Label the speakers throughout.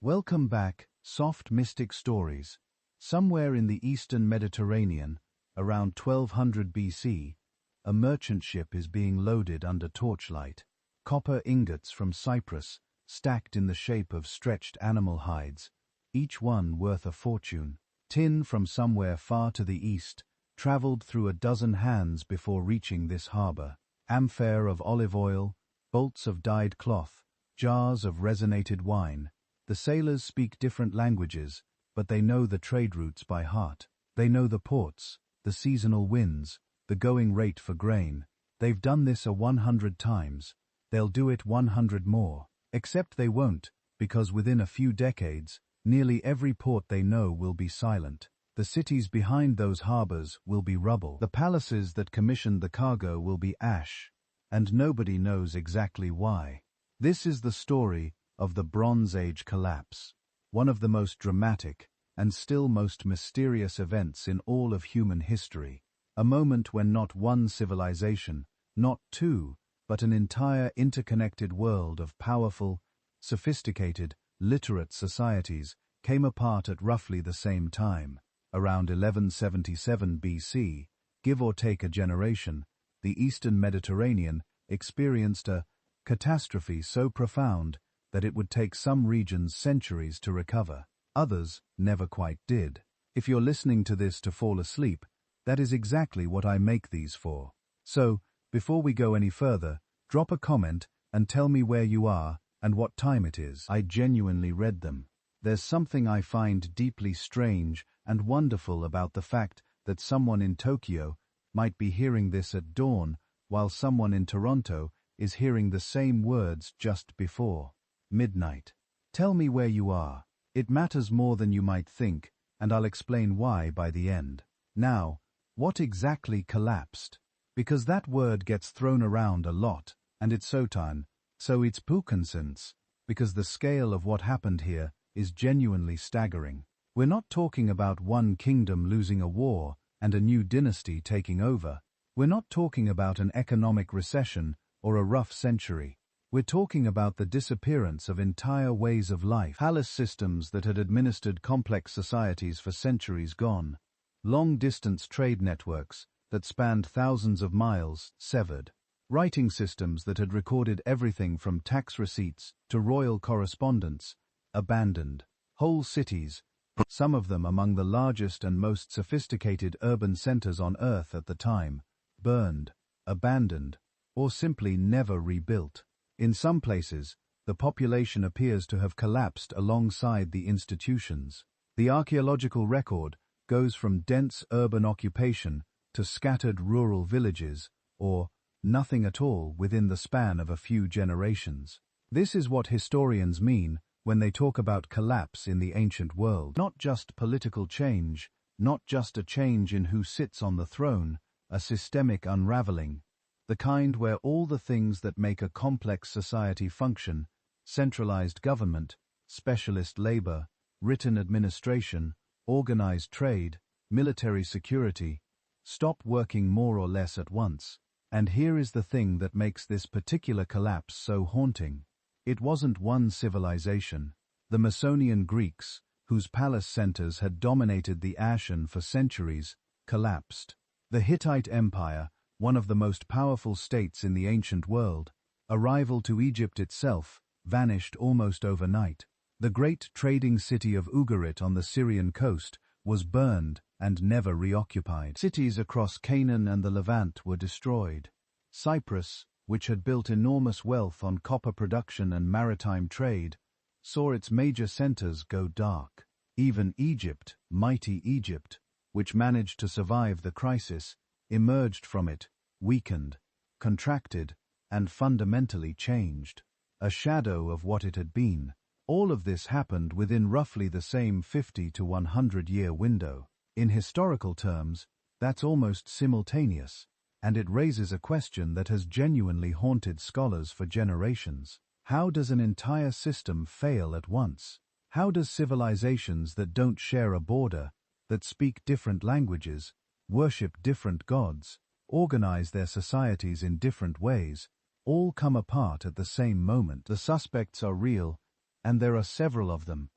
Speaker 1: Welcome back, Soft Mystic Stories. Somewhere in the eastern Mediterranean, around 1200 BC, a merchant ship is being loaded under torchlight. Copper ingots from Cyprus, stacked in the shape of stretched animal hides, each one worth a fortune. Tin from somewhere far to the east, traveled through a dozen hands before reaching this harbor. Amphare of olive oil, bolts of dyed cloth, jars of resinated wine. The sailors speak different languages, but they know the trade routes by heart. They know the ports, the seasonal winds, the going rate for grain. They've done this 100 times. They'll do it 100 more. Except they won't, because within a few decades, nearly every port they know will be silent. The cities behind those harbors will be rubble. The palaces that commissioned the cargo will be ash, and nobody knows exactly why. This is the story of the Bronze Age collapse, one of the most dramatic and still most mysterious events in all of human history. A moment when not one civilization, not two, but an entire interconnected world of powerful, sophisticated, literate societies came apart at roughly the same time. Around 1177 BC, give or take a generation, the eastern Mediterranean experienced a catastrophe so profound that it would take some regions centuries to recover. Others never quite did. If you're listening to this to fall asleep, that is exactly what I make these for. So, before we go any further, drop a comment and tell me where you are and what time it is. I genuinely read them. There's something I find deeply strange and wonderful about the fact that someone in Tokyo might be hearing this at dawn, while someone in Toronto is hearing the same words just before midnight. Tell me where you are. It matters more than you might think, and I'll explain why by the end. Now, what exactly collapsed? Because that word gets thrown around a lot, and it's Sotan, so it's Pukansens, because the scale of what happened here is genuinely staggering. We're not talking about one kingdom losing a war and a new dynasty taking over. We're not talking about an economic recession or a rough century. We're talking about the disappearance of entire ways of life. Palace systems that had administered complex societies for centuries gone. Long-distance trade networks that spanned thousands of miles severed. Writing systems that had recorded everything from tax receipts to royal correspondence abandoned. Whole cities, some of them among the largest and most sophisticated urban centers on Earth at the time, burned, abandoned, or simply never rebuilt. In some places, the population appears to have collapsed alongside the institutions. The archaeological record goes from dense urban occupation to scattered rural villages, or nothing at all within the span of a few generations. This is what historians mean when they talk about collapse in the ancient world. Not just political change, not just a change in who sits on the throne, a systemic unraveling, the kind where all the things that make a complex society function, centralized government, specialist labor, written administration, organized trade, military security, stop working more or less at once. And here is the thing that makes this particular collapse so haunting. It wasn't one civilization. The Mycenaean Greeks, whose palace centers had dominated the Ashan for centuries, collapsed. The Hittite Empire, one of the most powerful states in the ancient world, a rival to Egypt itself, vanished almost overnight. The great trading city of Ugarit on the Syrian coast was burned and never reoccupied. Cities across Canaan and the Levant were destroyed. Cyprus, which had built enormous wealth on copper production and maritime trade, saw its major centers go dark. Even Egypt, mighty Egypt, which managed to survive the crisis, emerged from it, weakened, contracted, and fundamentally changed. A shadow of what it had been. All of this happened within roughly the same 50 to 100-year window. In historical terms, that's almost simultaneous, and it raises a question that has genuinely haunted scholars for generations. How does an entire system fail at once? How does civilizations that don't share a border, that speak different languages, worship different gods, organize their societies in different ways, all come apart at the same moment? The suspects are real, And there are several of them.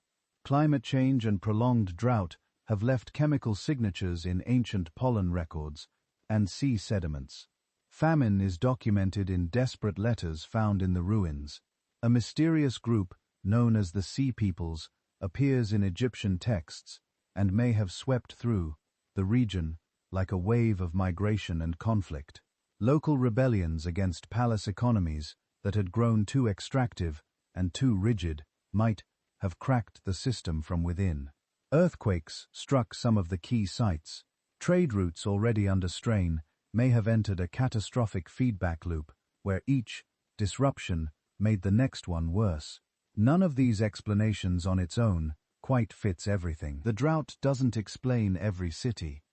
Speaker 1: Climate change and prolonged drought have left chemical signatures in ancient pollen records and sea sediments. Famine is documented in desperate letters found in the ruins. A mysterious group, known as the Sea Peoples, appears in Egyptian texts and may have swept through the region like a wave of migration and conflict. Local rebellions against palace economies that had grown too extractive and too rigid might have cracked the system from within. Earthquakes struck some of the key sites. Trade routes already under strain may have entered a catastrophic feedback loop where each disruption made the next one worse. None of these explanations on its own quite fits everything. The drought doesn't explain every city.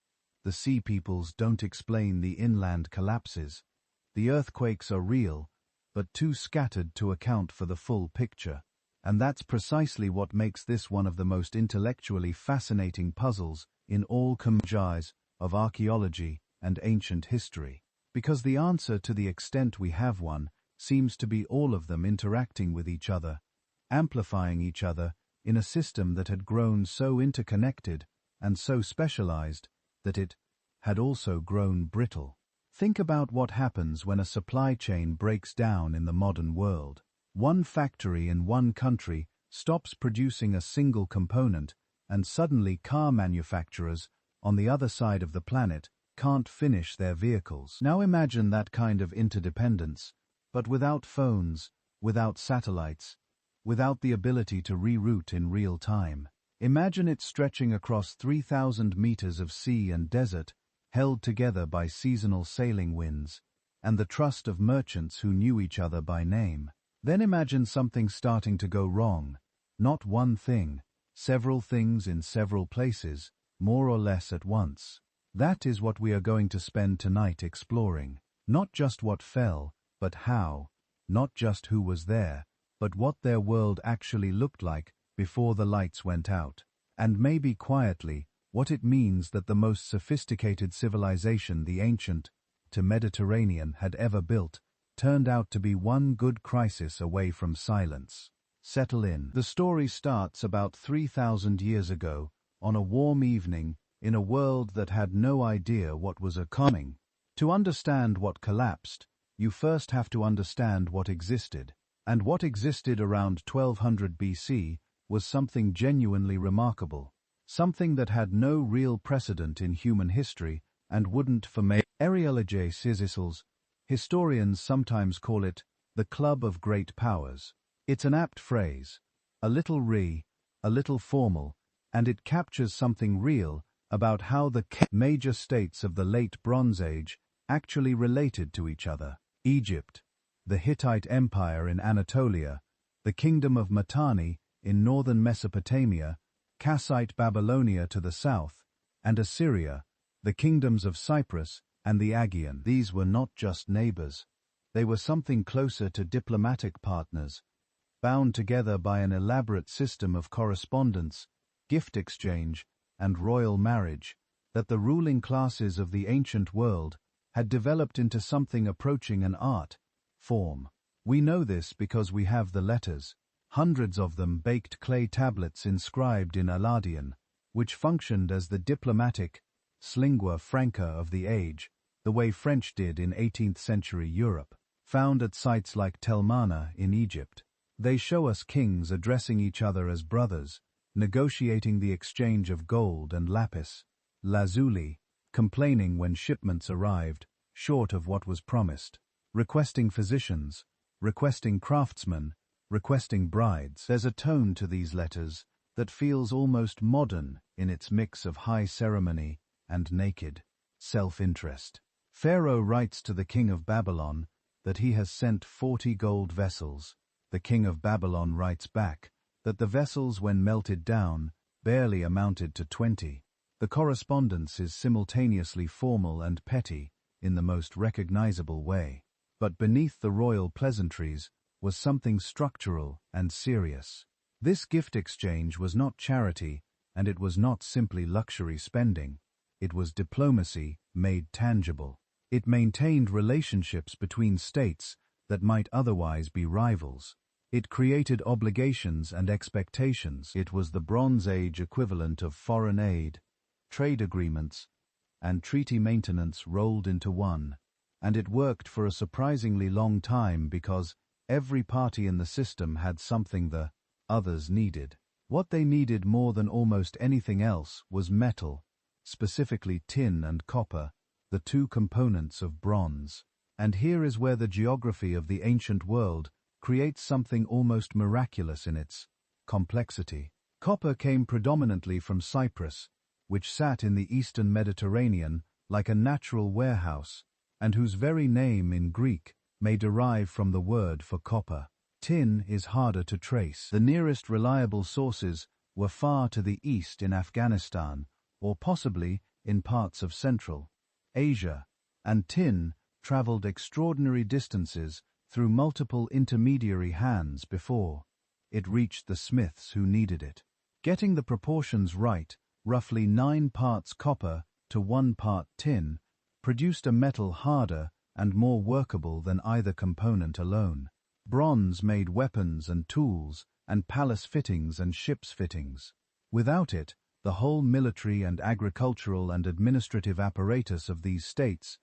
Speaker 1: The Sea Peoples don't explain the inland collapses. The earthquakes are real, but too scattered to account for the full picture. And that's precisely what makes this one of the most intellectually fascinating puzzles in all communities of archaeology and ancient history. Because the answer, to the extent we have one, seems to be all of them interacting with each other, amplifying each other in a system that had grown so interconnected and so specialized that it had also grown brittle. Think about what happens when a supply chain breaks down in the modern world. One factory in one country stops producing a single component, and suddenly car manufacturers on the other side of the planet can't finish their vehicles. Now imagine that kind of interdependence, but without phones, without satellites, without the ability to reroute in real time. Imagine it stretching across 3,000 meters of sea and desert, held together by seasonal sailing winds, and the trust of merchants who knew each other by name. Then imagine something starting to go wrong. Not one thing, several things in several places, more or less at once. That is what we are going to spend tonight exploring. Not just what fell, but how. Not just who was there, but what their world actually looked like before the lights went out. And maybe quietly, what it means that the most sophisticated civilization the ancient to Mediterranean had ever built turned out to be one good crisis away from silence. Settle in. The story starts about 3,000 years ago, on a warm evening, in a world that had no idea what was coming. To understand what collapsed, you first have to understand what existed. And what existed around 1200 BC was something genuinely remarkable. Something that had no real precedent in human history and wouldn't for Ariology Sisisals. Historians sometimes call it the Club of Great Powers. It's an apt phrase, a little a little formal, and it captures something real about how the major states of the late Bronze Age actually related to each other. Egypt, the Hittite Empire in Anatolia, the Kingdom of Mitanni in northern Mesopotamia, Kassite Babylonia to the south, and Assyria, the kingdoms of Cyprus and the Aegean. These were not just neighbors. They were something closer to diplomatic partners, bound together by an elaborate system of correspondence, gift exchange, and royal marriage, that the ruling classes of the ancient world had developed into something approaching an art form. We know this because we have the letters, hundreds of them baked clay tablets inscribed in Aladian, which functioned as the diplomatic lingua franca of the age, the way French did in 18th century Europe. Found at sites like Tel Mana in Egypt, they show us kings addressing each other as brothers, negotiating the exchange of gold and lapis lazuli, complaining when shipments arrived short of what was promised, requesting physicians, requesting craftsmen, requesting brides. There's a tone to these letters that feels almost modern in its mix of high ceremony and naked self-interest. Pharaoh writes to the king of Babylon that he has sent 40 gold vessels. The king of Babylon writes back that the vessels, when melted down, barely amounted to 20. The correspondence is simultaneously formal and petty in the most recognizable way. But beneath the royal pleasantries was something structural and serious. This gift exchange was not charity, and it was not simply luxury spending. It was diplomacy made tangible. It maintained relationships between states that might otherwise be rivals. It created obligations and expectations. It was the Bronze Age equivalent of foreign aid, trade agreements, and treaty maintenance rolled into one. And it worked for a surprisingly long time because every party in the system had something the others needed. What they needed more than almost anything else was metal, specifically tin and copper, the two components of bronze. And here is where the geography of the ancient world creates something almost miraculous in its complexity. Copper came predominantly from Cyprus, which sat in the eastern Mediterranean like a natural warehouse, and whose very name in Greek may derive from the word for copper. Tin is harder to trace. The nearest reliable sources were far to the east in Afghanistan, or possibly in parts of Central Asia, and tin traveled extraordinary distances through multiple intermediary hands before it reached the smiths who needed it. Getting the proportions right, roughly 9 parts copper to 1 part tin, produced a metal harder and more workable than either component alone. Bronze made weapons and tools, and palace fittings and ships fittings. Without it, the whole military and agricultural and administrative apparatus of these states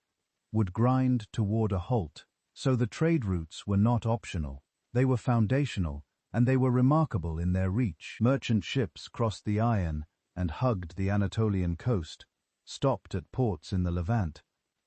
Speaker 1: would grind toward a halt. So the trade routes were not optional. They were foundational, and they were remarkable in their reach. Merchant ships crossed the Iron and hugged the Anatolian coast, stopped at ports in the Levant,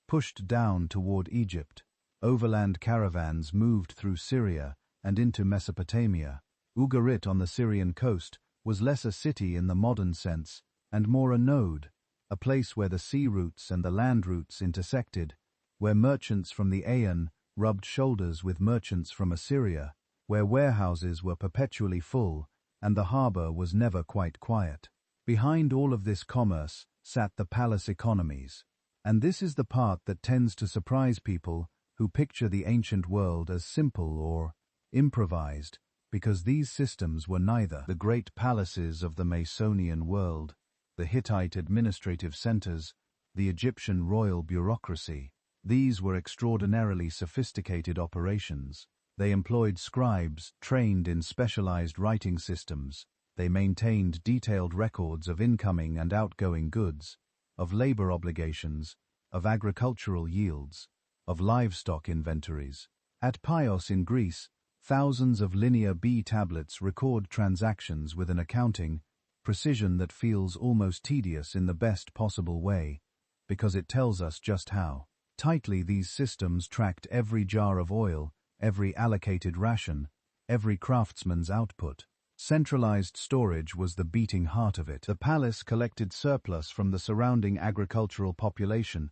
Speaker 1: pushed down toward Egypt. Overland caravans moved through Syria and into Mesopotamia. Ugarit on the Syrian coast was less a city in the modern sense and more a node, a place where the sea routes and the land routes intersected, where merchants from the Aeon rubbed shoulders with merchants from Assyria, where warehouses were perpetually full and the harbor was never quite quiet. Behind all of this commerce sat the palace economies, and this is the part that tends to surprise people who picture the ancient world as simple or improvised, because these systems were neither. The great palaces of the Mycenaean world, the Hittite administrative centers, the Egyptian royal bureaucracy, these were extraordinarily sophisticated operations. They employed scribes trained in specialized writing systems. They maintained detailed records of incoming and outgoing goods, of labor obligations, of agricultural yields, of livestock inventories. At Pios in Greece, thousands of linear B tablets record transactions with an accounting precision that feels almost tedious in the best possible way, because it tells us just how tightly these systems tracked every jar of oil, every allocated ration, every craftsman's output. Centralized storage was the beating heart of it. The palace collected surplus from the surrounding agricultural population,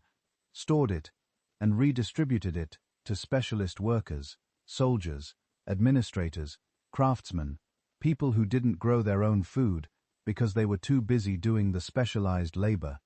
Speaker 1: stored it, and redistributed it to specialist workers, soldiers, administrators, craftsmen, people who didn't grow their own food because they were too busy doing the specialized labor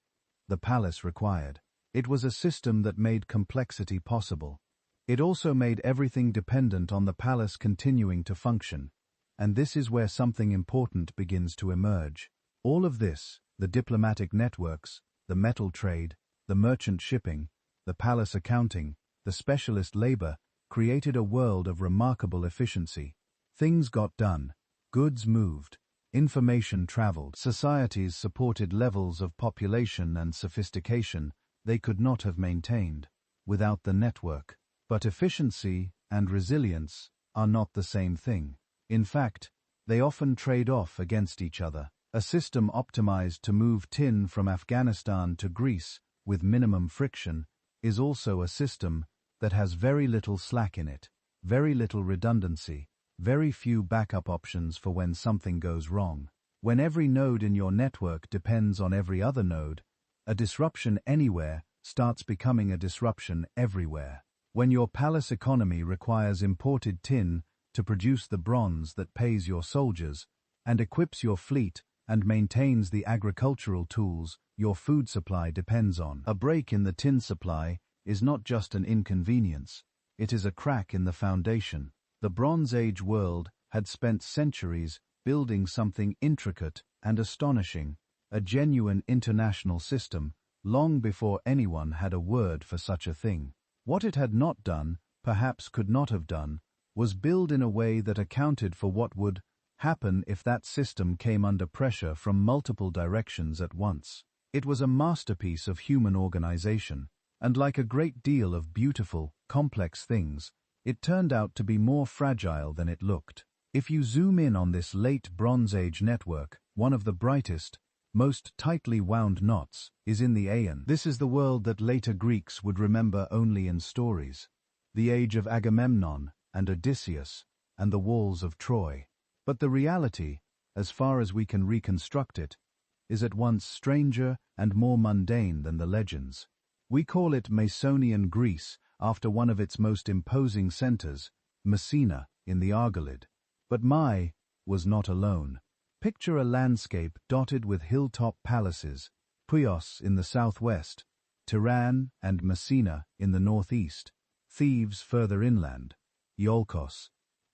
Speaker 1: the palace required. It was a system that made complexity possible. It also made everything dependent on the palace continuing to function. And this is where something important begins to emerge. All of this, the diplomatic networks, the metal trade, the merchant shipping, the palace accounting, the specialist labor, created a world of remarkable efficiency. Things got done, goods moved, information traveled, societies supported levels of population and sophistication they could not have maintained without the network. But efficiency and resilience are not the same thing. In fact, they often trade off against each other. A system optimized to move tin from Afghanistan to Greece with minimum friction is also a system that has very little slack in it, very little redundancy, very few backup options for when something goes wrong. When every node in your network depends on every other node, a disruption anywhere starts becoming a disruption everywhere. When your palace economy requires imported tin to produce the bronze that pays your soldiers, and equips your fleet and maintains the agricultural tools your food supply depends on, a break in the tin supply is not just an inconvenience, it is a crack in the foundation. The Bronze Age world had spent centuries building something intricate and astonishing, a genuine international system, long before anyone had a word for such a thing. What it had not done, perhaps could not have done, was built in a way that accounted for what would happen if that system came under pressure from multiple directions at once. It was a masterpiece of human organization, and like a great deal of beautiful, complex things, it turned out to be more fragile than it looked. If you zoom in on this late Bronze Age network, one of the brightest, most tightly wound knots is in the Aeon. This is the world that later Greeks would remember only in stories. The age of Agamemnon and Odysseus and the walls of Troy. But the reality, as far as we can reconstruct it, is at once stranger and more mundane than the legends. We call it Mycenaean Greece after one of its most imposing centers, Messina, in the Argolid. But was not alone. Picture a landscape dotted with hilltop palaces, Puios in the southwest, Tirana and Messina in the northeast, Thebes further inland, Iolkos,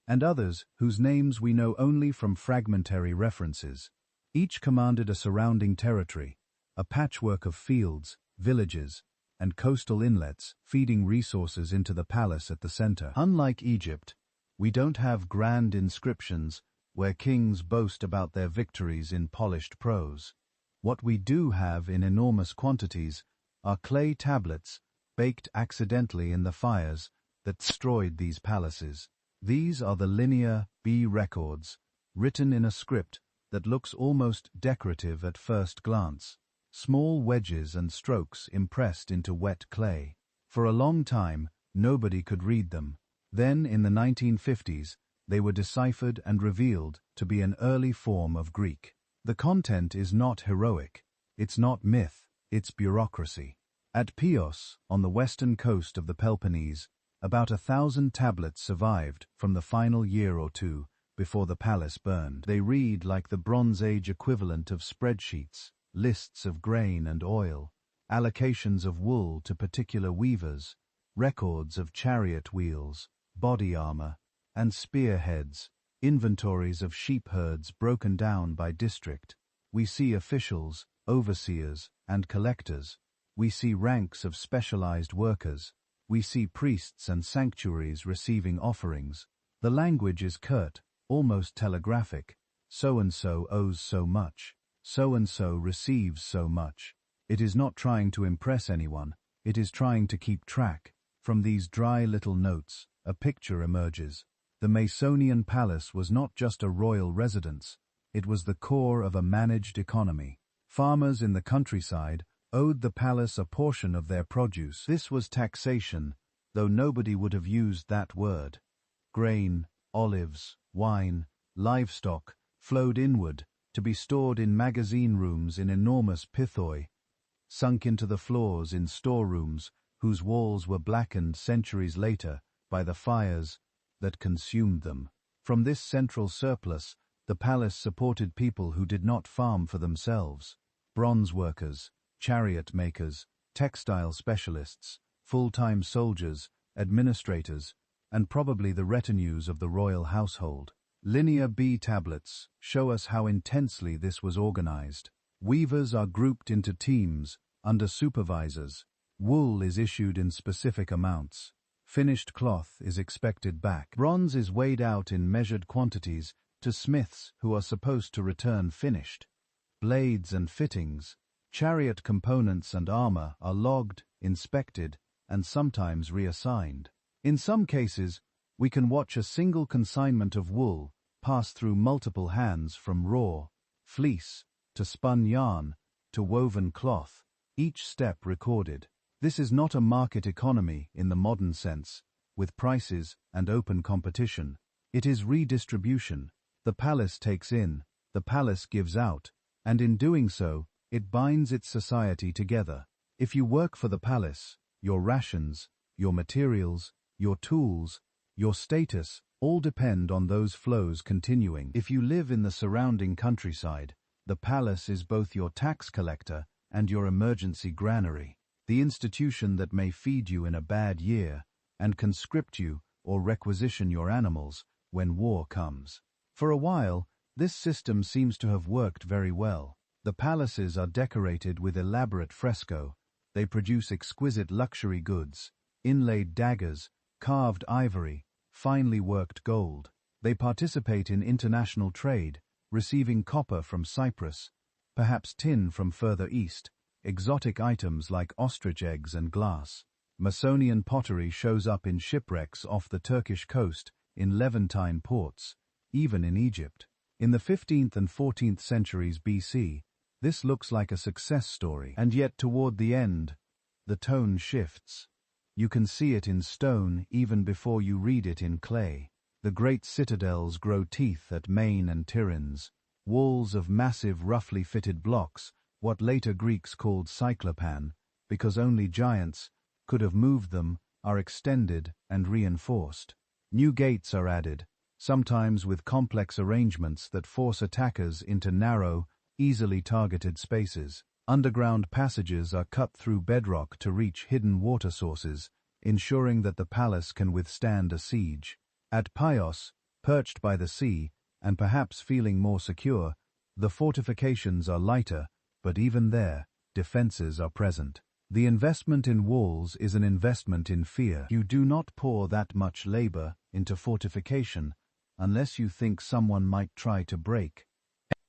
Speaker 1: and others whose names we know only from fragmentary references. Each commanded a surrounding territory, a patchwork of fields, villages, and coastal inlets feeding resources into the palace at the center. Unlike Egypt, we don't have grand inscriptions where kings boast about their victories in polished prose. What we do have in enormous quantities are clay tablets baked accidentally in the fires that destroyed these palaces. These are the linear B records, written in a script that looks almost decorative at first glance. Small wedges and strokes impressed into wet clay. For a long time, nobody could read them. Then, in the 1950s, they were deciphered and revealed to be an early form of Greek. The content is not heroic. It's not myth. It's bureaucracy. At Pios, on the western coast of the Peloponnese, about 1,000 tablets survived from the final year or two before the palace burned. They read like the Bronze Age equivalent of spreadsheets, lists of grain and oil, allocations of wool to particular weavers, records of chariot wheels, body armor, and spearheads, inventories of sheep herds broken down by district. We see officials, overseers, and collectors. We see ranks of specialized workers. We see priests and sanctuaries receiving offerings. The language is curt, almost telegraphic. So-and-so owes so much. So-and-so receives so much. It is not trying to impress anyone. It is trying to keep track. From these dry little notes, a picture emerges. The Mycenaean palace was not just a royal residence. It was the core of a managed economy. Farmers in the countryside owed the palace a portion of their produce. This was taxation, though nobody would have used that word. Grain, olives, wine, livestock flowed inward to be stored in magazine rooms in enormous pithoi, sunk into the floors in storerooms whose walls were blackened centuries later by the fires that consumed them. From this central surplus, the palace supported people who did not farm for themselves: bronze workers, chariot makers, textile specialists, full-time soldiers, administrators, and probably the retinues of the royal household. Linear B tablets show us how intensely this was organized. Weavers are grouped into teams under supervisors. Wool is issued in specific amounts. Finished cloth is expected back. Bronze is weighed out in measured quantities to smiths who are supposed to return finished. Blades and fittings, chariot components and armor are logged, inspected, and sometimes reassigned. In some cases, we can watch a single consignment of wool pass through multiple hands from raw, fleece, to spun yarn, to woven cloth, each step recorded. This is not a market economy in the modern sense, with prices and open competition. It is redistribution. The palace takes in, the palace gives out, and in doing so, it binds its society together. If you work for the palace, your rations, your materials, your tools, your status, all depend on those flows continuing. If you live in the surrounding countryside, the palace is both your tax collector and your emergency granary, the institution that may feed you in a bad year and conscript you or requisition your animals when war comes. For a while, this system seems to have worked very well. The palaces are decorated with elaborate fresco. They produce exquisite luxury goods, inlaid daggers, carved ivory, finely worked gold. They participate in international trade, receiving copper from Cyprus, perhaps tin from further east, exotic items like ostrich eggs and glass. Mycenaean pottery shows up in shipwrecks off the Turkish coast, in Levantine ports, even in Egypt. In the 15th and 14th centuries BC, this looks like a success story, and yet toward the end, the tone shifts. You can see it in stone even before you read it in clay. The great citadels grow teeth at Maine and Tiryns, walls of massive roughly fitted blocks, what later Greeks called cyclopan, because only giants could have moved them, are extended and reinforced. New gates are added, sometimes with complex arrangements that force attackers into narrow, easily targeted spaces. Underground passages are cut through bedrock to reach hidden water sources, ensuring that the palace can withstand a siege. At Pios, perched by the sea, and perhaps feeling more secure, the fortifications are lighter, but even there, defenses are present. The investment in walls is an investment in fear. You do not pour that much labor into fortification unless you think someone might try to break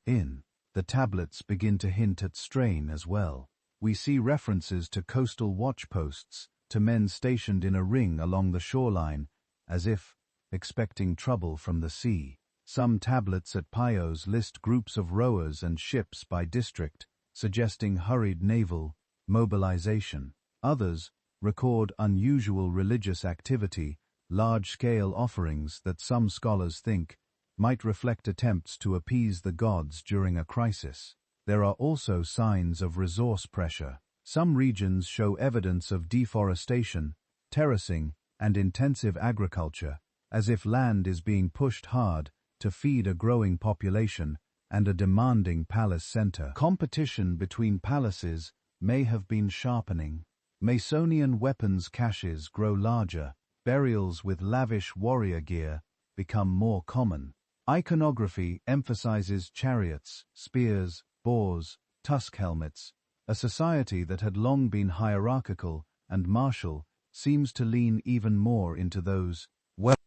Speaker 1: in. The tablets begin to hint at strain as well. We see references to coastal watchposts, to men stationed in a ring along the shoreline, as if expecting trouble from the sea. Some tablets at Pios list groups of rowers and ships by district, suggesting hurried naval mobilization. Others record unusual religious activity, large-scale offerings that some scholars think might reflect attempts to appease the gods during a crisis. There are also signs of resource pressure. Some regions show evidence of deforestation, terracing, and intensive agriculture, as if land is being pushed hard to feed a growing population and a demanding palace center. Competition between palaces may have been sharpening. Mycenaean weapons caches grow larger, burials with lavish warrior gear become more common. Iconography emphasizes chariots, spears, boars, tusk helmets. A society that had long been hierarchical and martial seems to lean even more into those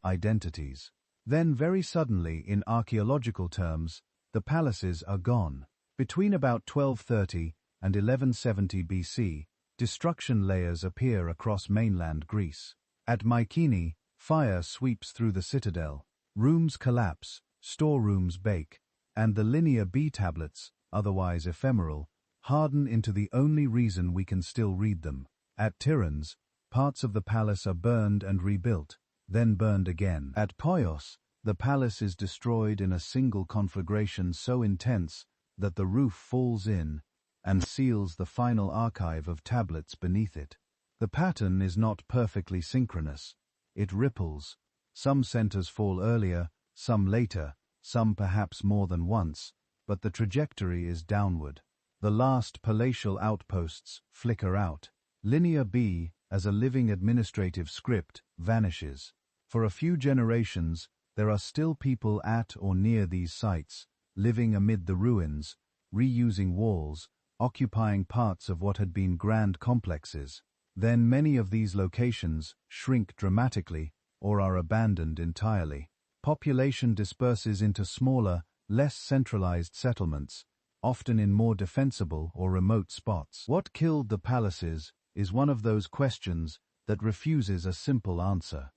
Speaker 1: identities. Then very suddenly, in archaeological terms, the palaces are gone. Between about 1230 and 1170 BC, destruction layers appear across mainland Greece. At Mycenae, fire sweeps through the citadel, rooms collapse, storerooms bake, and the Linear B tablets, otherwise ephemeral, harden into the only reason we can still read them. At Tiryns, parts of the palace are burned and rebuilt, then burned again. At Pios, the palace is destroyed in a single conflagration so intense that the roof falls in and seals the final archive of tablets beneath it. The pattern is not perfectly synchronous. It ripples. Some centers fall earlier, some later, some perhaps more than once, but the trajectory is downward. The last palatial outposts flicker out. Linear B, as a living administrative script, vanishes. For a few generations, there are still people at or near these sites, living amid the ruins, reusing walls, occupying parts of what had been grand complexes. Then many of these locations shrink dramatically or are abandoned entirely. Population disperses into smaller, less centralized settlements, often in more defensible or remote spots. What killed the palaces is one of those questions that refuses a simple answer.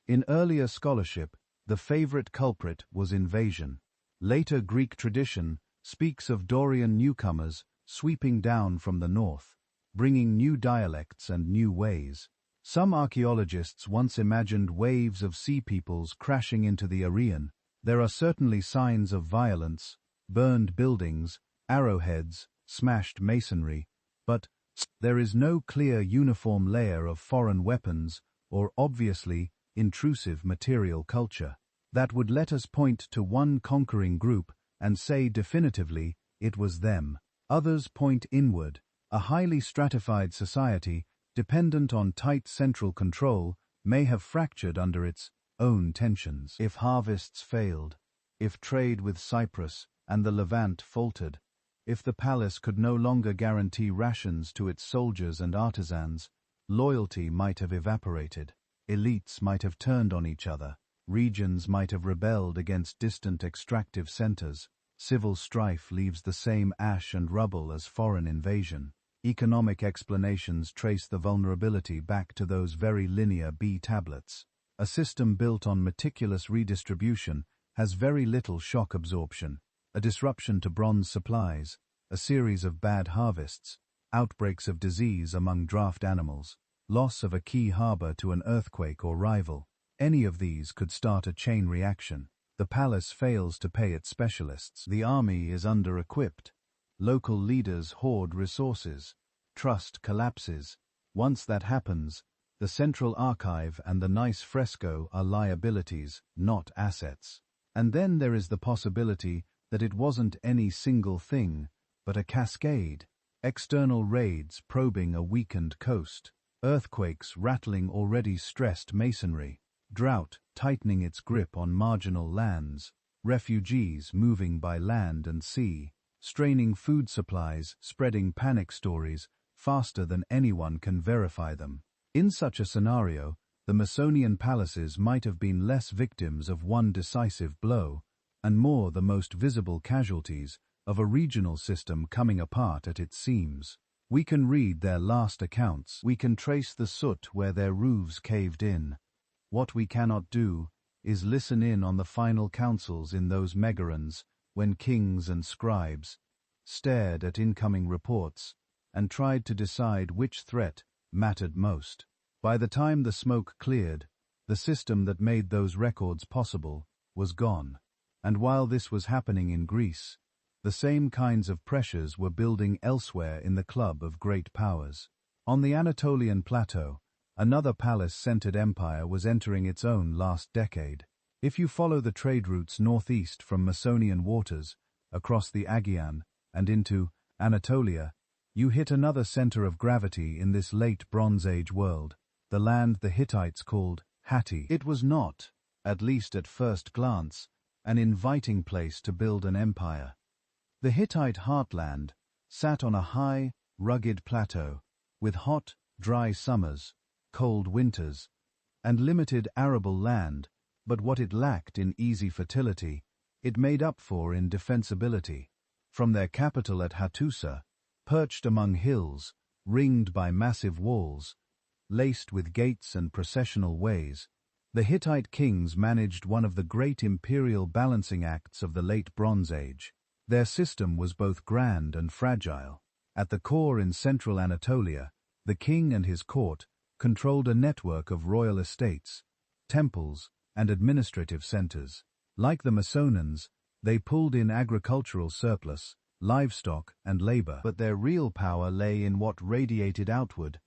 Speaker 1: In earlier scholarship, the favorite culprit was invasion. Later Greek tradition speaks of Dorian newcomers sweeping down from the north, bringing new dialects and new ways. Some archaeologists once imagined waves of sea peoples crashing into the Aegean. There are certainly signs of violence, burned buildings, arrowheads, smashed masonry, but there is no clear uniform layer of foreign weapons or obviously intrusive material culture that would let us point to one conquering group and say definitively it was them. Others point inward. A highly stratified society, dependent on tight central control, may have fractured under its own tensions. If harvests failed, if trade with Cyprus and the Levant faltered, if the palace could no longer guarantee rations to its soldiers and artisans, loyalty might have evaporated. Elites might have turned on each other. Regions might have rebelled against distant extractive centers. Civil strife leaves the same ash and rubble as foreign invasion. Economic explanations trace the vulnerability back to those very linear B tablets. A system built on meticulous redistribution has very little shock absorption. A disruption to bronze supplies, a series of bad harvests, outbreaks of disease among draft animals, loss of a key harbor to an earthquake or rival. Any of these could start a chain reaction. The palace fails to pay its specialists. The army is under-equipped. Local leaders hoard resources. Trust collapses. Once that happens, the central archive and the nice fresco are liabilities, not assets. And then there is the possibility that it wasn't any single thing, but a cascade. External raids probing a weakened coast. Earthquakes rattling already stressed masonry. Drought tightening its grip on marginal lands. Refugees moving by land and sea. Straining food supplies, spreading panic stories faster than anyone can verify them. In such a scenario, the Mycenaean palaces might have been less victims of one decisive blow, and more the most visible casualties of a regional system coming apart at its seams. We can read their last accounts. We can trace the soot where their roofs caved in. What we cannot do is listen in on the final councils in those megarons when kings and scribes stared at incoming reports and tried to decide which threat mattered most. By the time the smoke cleared, the system that made those records possible was gone. And while this was happening in Greece, the same kinds of pressures were building elsewhere in the club of great powers. On the Anatolian plateau, another palace-centered empire was entering its own last decade. If you follow the trade routes northeast from Mycenaean waters, across the Aegean, and into Anatolia, you hit another center of gravity in this late Bronze Age world, the land the Hittites called Hatti. It was not, at least at first glance, an inviting place to build an empire. The Hittite heartland sat on a high, rugged plateau, with hot, dry summers, cold winters, and limited arable land, but what it lacked in easy fertility, it made up for in defensibility. From their capital at Hattusa, perched among hills, ringed by massive walls, laced with gates and processional ways, the Hittite kings managed one of the great imperial balancing acts of the late Bronze Age. Their system was both grand and fragile. At the core in central Anatolia, the king and his court controlled a network of royal estates, temples, and administrative centers. Like the Mycenaeans, they pulled in agricultural surplus, livestock, and labor, but their real power lay in what radiated outward,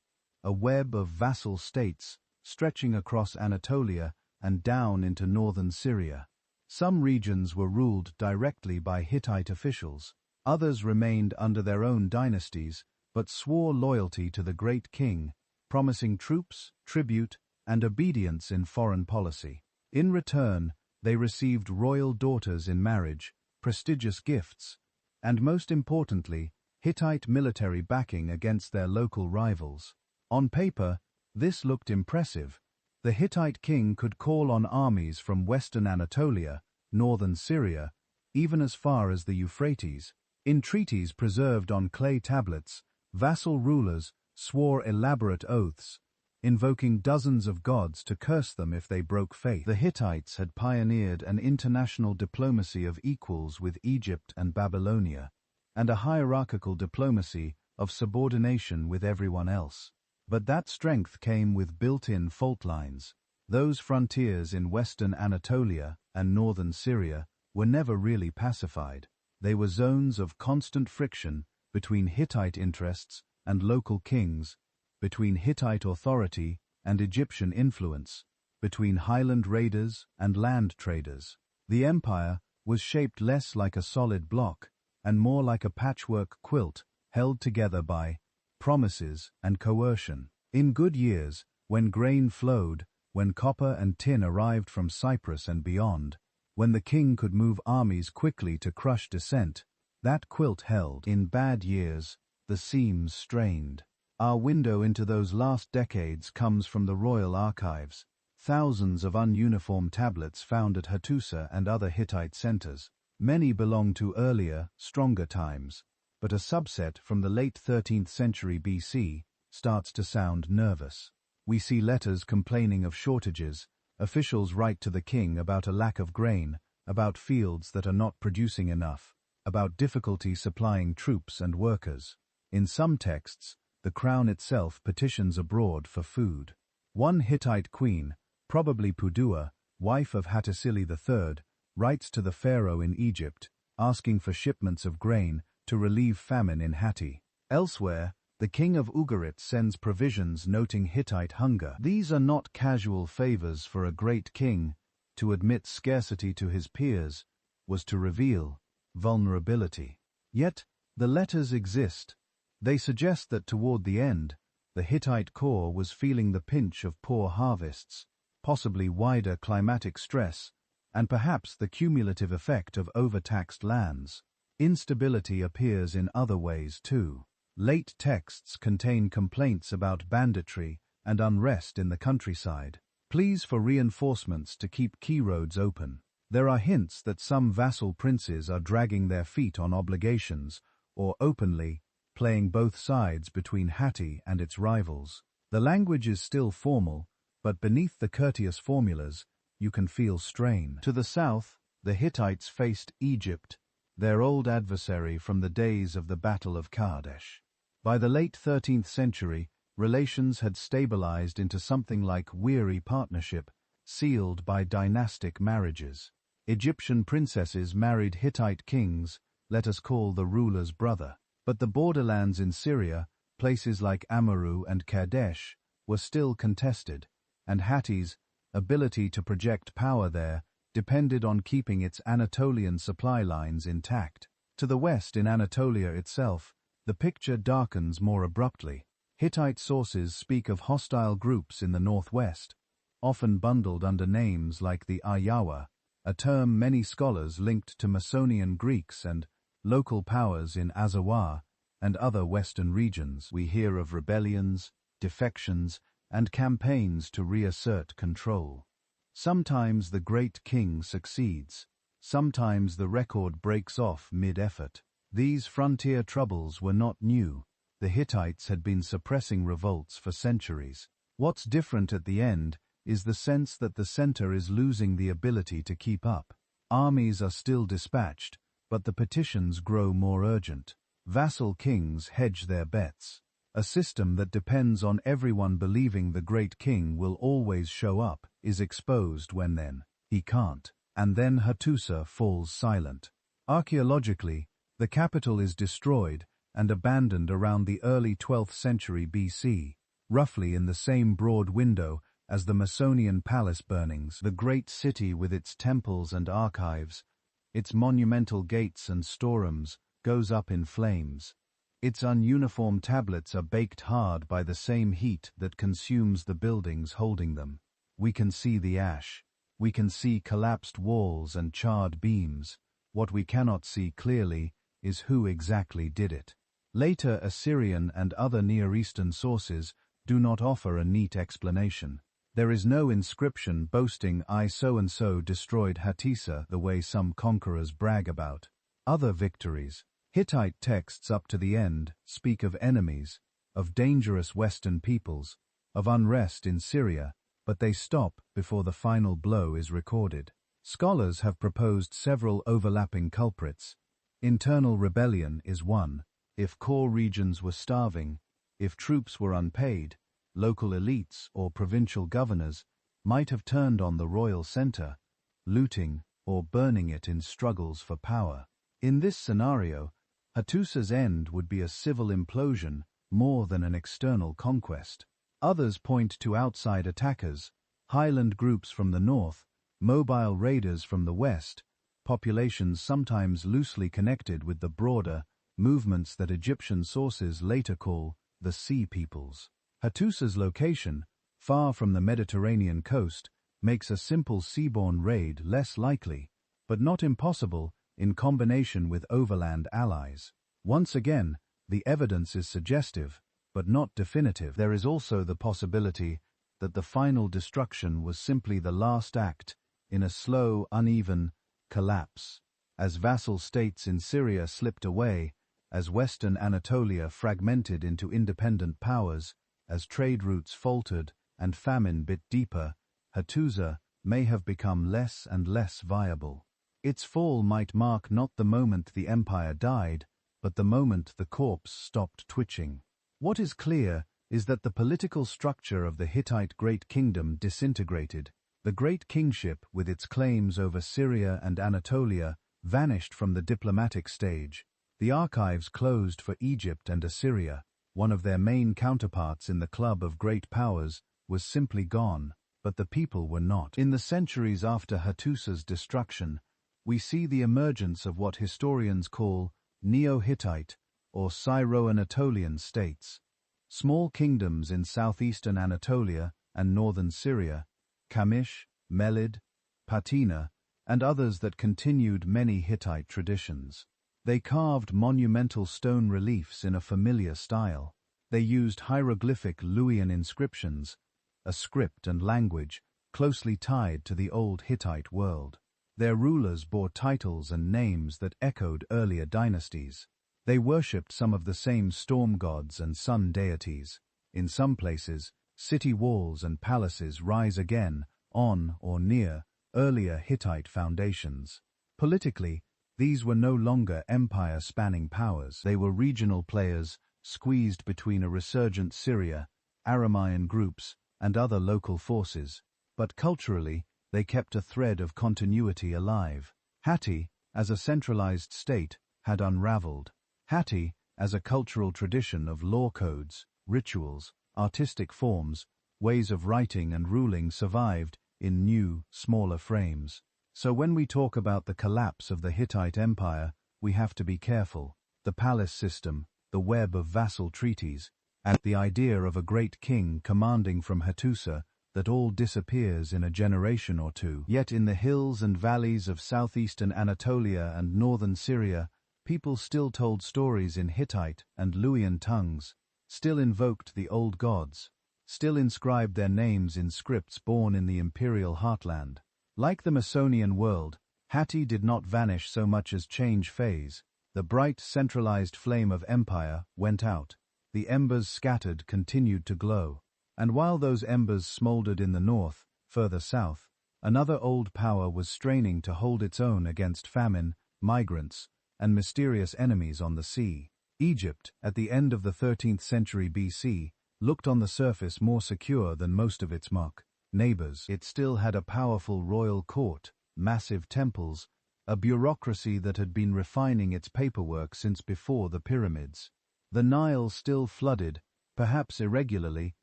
Speaker 1: a web of vassal states stretching across Anatolia and down into northern Syria. Some regions were ruled directly by Hittite officials. Others remained under their own dynasties, but swore loyalty to the great king, promising troops, tribute, and obedience in foreign policy. In return, they received royal daughters in marriage, prestigious gifts, and most importantly, Hittite military backing against their local rivals. On paper, this looked impressive. The Hittite king could call on armies from western Anatolia, northern Syria, even as far as the Euphrates. In treaties preserved on clay tablets, vassal rulers swore elaborate oaths, invoking dozens of gods to curse them if they broke faith. The Hittites had pioneered an international diplomacy of equals with Egypt and Babylonia, and a hierarchical diplomacy of subordination with everyone else. But that strength came with built-in fault lines. Those frontiers in western Anatolia and northern Syria were never really pacified. They were zones of constant friction between Hittite interests and local kings, between Hittite authority and Egyptian influence, between highland raiders and land traders. The empire was shaped less like a solid block and more like a patchwork quilt held together by promises and coercion. In good years, when grain flowed, when copper and tin arrived from Cyprus and beyond, when the king could move armies quickly to crush dissent, that quilt held. In bad years, the seams strained. Our window into those last decades comes from the royal archives. thousands of ununiform tablets found at Hattusa and other Hittite centers. Many belong to earlier, stronger times, but a subset from the late 13th century BC starts to sound nervous. We see letters complaining of shortages, officials write to the king about a lack of grain, about fields that are not producing enough, about difficulty supplying troops and workers. In some texts, the crown itself petitions abroad for food. One Hittite queen, probably Pudua, wife of Hattusili III, writes to the pharaoh in Egypt, asking for shipments of grain to relieve famine in Hatti. Elsewhere, the king of Ugarit sends provisions noting Hittite hunger. These are not casual favors for a great king. To admit scarcity to his peers was to reveal vulnerability. Yet, the letters exist. They suggest that toward the end, the Hittite core was feeling the pinch of poor harvests, possibly wider climatic stress, and perhaps the cumulative effect of overtaxed lands. Instability appears in other ways too. Late texts contain complaints about banditry and unrest in the countryside, pleas for reinforcements to keep key roads open. There are hints that some vassal princes are dragging their feet on obligations, or openly playing both sides between Hatti and its rivals. The language is still formal, but beneath the courteous formulas, you can feel strain. To the south, the Hittites faced Egypt, their old adversary from the days of the Battle of Kadesh. By the late 13th century, relations had stabilized into something like weary partnership, sealed by dynastic marriages. Egyptian princesses married Hittite kings, let us call the ruler's brother. But the borderlands in Syria, places like Amurru and Kadesh, were still contested, and Hatti's ability to project power there depended on keeping its Anatolian supply lines intact. To the west in Anatolia itself, the picture darkens more abruptly. Hittite sources speak of hostile groups in the northwest, often bundled under names like the Ayawa, a term many scholars linked to Mycenaean Greeks and local powers in Azawad and other western regions. We hear of rebellions, defections, and campaigns to reassert control. Sometimes the great king succeeds, sometimes the record breaks off mid-effort. These frontier troubles were not new. The Hittites had been suppressing revolts for centuries. What's different at the end is the sense that the center is losing the ability to keep up. Armies are still dispatched, but the petitions grow more urgent. Vassal kings hedge their bets. A system that depends on everyone believing the great king will always show up is exposed when he can't. And then Hattusa falls silent. Archaeologically, the capital is destroyed and abandoned around the early 12th century BC, roughly in the same broad window as the Mycenaean palace burnings. The great city with its temples and archives, its monumental gates and storerooms, goes up in flames. Its ununiform tablets are baked hard by the same heat that consumes the buildings holding them. We can see the ash. We can see collapsed walls and charred beams. What we cannot see clearly is who exactly did it. Later Assyrian and other Near Eastern sources do not offer a neat explanation. There is no inscription boasting I so-and-so destroyed Hattusa the way some conquerors brag about. Other victories. Hittite texts up to the end speak of enemies, of dangerous Western peoples, of unrest in Syria, but they stop before the final blow is recorded. Scholars have proposed several overlapping culprits. Internal rebellion is one. If core regions were starving, if troops were unpaid, local elites or provincial governors might have turned on the royal center, looting or burning it in struggles for power. In this scenario, Hattusa's end would be a civil implosion more than an external conquest. Others point to outside attackers, highland groups from the north, mobile raiders from the west, populations sometimes loosely connected with the broader movements that Egyptian sources later call the Sea Peoples. Hattusa's location, far from the Mediterranean coast, makes a simple seaborne raid less likely, but not impossible in combination with overland allies. Once again, the evidence is suggestive, but not definitive. There is also the possibility that the final destruction was simply the last act in a slow, uneven collapse. As vassal states in Syria slipped away, as western Anatolia fragmented into independent powers, as trade routes faltered and famine bit deeper, Hattusa may have become less and less viable. Its fall might mark not the moment the empire died, but the moment the corpse stopped twitching. What is clear is that the political structure of the Hittite Great Kingdom disintegrated. The Great Kingship, with its claims over Syria and Anatolia, vanished from the diplomatic stage. The archives closed for Egypt and Assyria. One of their main counterparts in the club of great powers was simply gone, but the people were not. In the centuries after Hattusa's destruction, we see the emergence of what historians call Neo-Hittite or Syro-Anatolian states. Small kingdoms in southeastern Anatolia and northern Syria, Kamish, Melid, Patina, and others that continued many Hittite traditions. They carved monumental stone reliefs in a familiar style. They used hieroglyphic Luwian inscriptions, a script and language closely tied to the old Hittite world. Their rulers bore titles and names that echoed earlier dynasties. They worshipped some of the same storm gods and sun deities. In some places, city walls and palaces rise again on or near earlier Hittite foundations. Politically, these were no longer empire-spanning powers. They were regional players squeezed between a resurgent Syria, Aramaean groups, and other local forces. But culturally, they kept a thread of continuity alive. Hatti, as a centralized state, had unraveled. Hatti, as a cultural tradition of law codes, rituals, artistic forms, ways of writing and ruling survived in new, smaller frames. So when we talk about the collapse of the Hittite Empire, we have to be careful. The palace system, the web of vassal treaties, and the idea of a great king commanding from Hattusa, that all disappears in a generation or two. Yet in the hills and valleys of southeastern Anatolia and northern Syria, people still told stories in Hittite and Luwian tongues, still invoked the old gods, still inscribed their names in scripts born in the imperial heartland. Like the Mycenaean world, Hatti did not vanish so much as change phase. The bright centralized flame of empire went out. The embers scattered continued to glow. And while those embers smoldered in the north, further south, another old power was straining to hold its own against famine, migrants, and mysterious enemies on the sea. Egypt, at the end of the 13th century BC, looked on the surface more secure than most of its mock neighbors. It still had a powerful royal court, massive temples, a bureaucracy that had been refining its paperwork since before the pyramids. The Nile still flooded, perhaps irregularly,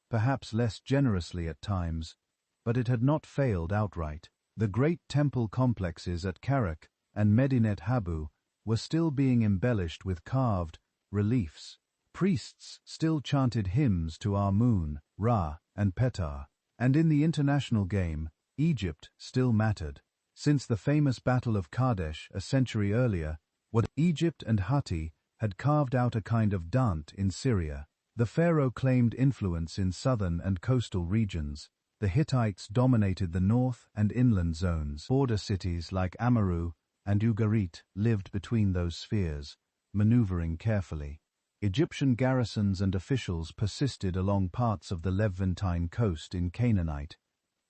Speaker 1: perhaps less generously at times, but it had not failed outright. The great temple complexes at Karak and Medinet Habu were still being embellished with carved reliefs. Priests still chanted hymns to Amun, Ra, and Petar. And in the international game, Egypt still mattered. Since the famous Battle of Kadesh a century earlier, what Egypt and Hatti had carved out a kind of Dant in Syria. The pharaoh claimed influence in southern and coastal regions. The Hittites dominated the north and inland zones. Border cities like Amaru and Ugarit lived between those spheres, maneuvering carefully. Egyptian garrisons and officials persisted along parts of the Levantine coast in Canaanite,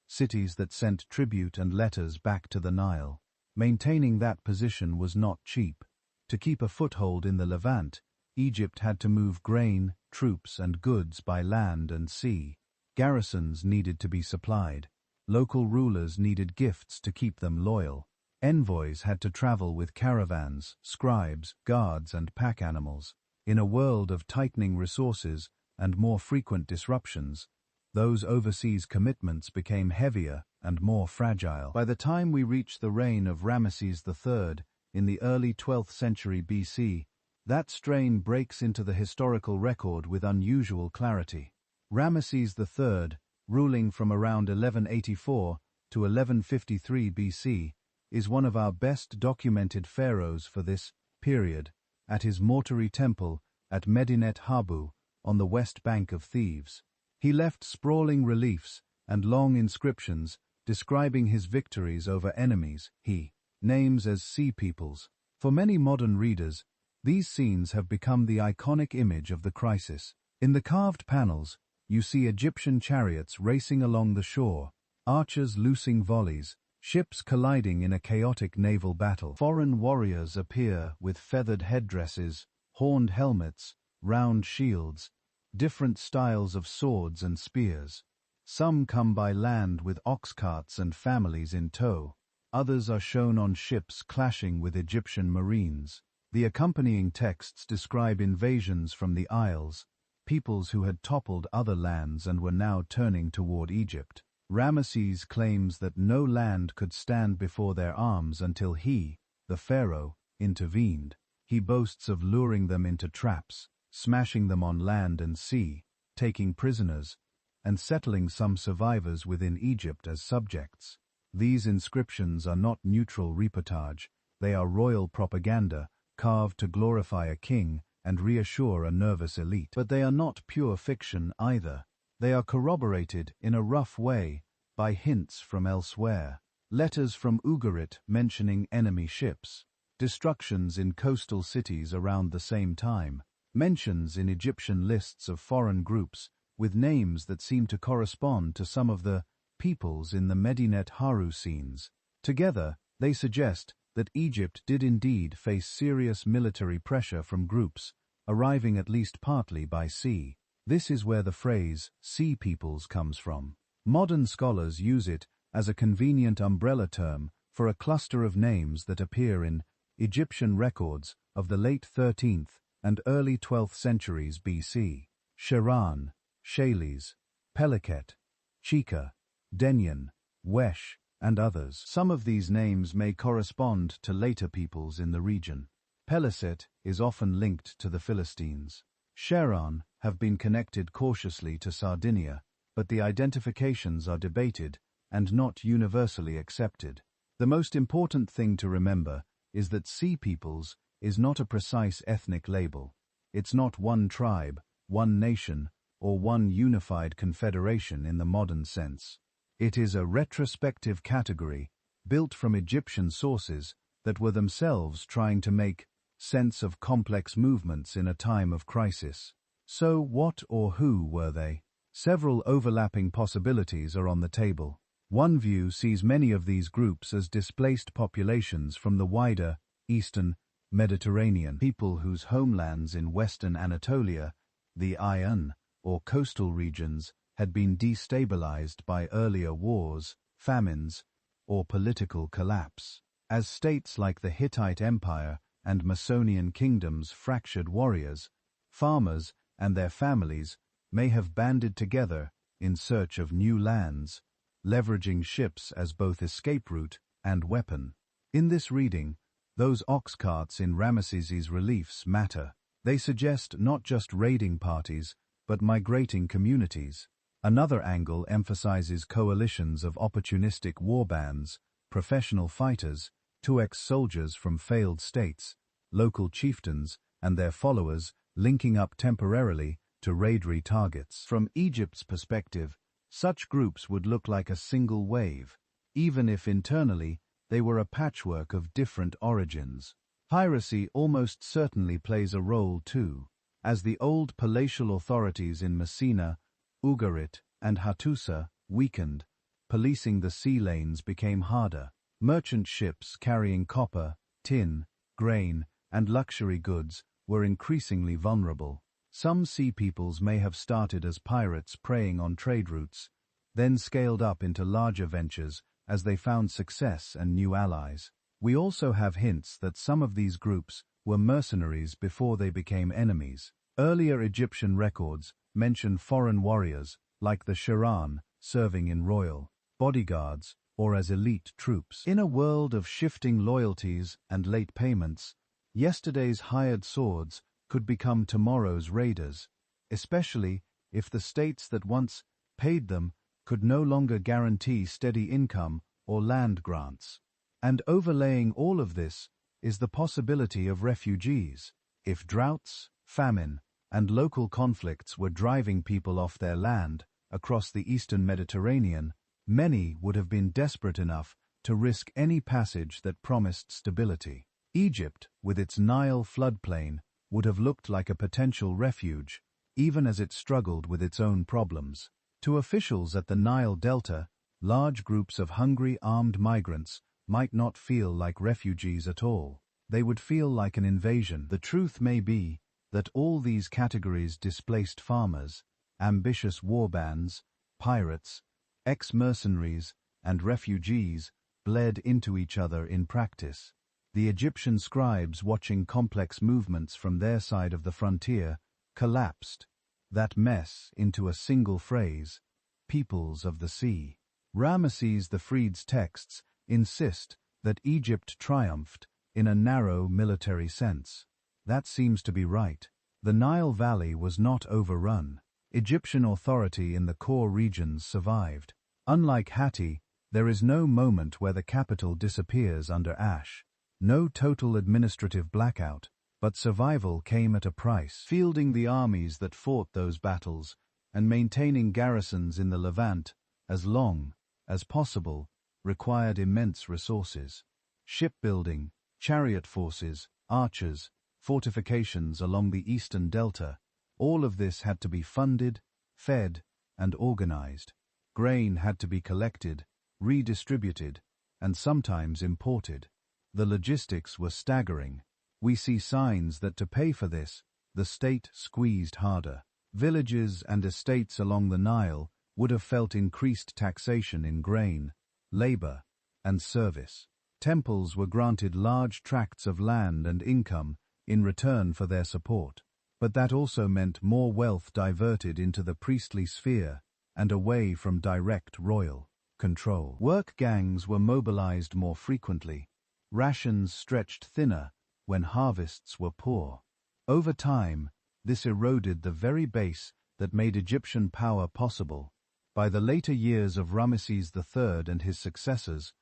Speaker 1: cities that sent tribute and letters back to the Nile. Maintaining that position was not cheap. To keep a foothold in the Levant, Egypt had to move grain, troops, and goods by land and sea. Garrisons needed to be supplied. Local rulers needed gifts to keep them loyal. Envoys had to travel with caravans, scribes, guards, and pack animals. In a world of tightening resources and more frequent disruptions, those overseas commitments became heavier and more fragile. By the time we reach the reign of Ramesses III in the early 12th century BC, that strain breaks into the historical record with unusual clarity. Ramesses III, ruling from around 1184 to 1153 BC, is one of our best documented pharaohs for this period, at his mortuary temple at Medinet Habu on the west bank of Thebes. He left sprawling reliefs and long inscriptions describing his victories over enemies he names as sea peoples. For many modern readers, these scenes have become the iconic image of the crisis. In the carved panels, you see Egyptian chariots racing along the shore, archers loosing volleys, ships colliding in a chaotic naval battle. Foreign warriors appear with feathered headdresses, horned helmets, round shields, different styles of swords and spears. Some come by land with ox carts and families in tow. Others are shown on ships clashing with Egyptian marines. The accompanying texts describe invasions from the Isles, peoples who had toppled other lands and were now turning toward Egypt. Ramesses claims that no land could stand before their arms until he, the pharaoh, intervened. He boasts of luring them into traps, smashing them on land and sea, taking prisoners, and settling some survivors within Egypt as subjects. These inscriptions are not neutral reportage, they are royal propaganda, carved to glorify a king and reassure a nervous elite. But they are not pure fiction either. They are corroborated in a rough way by hints from elsewhere. Letters from Ugarit mentioning enemy ships, destructions in coastal cities around the same time, mentions in Egyptian lists of foreign groups with names that seem to correspond to some of the peoples in the Medinet Haru scenes. Together, they suggest that Egypt did indeed face serious military pressure from groups, arriving at least partly by sea. This is where the phrase, sea peoples, comes from. Modern scholars use it as a convenient umbrella term for a cluster of names that appear in Egyptian records of the late 13th and early 12th centuries BC. Sharan, Shales, Peliket, Chika, Denyen, Wesh, and others. Some of these names may correspond to later peoples in the region. Peliset is often linked to the Philistines. Sharan have been connected cautiously to Sardinia, but the identifications are debated and not universally accepted. The most important thing to remember is that sea peoples is not a precise ethnic label. It's not one tribe, one nation, or one unified confederation in the modern sense. It is a retrospective category built from Egyptian sources that were themselves trying to make sense of complex movements in a time of crisis. So what or who were they? Several overlapping possibilities are on the table. One view sees many of these groups as displaced populations from the wider eastern Mediterranean, people whose homelands in western Anatolia, the Aegean, or coastal regions, had been destabilized by earlier wars, famines, or political collapse. As states like the Hittite Empire and Mycenaean kingdoms fractured, warriors, farmers, and their families may have banded together in search of new lands, leveraging ships as both escape route and weapon. In this reading, those ox carts in Ramesses' reliefs matter. They suggest not just raiding parties, but migrating communities. Another angle emphasizes coalitions of opportunistic war bands, professional fighters, 2x soldiers from failed states, local chieftains, and their followers linking up temporarily to raid targets. From Egypt's perspective, such groups would look like a single wave, even if internally they were a patchwork of different origins. Piracy almost certainly plays a role too, as the old palatial authorities in Messina, Ugarit, and Hattusa weakened. Policing the sea lanes became harder. Merchant ships carrying copper, tin, grain, and luxury goods were increasingly vulnerable. Some sea peoples may have started as pirates preying on trade routes, then scaled up into larger ventures as they found success and new allies. We also have hints that some of these groups were mercenaries before they became enemies. Earlier Egyptian records mention foreign warriors, like the Sharan, serving in royal bodyguards or as elite troops. In a world of shifting loyalties and late payments, yesterday's hired swords could become tomorrow's raiders, especially if the states that once paid them could no longer guarantee steady income or land grants. And overlaying all of this is the possibility of refugees. If droughts, famine, and local conflicts were driving people off their land, across the eastern Mediterranean, many would have been desperate enough to risk any passage that promised stability. Egypt, with its Nile floodplain, would have looked like a potential refuge, even as it struggled with its own problems. To officials at the Nile Delta, large groups of hungry armed migrants might not feel like refugees at all. They would feel like an invasion. The truth may be that all these categories displaced farmers, ambitious warbands, pirates, ex-mercenaries, and refugees bled into each other in practice. The Egyptian scribes watching complex movements from their side of the frontier collapsed that mess into a single phrase: peoples of the sea. Ramesses the Freed's texts insist that Egypt triumphed in a narrow military sense. That seems to be right. The Nile Valley was not overrun. Egyptian authority in the core regions survived. Unlike Hatti, there is no moment where the capital disappears under ash. No total administrative blackout, but survival came at a price. Fielding the armies that fought those battles and maintaining garrisons in the Levant as long as possible required immense resources. Shipbuilding, chariot forces, archers, fortifications along the eastern delta, all of this had to be funded, fed, and organized. Grain had to be collected, redistributed, and sometimes imported. The logistics were staggering. We see signs that to pay for this, the state squeezed harder. Villages and estates along the Nile would have felt increased taxation in grain, labor, and service. Temples were granted large tracts of land and income in return for their support. But that also meant more wealth diverted into the priestly sphere and away from direct royal control. Work gangs were mobilized more frequently. Rations stretched thinner when harvests were poor. Over time, this eroded the very base that made Egyptian power possible. By the later years of Ramesses III and his successors,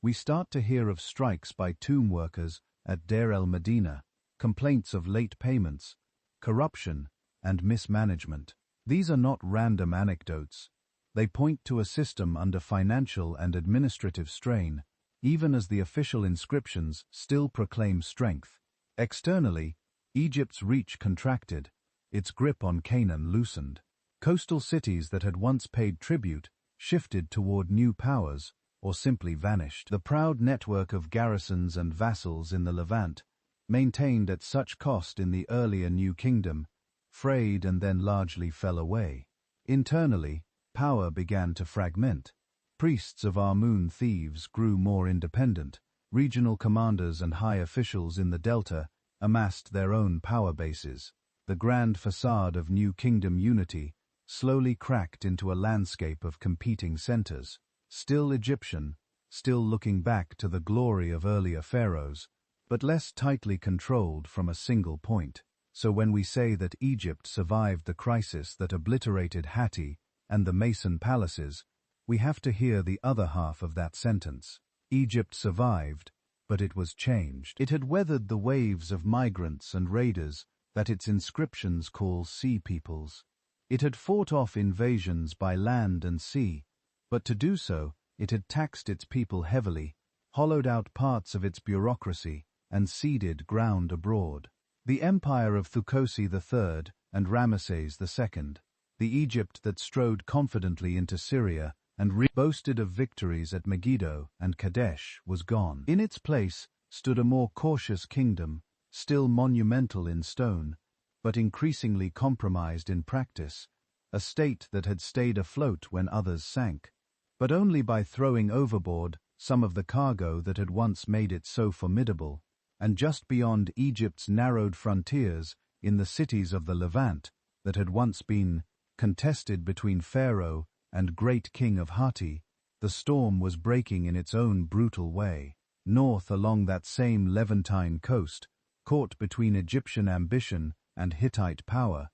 Speaker 1: we start to hear of strikes by tomb workers at Deir el-Medina, complaints of late payments, corruption, and mismanagement. These are not random anecdotes. They point to a system under financial and administrative strain, even as the official inscriptions still proclaim strength. Externally, Egypt's reach contracted, its grip on Canaan loosened. Coastal cities that had once paid tribute shifted toward new powers or simply vanished. The proud network of garrisons and vassals in the Levant, maintained at such cost in the earlier New Kingdom, frayed and then largely fell away. Internally, power began to fragment. Priests of Amun thieves grew more independent. Regional commanders and high officials in the Delta amassed their own power bases. The grand facade of New Kingdom unity slowly cracked into a landscape of competing centers. Still Egyptian, still looking back to the glory of earlier pharaohs, but less tightly controlled from a single point. So when we say that Egypt survived the crisis that obliterated Hatti and the Mason palaces, we have to hear the other half of that sentence. Egypt survived, but it was changed. It had weathered the waves of migrants and raiders that its inscriptions call sea peoples. It had fought off invasions by land and sea, but to do so, it had taxed its people heavily, hollowed out parts of its bureaucracy, and ceded ground abroad. The empire of Thukosi III and Ramesses II, the Egypt that strode confidently into Syria and boasted of victories at Megiddo and Kadesh, was gone. In its place stood a more cautious kingdom, still monumental in stone, but increasingly compromised in practice, a state that had stayed afloat when others sank, but only by throwing overboard some of the cargo that had once made it so formidable. And just beyond Egypt's narrowed frontiers, in the cities of the Levant that had once been contested between Pharaoh and great king of Hatti, the storm was breaking in its own brutal way. North along that same Levantine coast, caught between Egyptian ambition and Hittite power,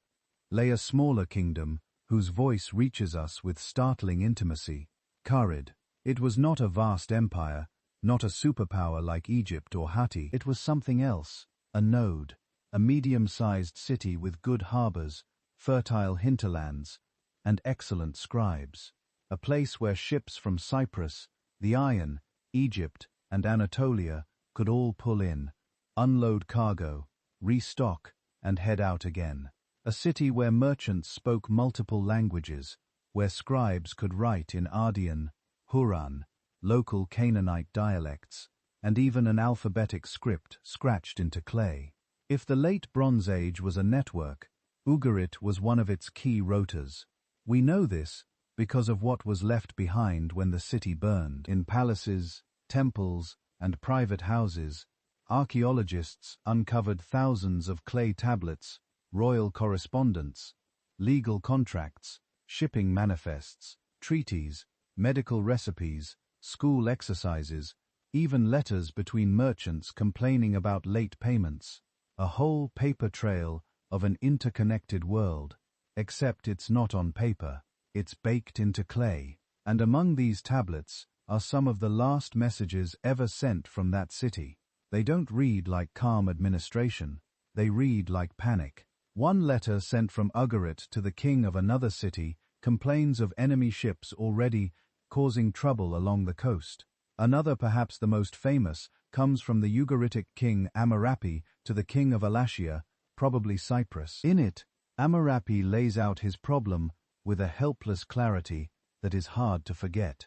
Speaker 1: lay a smaller kingdom whose voice reaches us with startling intimacy: Ugarit. It was not a vast empire, not a superpower like Egypt or Hatti. It was something else, a node, a medium-sized city with good harbors, fertile hinterlands, and excellent scribes. A place where ships from Cyprus, the Iron, Egypt, and Anatolia could all pull in, unload cargo, restock, and head out again. A city where merchants spoke multiple languages, where scribes could write in Ardean, Huran, local Canaanite dialects, and even an alphabetic script scratched into clay. If the Late Bronze Age was a network, Ugarit was one of its key rotors. We know this because of what was left behind when the city burned. In palaces, temples, and private houses, archaeologists uncovered thousands of clay tablets, royal correspondence, legal contracts, shipping manifests, treaties, medical recipes, school exercises, even letters between merchants complaining about late payments. A whole paper trail of an interconnected world, except it's not on paper, it's baked into clay. And among these tablets are some of the last messages ever sent from that city. They don't read like calm administration, they read like panic. One letter sent from Ugarit to the king of another city complains of enemy ships already causing trouble along the coast. Another, perhaps the most famous, comes from the Ugaritic king Amurapi to the king of Alatia, probably Cyprus. In it, Amurapi lays out his problem with a helpless clarity that is hard to forget.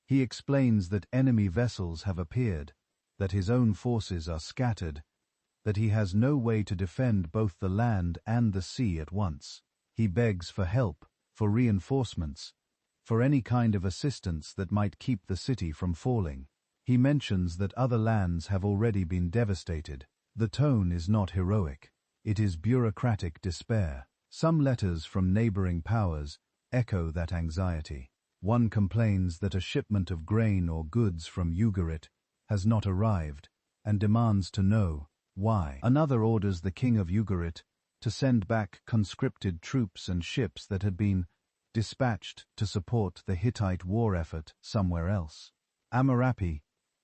Speaker 1: He explains that enemy vessels have appeared, that his own forces are scattered, that he has no way to defend both the land and the sea at once. He begs for help, for reinforcements, for any kind of assistance that might keep the city from falling. He mentions that other lands have already been devastated. The tone is not heroic. It is bureaucratic despair. Some letters from neighboring powers echo that anxiety. One complains that a shipment of grain or goods from Ugarit has not arrived and demands to know why. Another orders the king of Ugarit to send back conscripted troops and ships that had been dispatched to support the Hittite war effort somewhere else. Amurapi,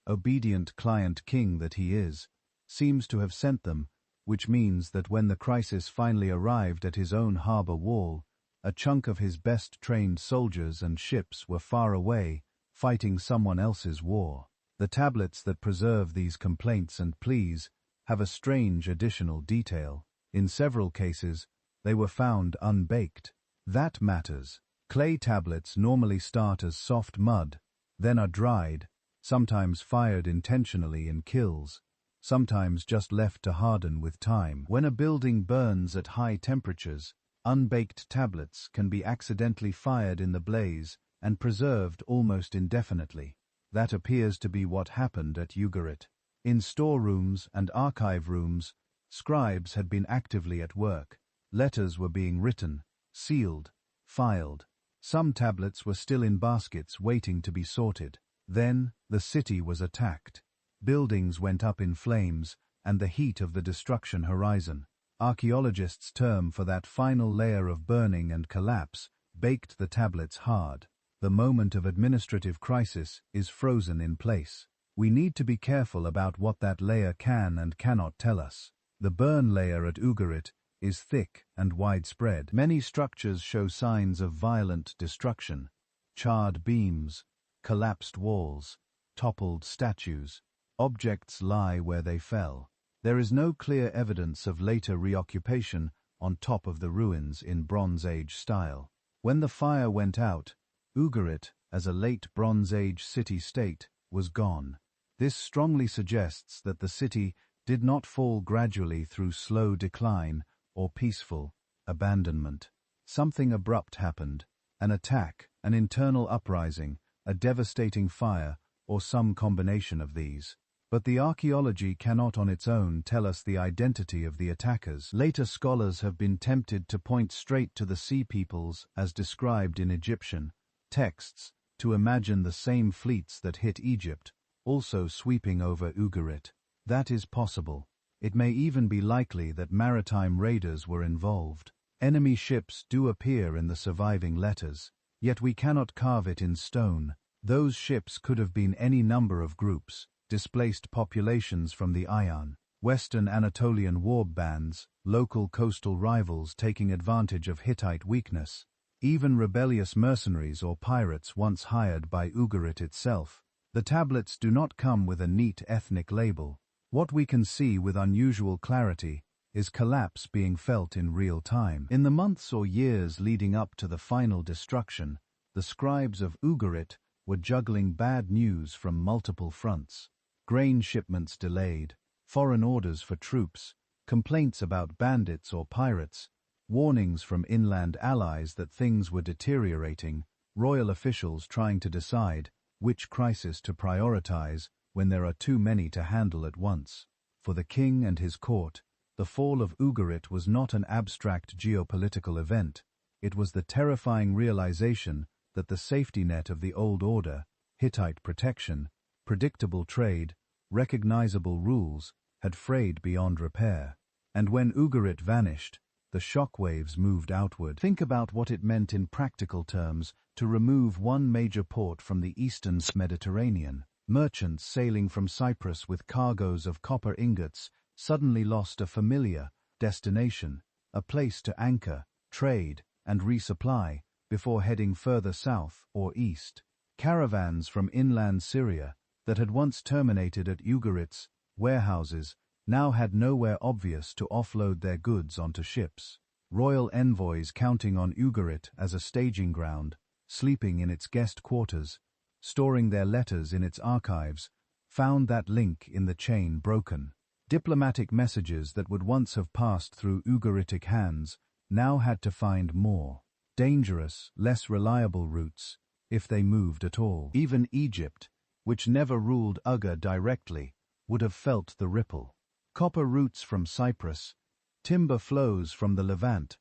Speaker 1: obedient client king that he is, seems to have sent them, which means that when the crisis finally arrived at his own harbor wall, a chunk of his best-trained soldiers and ships were far away, fighting someone else's war. The tablets that preserve these complaints and pleas have a strange additional detail. In several cases, they were found unbaked. That matters. Clay tablets normally start as soft mud, then are dried, sometimes fired intentionally in kilns, sometimes just left to harden with time. When a building burns at high temperatures, unbaked tablets can be accidentally fired in the blaze and preserved almost indefinitely. That appears to be what happened at Ugarit. In storerooms and archive rooms, scribes had been actively at work. Letters were being written, sealed, filed. Some tablets were still in baskets waiting to be sorted. Then, the city was attacked. Buildings went up in flames, and the heat of the destruction horizon. Archaeologists' term for that final layer of burning and collapse baked the tablets hard. The moment of administrative crisis is frozen in place. We need to be careful about what that layer can and cannot tell us. The burn layer at Ugarit is thick and widespread. Many structures show signs of violent destruction: charred beams, collapsed walls, toppled statues. Objects lie where they fell. There is no clear evidence of later reoccupation on top of the ruins in Bronze Age style. When the fire went out, Ugarit, as a late Bronze Age city-state, was gone. This strongly suggests that the city did not fall gradually through slow decline or peaceful abandonment. Something abrupt happened: an attack, an internal uprising, a devastating fire, or some combination of these. But the archaeology cannot on its own tell us the identity of the attackers. Later scholars have been tempted to point straight to the Sea Peoples as described in Egyptian texts, to imagine the same fleets that hit Egypt, also sweeping over Ugarit. That is possible. It may even be likely that maritime raiders were involved. Enemy ships do appear in the surviving letters, yet we cannot carve it in stone. Those ships could have been any number of groups: displaced populations from the Iron, Western Anatolian war bands, local coastal rivals taking advantage of Hittite weakness. even rebellious mercenaries or pirates once hired by Ugarit itself. The tablets do not come with a neat ethnic label. What we can see with unusual clarity is collapse being felt in real time. In the months or years leading up to the final destruction, the scribes of Ugarit were juggling bad news from multiple fronts. Grain shipments delayed, foreign orders for troops, complaints about bandits or pirates, warnings from inland allies that things were deteriorating, royal officials trying to decide which crisis to prioritize when there are too many to handle at once. For the king and his court, the fall of Ugarit was not an abstract geopolitical event. It was the terrifying realization that the safety net of the old order, Hittite protection, predictable trade, recognizable rules, had frayed beyond repair. And when Ugarit vanished, the shockwaves moved outward. Think about what it meant in practical terms to remove one major port from the eastern Mediterranean. Merchants sailing from Cyprus with cargoes of copper ingots suddenly lost a familiar destination, a place to anchor, trade, and resupply before heading further south or east. Caravans from inland Syria that had once terminated at Ugarit's warehouses now had nowhere obvious to offload their goods onto ships. Royal envoys counting on Ugarit as a staging ground, sleeping in its guest quarters, storing their letters in its archives, found that link in the chain broken. Diplomatic messages that would once have passed through Ugaritic hands now had to find more dangerous, less reliable routes, if they moved at all. Even Egypt, which never ruled Uga directly, would have felt the ripple. Copper routes from Cyprus, timber flows from the Levant,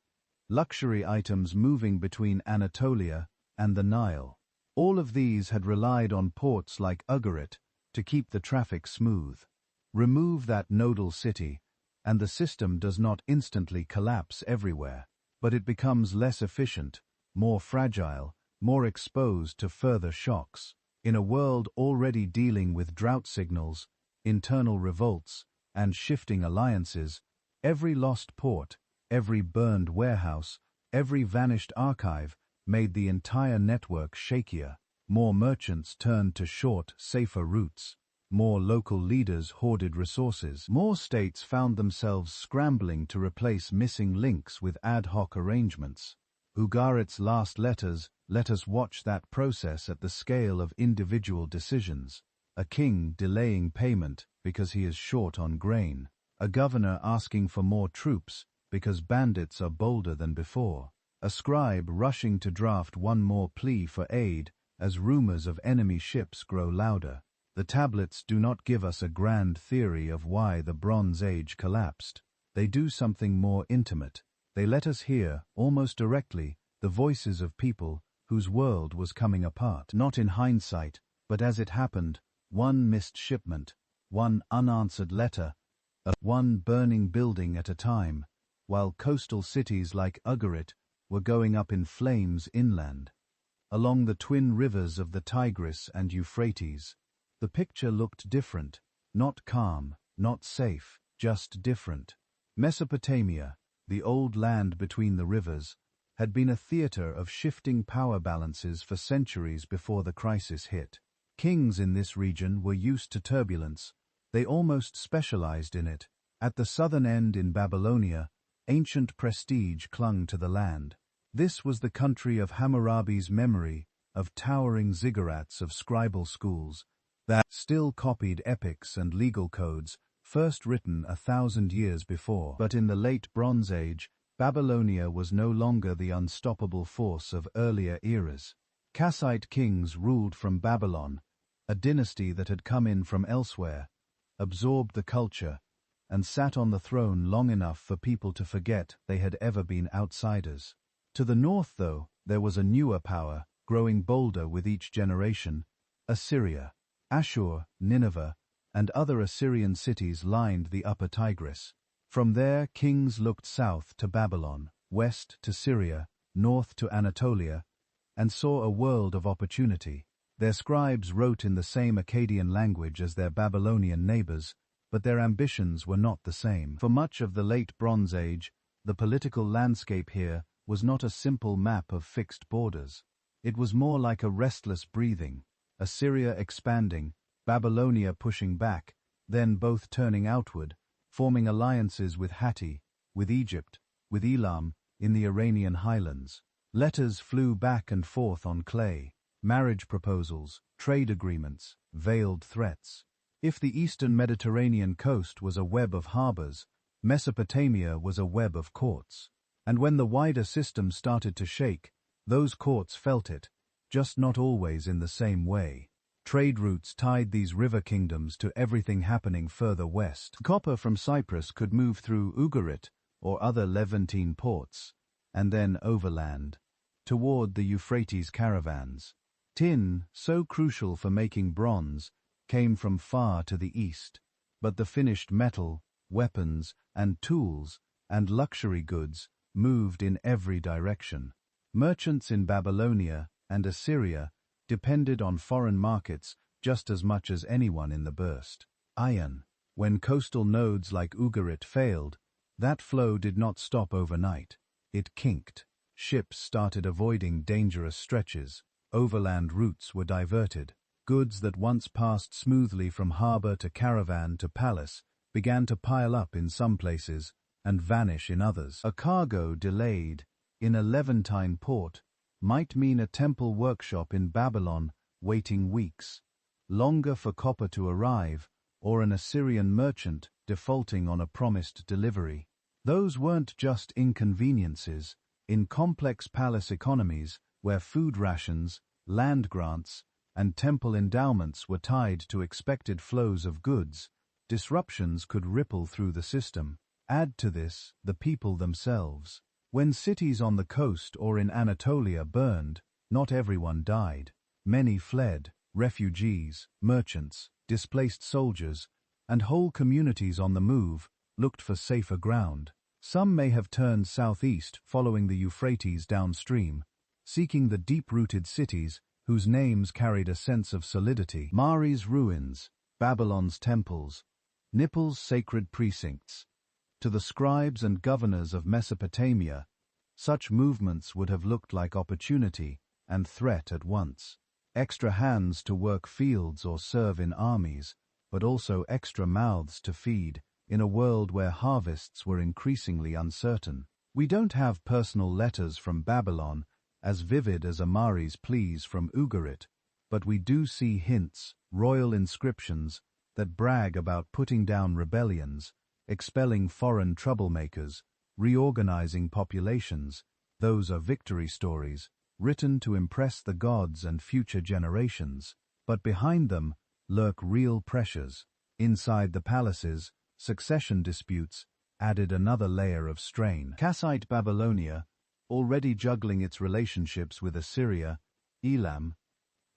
Speaker 1: luxury items moving between Anatolia and the Nile. All of these had relied on ports like Ugarit to keep the traffic smooth. Remove that nodal city, and the system does not instantly collapse everywhere, but it becomes less efficient, more fragile, more exposed to further shocks. In a world already dealing with drought signals, internal revolts, and shifting alliances, every lost port, every burned warehouse, every vanished archive made the entire network shakier. More merchants turned to short, safer routes. More local leaders hoarded resources. More states found themselves scrambling to replace missing links with ad hoc arrangements. Ugarit's last letters let us watch that process at the scale of individual decisions. A king delaying payment because he is short on grain. A governor asking for more troops because bandits are bolder than before. A scribe rushing to draft one more plea for aid as rumors of enemy ships grow louder. The tablets do not give us a grand theory of why the Bronze Age collapsed. They do something more intimate. They let us hear, almost directly, the voices of people whose world was coming apart. Not in hindsight, but as it happened, one missed shipment, one unanswered letter, one burning building at a time, while coastal cities like Ugarit were going up in flames inland. Along the twin rivers of the Tigris and Euphrates, the picture looked different, not calm, not safe, just different. Mesopotamia, the old land between the rivers, had been a theater of shifting power balances for centuries before the crisis hit. Kings in this region were used to turbulence. They almost specialized in it. At the southern end in Babylonia, ancient prestige clung to the land. This was the country of Hammurabi's memory, of towering ziggurats of scribal schools, that still copied epics and legal codes, first written 1,000 years before. But in the late Bronze Age, Babylonia was no longer the unstoppable force of earlier eras. Kassite kings ruled from Babylon, a dynasty that had come in from elsewhere, absorbed the culture, and sat on the throne long enough for people to forget they had ever been outsiders. To the north, though, there was a newer power, growing bolder with each generation: Assyria. Ashur, Nineveh, and other Assyrian cities lined the upper Tigris. From there, kings looked south to Babylon, west to Syria, north to Anatolia, and saw a world of opportunity. Their scribes wrote in the same Akkadian language as their Babylonian neighbors, but their ambitions were not the same. For much of the late Bronze Age, the political landscape here was not a simple map of fixed borders. It was more like a restless breathing, Assyria expanding, Babylonia pushing back, then both turning outward, forming alliances with Hatti, with Egypt, with Elam, in the Iranian highlands. Letters flew back and forth on clay, marriage proposals, trade agreements, veiled threats. If the eastern Mediterranean coast was a web of harbors, Mesopotamia was a web of courts. And when the wider system started to shake, those courts felt it, just not always in the same way. Trade routes tied these river kingdoms to everything happening further west. Copper from Cyprus could move through Ugarit or other Levantine ports, and then overland, toward the Euphrates caravans. Tin, so crucial for making bronze, came from far to the east, but the finished metal, weapons, and tools, and luxury goods moved in every direction. Merchants in Babylonia and Assyria depended on foreign markets just as much as anyone in the burst. Iron. When coastal nodes like Ugarit failed, that flow did not stop overnight. It kinked. Ships started avoiding dangerous stretches. Overland routes were diverted. Goods that once passed smoothly from harbor to caravan to palace began to pile up in some places and vanish in others. A cargo delayed in a Levantine port might mean a temple workshop in Babylon waiting weeks, longer for copper to arrive, or an Assyrian merchant defaulting on a promised delivery. Those weren't just inconveniences. In complex palace economies, where food rations, land grants, and temple endowments were tied to expected flows of goods, disruptions could ripple through the system. Add to this the people themselves. When cities on the coast or in Anatolia burned, not everyone died. Many fled, refugees, merchants, displaced soldiers, and whole communities on the move looked for safer ground. Some may have turned southeast following the Euphrates downstream, seeking the deep-rooted cities whose names carried a sense of solidity. Mari's ruins, Babylon's temples, Nippel's sacred precincts. To the scribes and governors of Mesopotamia, such movements would have looked like opportunity and threat at once. Extra hands to work fields or serve in armies, but also extra mouths to feed, in a world where harvests were increasingly uncertain. We don't have personal letters from Babylon as vivid as Amari's pleas from Ugarit, but we do see hints, royal inscriptions, that brag about putting down rebellions, expelling foreign troublemakers, reorganizing populations. Those are victory stories, written to impress the gods and future generations. But behind them lurk real pressures. Inside the palaces, succession disputes added another layer of strain. Kassite Babylonia, already juggling its relationships with Assyria, Elam,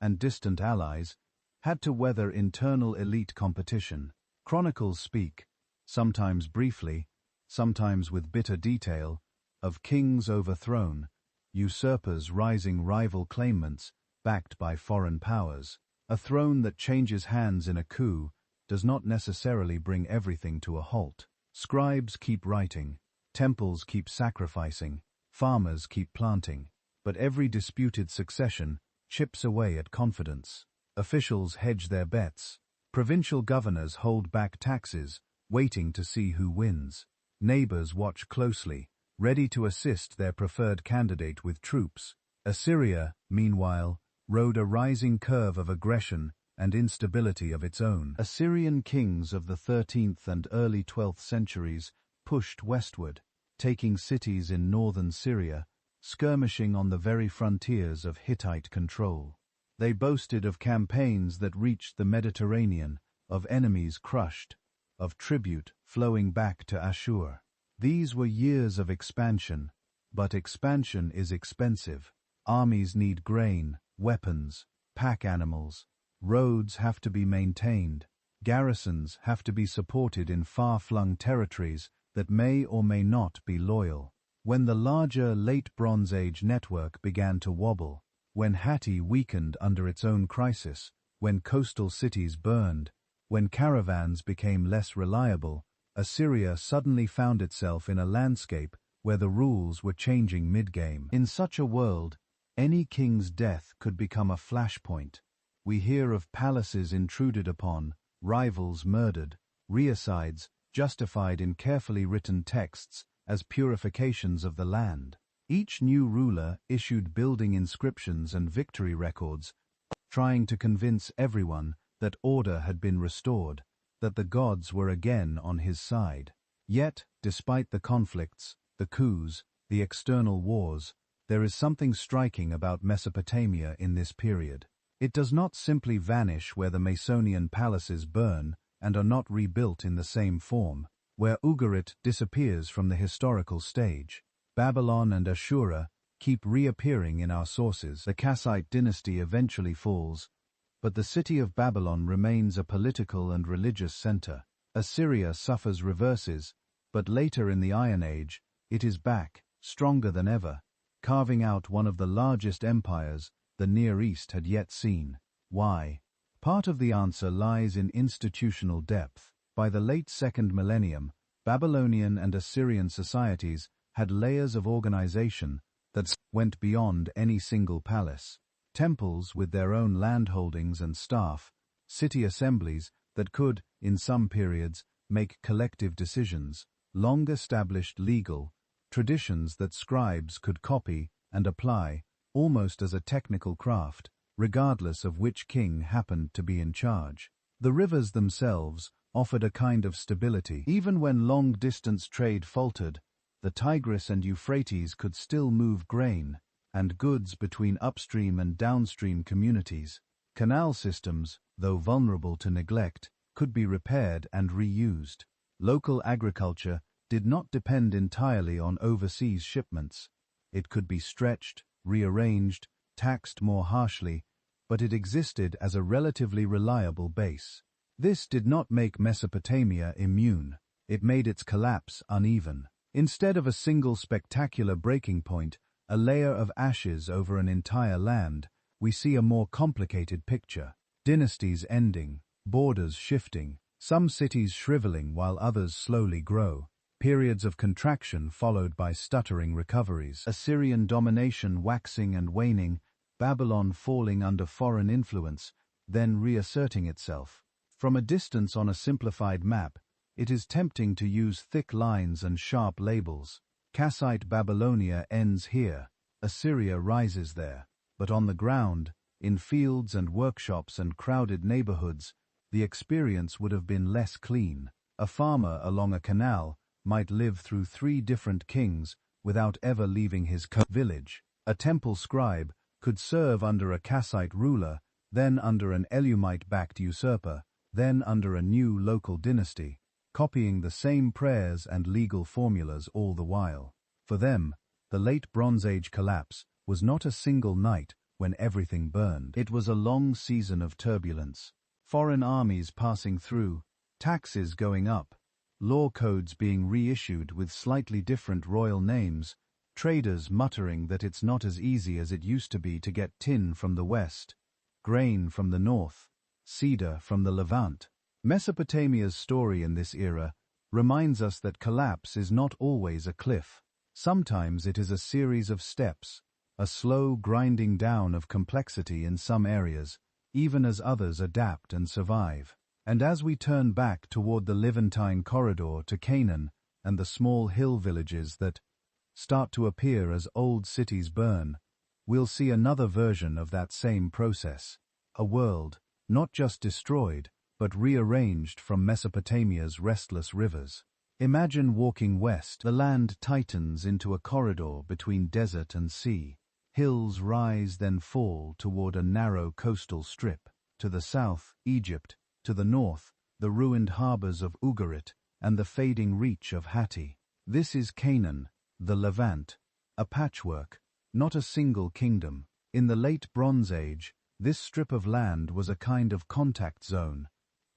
Speaker 1: and distant allies, had to weather internal elite competition. Chronicles speak, sometimes briefly, sometimes with bitter detail, of kings overthrown, usurpers rising rival claimants, backed by foreign powers. A throne that changes hands in a coup does not necessarily bring everything to a halt. Scribes keep writing, temples keep sacrificing, farmers keep planting, but every disputed succession chips away at confidence. Officials hedge their bets. Provincial governors hold back taxes, waiting to see who wins. Neighbors watch closely, ready to assist their preferred candidate with troops. Assyria, meanwhile, rode a rising curve of aggression and instability of its own. Assyrian kings of the 13th and early 12th centuries pushed westward, taking cities in northern Syria, skirmishing on the very frontiers of Hittite control. They boasted of campaigns that reached the Mediterranean, of enemies crushed, of tribute flowing back to Ashur. These were years of expansion, but expansion is expensive. Armies need grain, weapons, pack animals. Roads have to be maintained. Garrisons have to be supported in far-flung territories that may or may not be loyal. When the larger Late Bronze Age network began to wobble, when Hatti weakened under its own crisis, when coastal cities burned, when caravans became less reliable, Assyria suddenly found itself in a landscape where the rules were changing mid-game. In such a world, any king's death could become a flashpoint. We hear of palaces intruded upon, rivals murdered, regicides justified in carefully written texts as purifications of the land. Each new ruler issued building inscriptions and victory records, trying to convince everyone that order had been restored, that the gods were again on his side. Yet, despite the conflicts, the coups, the external wars, there is something striking about Mesopotamia in this period. It does not simply vanish where the Mycenaean palaces burn and are not rebuilt in the same form, where Ugarit disappears from the historical stage. Babylon and Ashura keep reappearing in our sources. The Kassite dynasty eventually falls, but the city of Babylon remains a political and religious center. Assyria suffers reverses, but later in the Iron Age, it is back, stronger than ever, carving out one of the largest empires the Near East had yet seen. Why? Part of the answer lies in institutional depth. By the late second millennium, Babylonian and Assyrian societies had layers of organization that went beyond any single palace. Temples with their own landholdings and staff, city assemblies that could, in some periods, make collective decisions, long-established legal traditions that scribes could copy and apply, almost as a technical craft, regardless of which king happened to be in charge. The rivers themselves offered a kind of stability. Even when long-distance trade faltered, the Tigris and Euphrates could still move grain and goods between upstream and downstream communities. Canal systems, though vulnerable to neglect, could be repaired and reused. Local agriculture did not depend entirely on overseas shipments. It could be stretched, rearranged, taxed more harshly, but it existed as a relatively reliable base. This did not make Mesopotamia immune. It made its collapse uneven. Instead of a single spectacular breaking point, a layer of ashes over an entire land, we see a more complicated picture. Dynasties ending, borders shifting, some cities shriveling while others slowly grow, periods of contraction followed by stuttering recoveries, Assyrian domination waxing and waning, Babylon falling under foreign influence, then reasserting itself. From a distance on a simplified map, it is tempting to use thick lines and sharp labels. Kassite Babylonia ends here, Assyria rises there. But on the ground, in fields and workshops and crowded neighborhoods, the experience would have been less clean. A farmer along a canal might live through 3 different kings without ever leaving his village. A temple scribe could serve under a Kassite ruler, then under an Elumite-backed usurper, then under a new local dynasty, copying the same prayers and legal formulas all the while. For them, the late Bronze Age collapse was not a single night when everything burned. It was a long season of turbulence. Foreign armies passing through, taxes going up, law codes being reissued with slightly different royal names, traders muttering that it's not as easy as it used to be to get tin from the west, grain from the north, cedar from the Levant. Mesopotamia's story in this era reminds us that collapse is not always a cliff. Sometimes it is a series of steps, a slow grinding down of complexity in some areas, even as others adapt and survive. And as we turn back toward the Levantine corridor to Canaan and the small hill villages that start to appear as old cities burn, we'll see another version of that same process. A world, not just destroyed, but rearranged from Mesopotamia's restless rivers. Imagine walking west. The land tightens into a corridor between desert and sea. Hills rise then fall toward a narrow coastal strip. To the south, Egypt. To the north, the ruined harbors of Ugarit and the fading reach of Hatti. This is Canaan, the Levant, a patchwork, not a single kingdom. In the late Bronze Age, this strip of land was a kind of contact zone,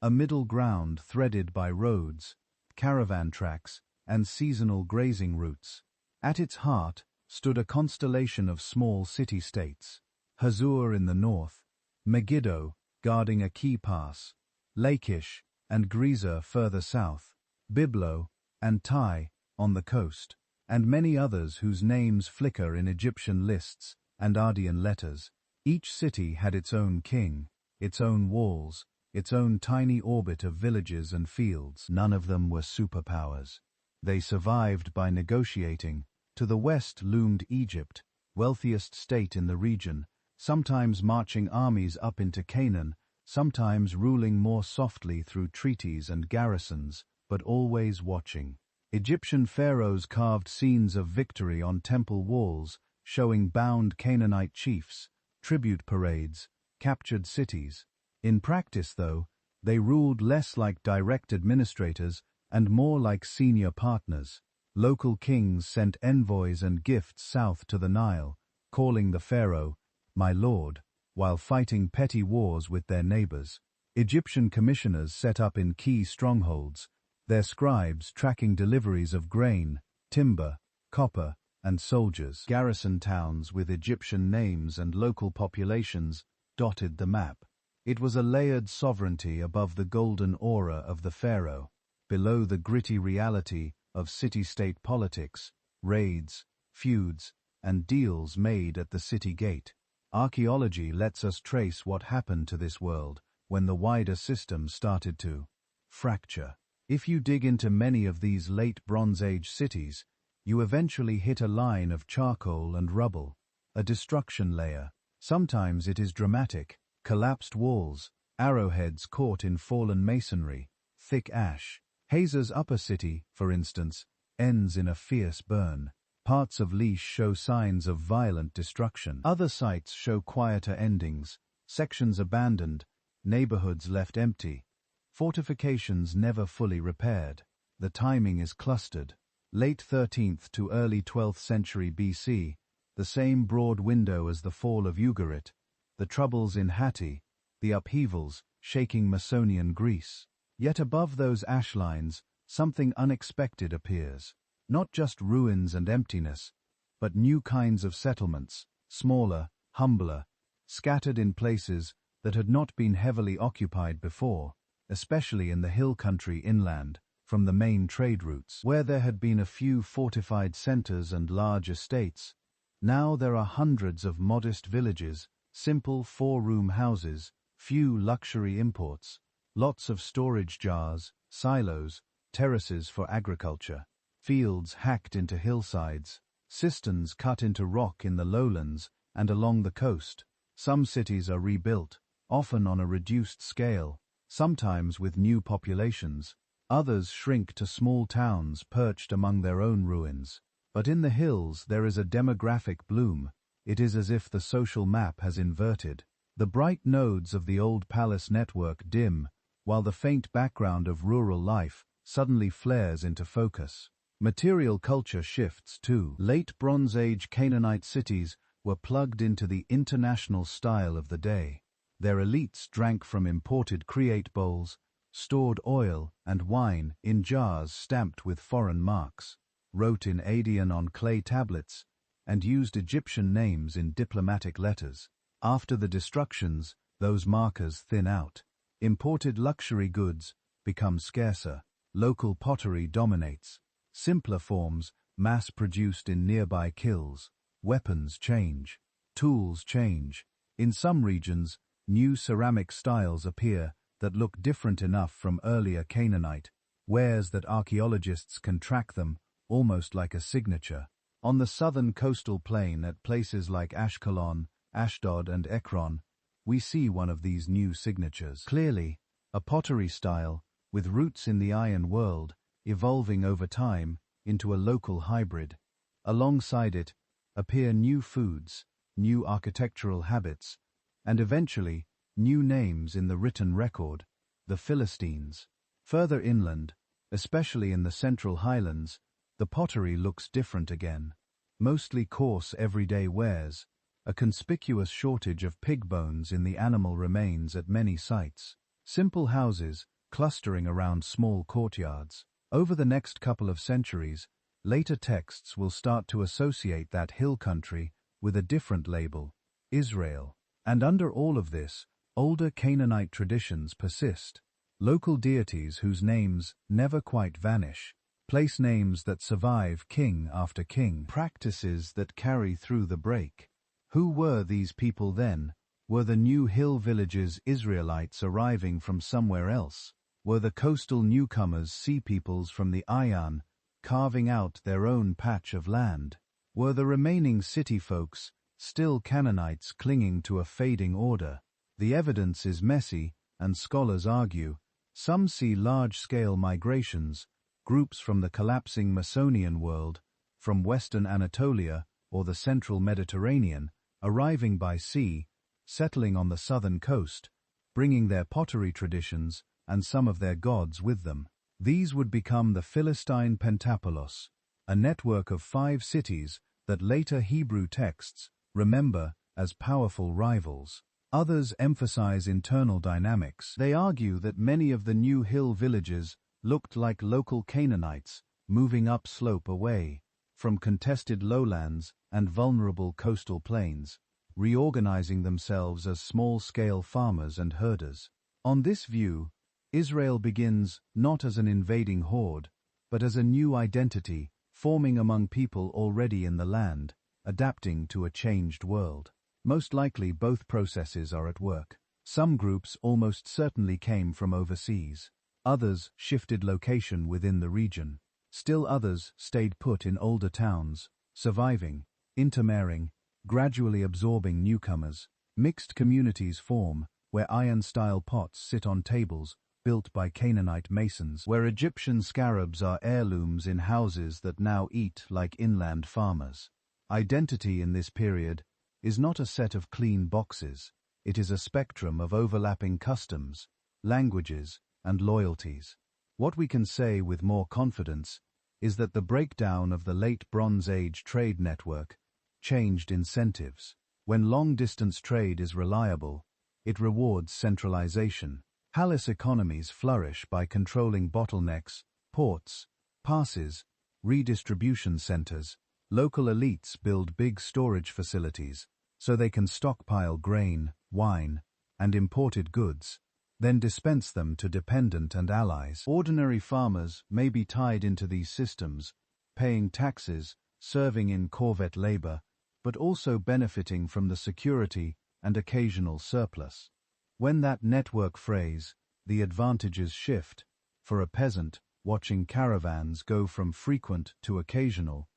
Speaker 1: a middle ground threaded by roads, caravan tracks, and seasonal grazing routes. At its heart stood a constellation of small city-states, Hazur in the north, Megiddo guarding a key pass, Lachish and Greaser further south, Byblo and Tai on the coast. and many others whose names flicker in Egyptian lists and Ardean letters. Each city had its own king, its own walls, its own tiny orbit of villages and fields. None of them were superpowers. They survived by negotiating. To the west loomed Egypt, wealthiest state in the region, sometimes marching armies up into Canaan, sometimes ruling more softly through treaties and garrisons, but always watching. Egyptian pharaohs carved scenes of victory on temple walls, showing bound Canaanite chiefs, tribute parades, captured cities. In practice, though, they ruled less like direct administrators and more like senior partners. Local kings sent envoys and gifts south to the Nile, calling the pharaoh, "my lord," while fighting petty wars with their neighbors. Egyptian commissioners set up in key strongholds, their scribes tracking deliveries of grain, timber, copper, and soldiers. Garrison towns with Egyptian names and local populations dotted the map. It was a layered sovereignty above the golden aura of the pharaoh, below the gritty reality of city-state politics, raids, feuds, and deals made at the city gate. Archaeology lets us trace what happened to this world when the wider system started to fracture. If you dig into many of these late Bronze Age cities, you eventually hit a line of charcoal and rubble, a destruction layer. Sometimes it is dramatic, collapsed walls, arrowheads caught in fallen masonry, thick ash. Hazer's upper city, for instance, ends in a fierce burn. Parts of Leash show signs of violent destruction. Other sites show quieter endings, sections abandoned, neighborhoods left empty, fortifications never fully repaired. The timing is clustered. Late 13th to early 12th century BC, the same broad window as the fall of Ugarit, the troubles in Hatti, the upheavals shaking Mycenaean Greece. Yet above those ash lines, something unexpected appears. Not just ruins and emptiness, but new kinds of settlements, smaller, humbler, scattered in places that had not been heavily occupied before, especially in the hill country inland, from the main trade routes. Where there had been a few fortified centers and large estates, now there are hundreds of modest villages, simple four-room houses, few luxury imports, lots of storage jars, silos, terraces for agriculture, fields hacked into hillsides, cisterns cut into rock in the lowlands and along the coast. Some cities are rebuilt, often on a reduced scale, sometimes with new populations. Others shrink to small towns perched among their own ruins. But in the hills there is a demographic bloom. It is as if the social map has inverted. The bright nodes of the old palace network dim, while the faint background of rural life suddenly flares into focus. Material culture shifts too. Late Bronze Age Canaanite cities were plugged into the international style of the day. Their elites drank from imported create bowls, stored oil and wine in jars stamped with foreign marks, wrote in Adian on clay tablets, and used Egyptian names in diplomatic letters. After the destructions, those markers thin out. Imported luxury goods become scarcer. Local pottery dominates. Simpler forms, mass-produced in nearby kilns. Weapons change. Tools change. In some regions, new ceramic styles appear that look different enough from earlier Canaanite, wares that archaeologists can track them, almost like a signature. On the southern coastal plain at places like Ashkelon, Ashdod and Ekron, we see one of these new signatures. Clearly, a pottery style, with roots in the iron world, evolving over time into a local hybrid. Alongside it appear new foods, new architectural habits, and eventually new names in the written record, the Philistines. Further inland, especially in the central highlands, the pottery looks different again. Mostly coarse everyday wares, a conspicuous shortage of pig bones in the animal remains at many sites. Simple houses clustering around small courtyards. Over the next couple of centuries, later texts will start to associate that hill country with a different label, Israel. And under all of this, older Canaanite traditions persist. Local deities whose names never quite vanish. place names that survive king after king, practices that carry through the break. Who were these people then? Were the new hill villages Israelites arriving from somewhere else? Were the coastal newcomers sea peoples from the Ayan, carving out their own patch of land? Were the remaining city folks still Canaanites clinging to a fading order? The evidence is messy, and scholars argue. Some see large-scale migrations, groups from the collapsing Mycenaean world, from western Anatolia or the central Mediterranean, arriving by sea, settling on the southern coast, bringing their pottery traditions and some of their gods with them. These would become the Philistine Pentapolis, a network of 5 cities that later Hebrew texts remember as powerful rivals. Others emphasize internal dynamics. They argue that many of the new hill villages looked like local Canaanites moving upslope away from contested lowlands and vulnerable coastal plains, reorganizing themselves as small-scale farmers and herders. On this view, Israel begins not as an invading horde, but as a new identity forming among people already in the land, adapting to a changed world. Most likely both processes are at work. Some groups almost certainly came from overseas. Others shifted location within the region. Still others stayed put in older towns, surviving, intermarrying, gradually absorbing newcomers. Mixed communities form, where iron-style pots sit on tables built by Canaanite masons, where Egyptian scarabs are heirlooms in houses that now eat like inland farmers. Identity in this period is not a set of clean boxes. It is a spectrum of overlapping customs, languages, and loyalties. What we can say with more confidence is that the breakdown of the late Bronze Age trade network changed incentives. When long-distance trade is reliable, it rewards centralization. Palace economies flourish by controlling bottlenecks, ports, passes, redistribution centers. Local elites build big storage facilities so they can stockpile grain, wine, and imported goods, then dispense them to dependent and allies. Ordinary farmers may be tied into these systems, paying taxes, serving in corvette labor, but also benefiting from the security and occasional surplus. When that network frays, the advantages shift. For a peasant, watching caravans go from frequent to occasional.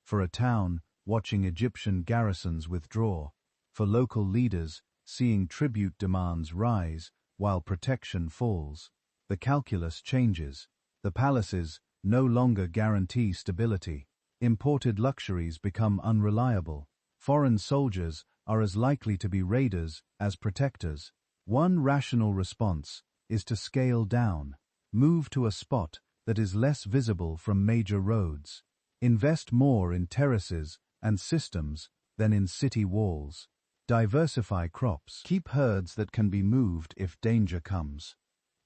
Speaker 1: For a town, watching Egyptian garrisons withdraw. For local leaders, seeing tribute demands rise while protection falls. The calculus changes. The palaces no longer guarantee stability. Imported luxuries become unreliable. Foreign soldiers are as likely to be raiders as protectors. One rational response is to scale down, move to a spot that is less visible from major roads, invest more in terraces and systems than in city walls, diversify crops, keep herds that can be moved if danger comes,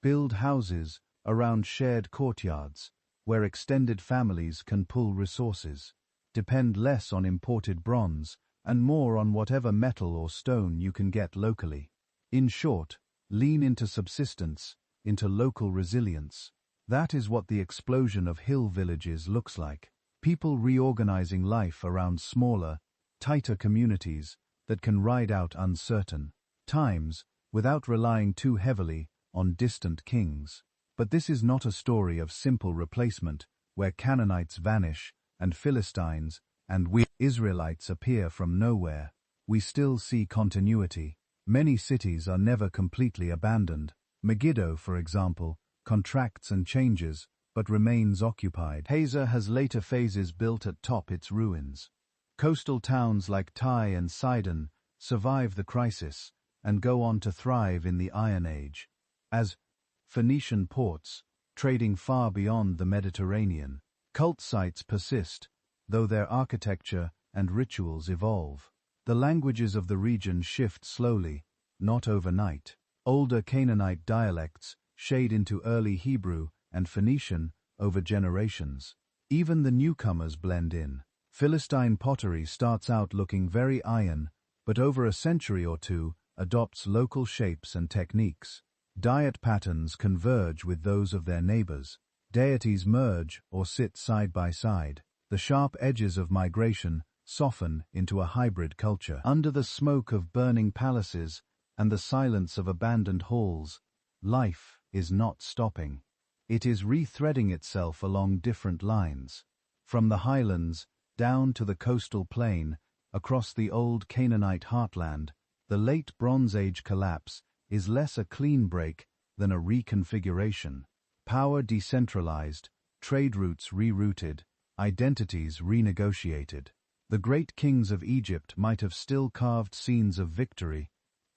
Speaker 1: build houses around shared courtyards where extended families can pool resources, depend less on imported bronze and more on whatever metal or stone you can get locally. In short, lean into subsistence, into local resilience. That is what the explosion of hill villages looks like. People reorganizing life around smaller, tighter communities that can ride out uncertain times without relying too heavily on distant kings. But this is not a story of simple replacement where Canaanites vanish and Philistines and we Israelites appear from nowhere. We still see continuity. Many cities are never completely abandoned. Megiddo, for example, contracts and changes, but remains occupied. Hazor has later phases built atop its ruins. Coastal towns like Tyre and Sidon survive the crisis and go on to thrive in the Iron Age. As Phoenician ports, trading far beyond the Mediterranean, cult sites persist, though their architecture and rituals evolve. The languages of the region shift slowly, not overnight. Older Canaanite dialects shade into early Hebrew and Phoenician over generations. Even the newcomers blend in. Philistine pottery starts out looking very iron, but over a century or two adopts local shapes and techniques. Diet patterns converge with those of their neighbors. Deities merge or sit side by side. The sharp edges of migration soften into a hybrid culture. Under the smoke of burning palaces and the silence of abandoned halls, life is not stopping. It is rethreading itself along different lines. From the highlands, down to the coastal plain, across the old Canaanite heartland, the late Bronze Age collapse is less a clean break than a reconfiguration. Power decentralized, trade routes rerouted, identities renegotiated. The great kings of Egypt might have still carved scenes of victory,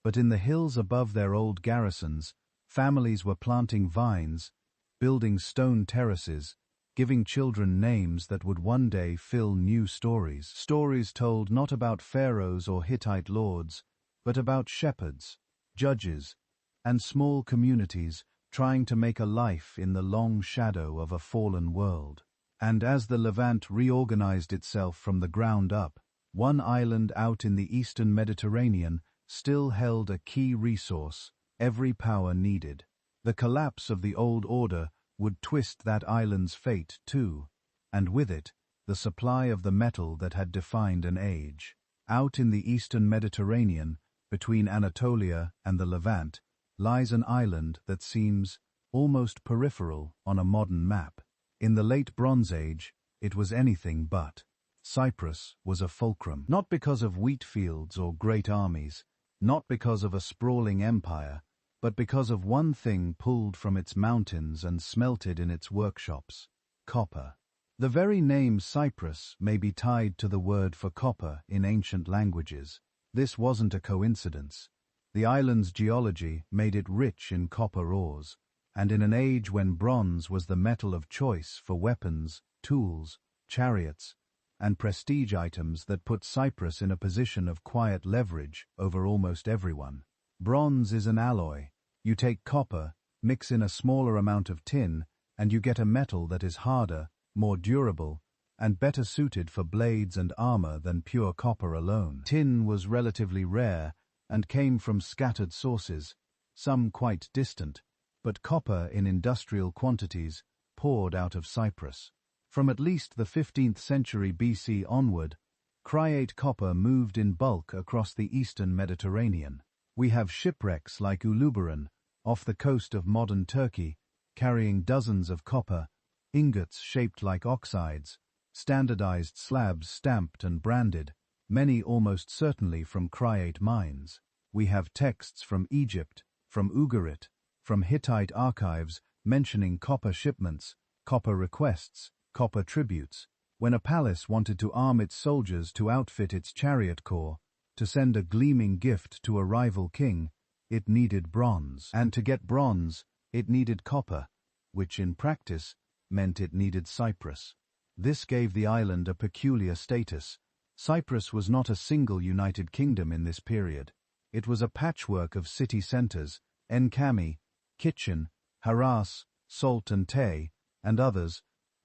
Speaker 1: but in the hills above their old garrisons, families were planting vines, building stone terraces, giving children names that would one day fill new stories. Stories told not about pharaohs or Hittite lords, but about shepherds, judges, and small communities trying to make a life in the long shadow of a fallen world. And as the Levant reorganized itself from the ground up, one island out in the eastern Mediterranean still held a key resource every power needed. The collapse of the old order would twist that island's fate too, and with it, the supply of the metal that had defined an age. Out in the eastern Mediterranean, between Anatolia and the Levant, lies an island that seems almost peripheral on a modern map. In the late Bronze Age, it was anything but. Cyprus was a fulcrum, not because of wheat fields or great armies, not because of a sprawling empire, but because of one thing pulled from its mountains and smelted in its workshops: copper. The very name Cyprus may be tied to the word for copper in ancient languages. This wasn't a coincidence. The island's geology made it rich in copper ores, and in an age when bronze was the metal of choice for weapons, tools, chariots, and prestige items that put Cyprus in a position of quiet leverage over almost everyone. Bronze is an alloy. You take copper, mix in a smaller amount of tin, and you get a metal that is harder, more durable, and better suited for blades and armor than pure copper alone. Tin was relatively rare and came from scattered sources, some quite distant, but copper in industrial quantities poured out of Cyprus. From at least the 15th century BC onward, Cryate copper moved in bulk across the eastern Mediterranean. We have shipwrecks like Ulubaran, off the coast of modern Turkey, carrying dozens of copper, ingots shaped like oxides, standardized slabs stamped and branded, many almost certainly from Cryate mines. We have texts from Egypt, from Ugarit, from Hittite archives mentioning copper shipments, copper requests, copper tributes. When a palace wanted to arm its soldiers to outfit its chariot corps, to send a gleaming gift to a rival king, it needed bronze. And to get bronze, it needed copper, which in practice meant it needed Cyprus. This gave the island a peculiar status. Cyprus was not a single united kingdom in this period. It was a patchwork of city centers, Enkami, Kitchen, Haras, Salt and Tay, and others,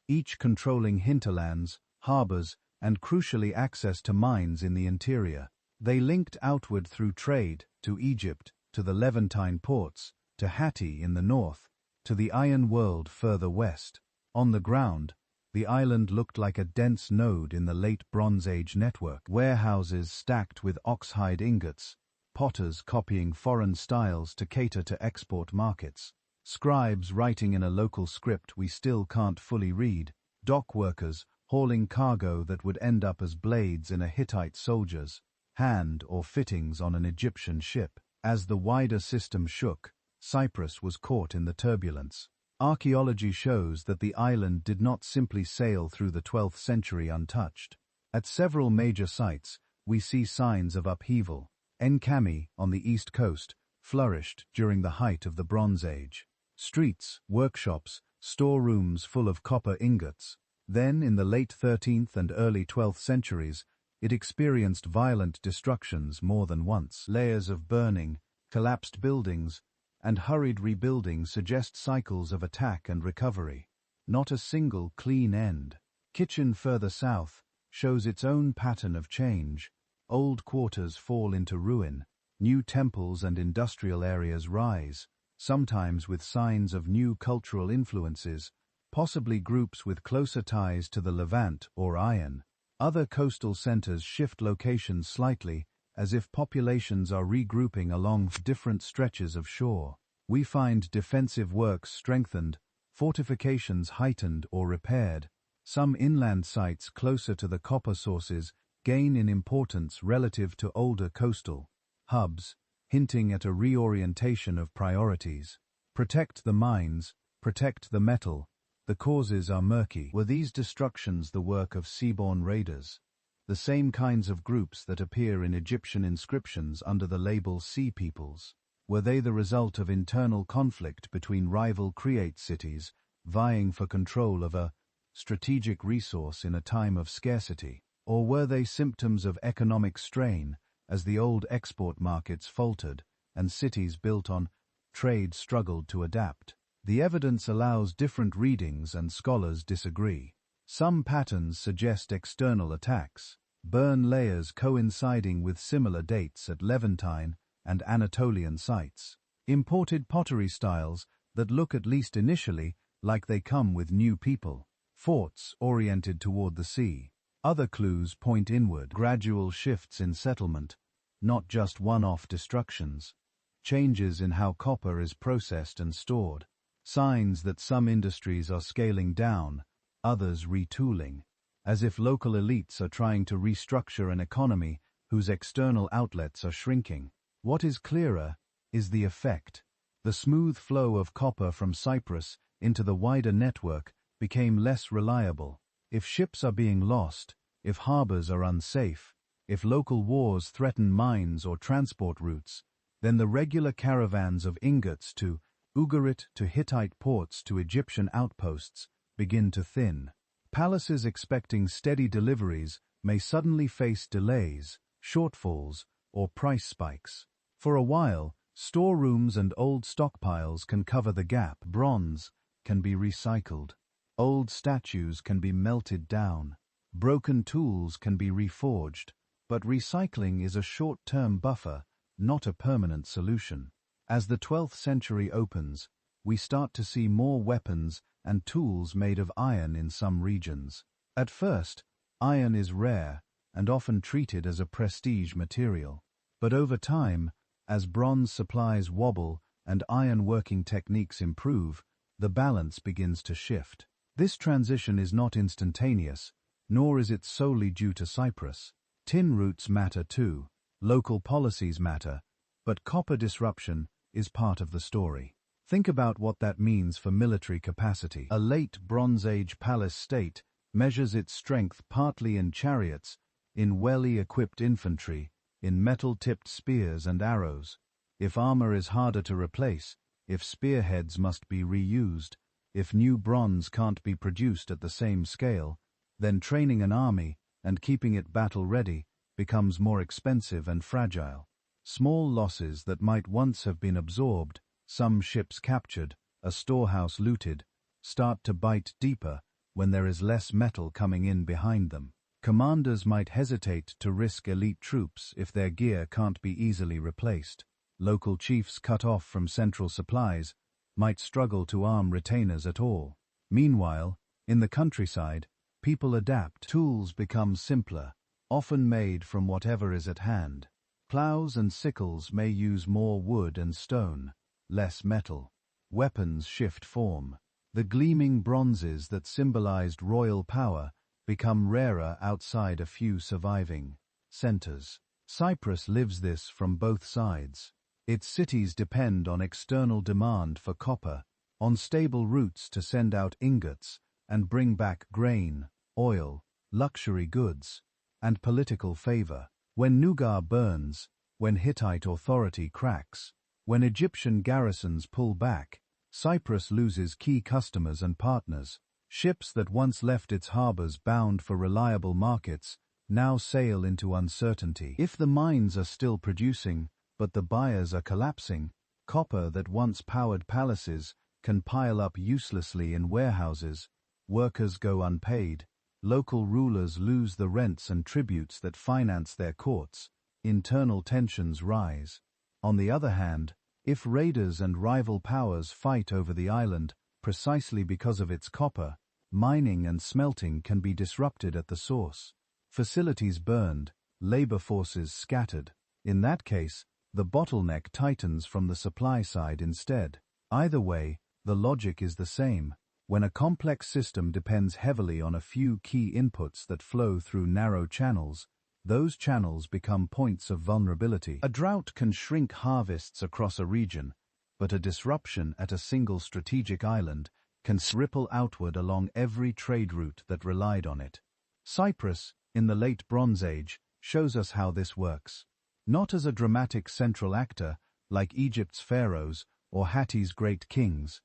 Speaker 1: each controlling hinterlands, harbors, and crucially access to mines in the interior. They linked outward through trade, to Egypt, to the Levantine ports, to Hatti in the north, to the iron world further west. On the ground, the island looked like a dense node in the late Bronze Age network. Warehouses stacked with oxhide ingots, potters copying foreign styles to cater to export markets, scribes writing in a local script we still can't fully read, dock workers hauling cargo that would end up as blades in a Hittite soldier's hand or fittings on an Egyptian ship. As the wider system shook, Cyprus was caught in the turbulence. Archaeology shows that the island did not simply sail through the 12th century untouched. At several major sites, we see signs of upheaval. Enkami, on the east coast, flourished during the height of the Bronze Age. Streets, workshops, storerooms full of copper ingots. Then, in the late 13th and early 12th centuries, it experienced violent destructions more than once. Layers of burning, collapsed buildings, and hurried rebuilding suggest cycles of attack and recovery, not a single clean end. Kitchen further south shows its own pattern of change. Old quarters fall into ruin, new temples and industrial areas rise, sometimes with signs of new cultural influences, possibly groups with closer ties to the Levant or iron. Other coastal centers shift locations slightly, as if populations are regrouping along different stretches of shore. We find defensive works strengthened, fortifications heightened or repaired. Some inland sites closer to the copper sources gain in importance relative to older coastal hubs, hinting at a reorientation of priorities. Protect the mines, protect the metal. The causes are murky. Were these destructions the work of seaborne raiders? The same kinds of groups that appear in Egyptian inscriptions under the label Sea Peoples? Were they the result of internal conflict between rival Create cities, vying for control of a strategic resource in a time of scarcity? Or were they symptoms of economic strain, as the old export markets faltered and cities built on trade struggled to adapt? The evidence allows different readings and scholars disagree. Some patterns suggest external attacks, burn layers coinciding with similar dates at Levantine and Anatolian sites. Imported pottery styles that look at least initially like they come with new people. Forts oriented toward the sea. Other clues point inward. Gradual shifts in settlement, not just one-off destructions. Changes in how copper is processed and stored. Signs that some industries are scaling down, others retooling, as if local elites are trying to restructure an economy whose external outlets are shrinking. What is clearer is the effect. The smooth flow of copper from Cyprus into the wider network became less reliable. If ships are being lost, if harbors are unsafe, if local wars threaten mines or transport routes, then the regular caravans of ingots to Ugarit to Hittite ports to Egyptian outposts begin to thin. Palaces expecting steady deliveries may suddenly face delays, shortfalls, or price spikes. For a while, storerooms and old stockpiles can cover the gap. Bronze can be recycled. Old statues can be melted down. Broken tools can be reforged. But recycling is a short-term buffer, not a permanent solution. As the 12th century opens, we start to see more weapons and tools made of iron in some regions. At first, iron is rare and often treated as a prestige material. But over time, as bronze supplies wobble and iron working techniques improve, the balance begins to shift. This transition is not instantaneous, nor is it solely due to Cyprus. Tin routes matter too, local policies matter, but copper disruption is part of the story. Think about what that means for military capacity. A late Bronze Age palace state measures its strength partly in chariots, in well-equipped infantry, in metal-tipped spears and arrows. If armor is harder to replace, if spearheads must be reused, if new bronze can't be produced at the same scale, then training an army and keeping it battle-ready becomes more expensive and fragile. Small losses that might once have been absorbed, some ships captured, a storehouse looted, start to bite deeper when there is less metal coming in behind them. Commanders might hesitate to risk elite troops if their gear can't be easily replaced. Local chiefs cut off from central supplies might struggle to arm retainers at all. Meanwhile, in the countryside, people adapt. Tools become simpler, often made from whatever is at hand. Plows and sickles may use more wood and stone, less metal. Weapons shift form. The gleaming bronzes that symbolized royal power become rarer outside a few surviving centers. Cyprus lives this from both sides. Its cities depend on external demand for copper, on stable routes to send out ingots and bring back grain, oil, luxury goods, and political favor. When Nugar burns, when Hittite authority cracks, when Egyptian garrisons pull back, Cyprus loses key customers and partners. Ships that once left its harbors bound for reliable markets now sail into uncertainty. If the mines are still producing, but the buyers are collapsing, copper that once powered palaces can pile up uselessly in warehouses, workers go unpaid, local rulers lose the rents and tributes that finance their courts, internal tensions rise. On the other hand, if raiders and rival powers fight over the island, precisely because of its copper, mining and smelting can be disrupted at the source. Facilities burned, labor forces scattered. In that case, the bottleneck tightens from the supply side instead. Either way, the logic is the same. When a complex system depends heavily on a few key inputs that flow through narrow channels, those channels become points of vulnerability. A drought can shrink harvests across a region, but a disruption at a single strategic island can ripple outward along every trade route that relied on it. Cyprus, in the late Bronze Age, shows us how this works. Not as a dramatic central actor, like Egypt's pharaohs or Hatti's great kings,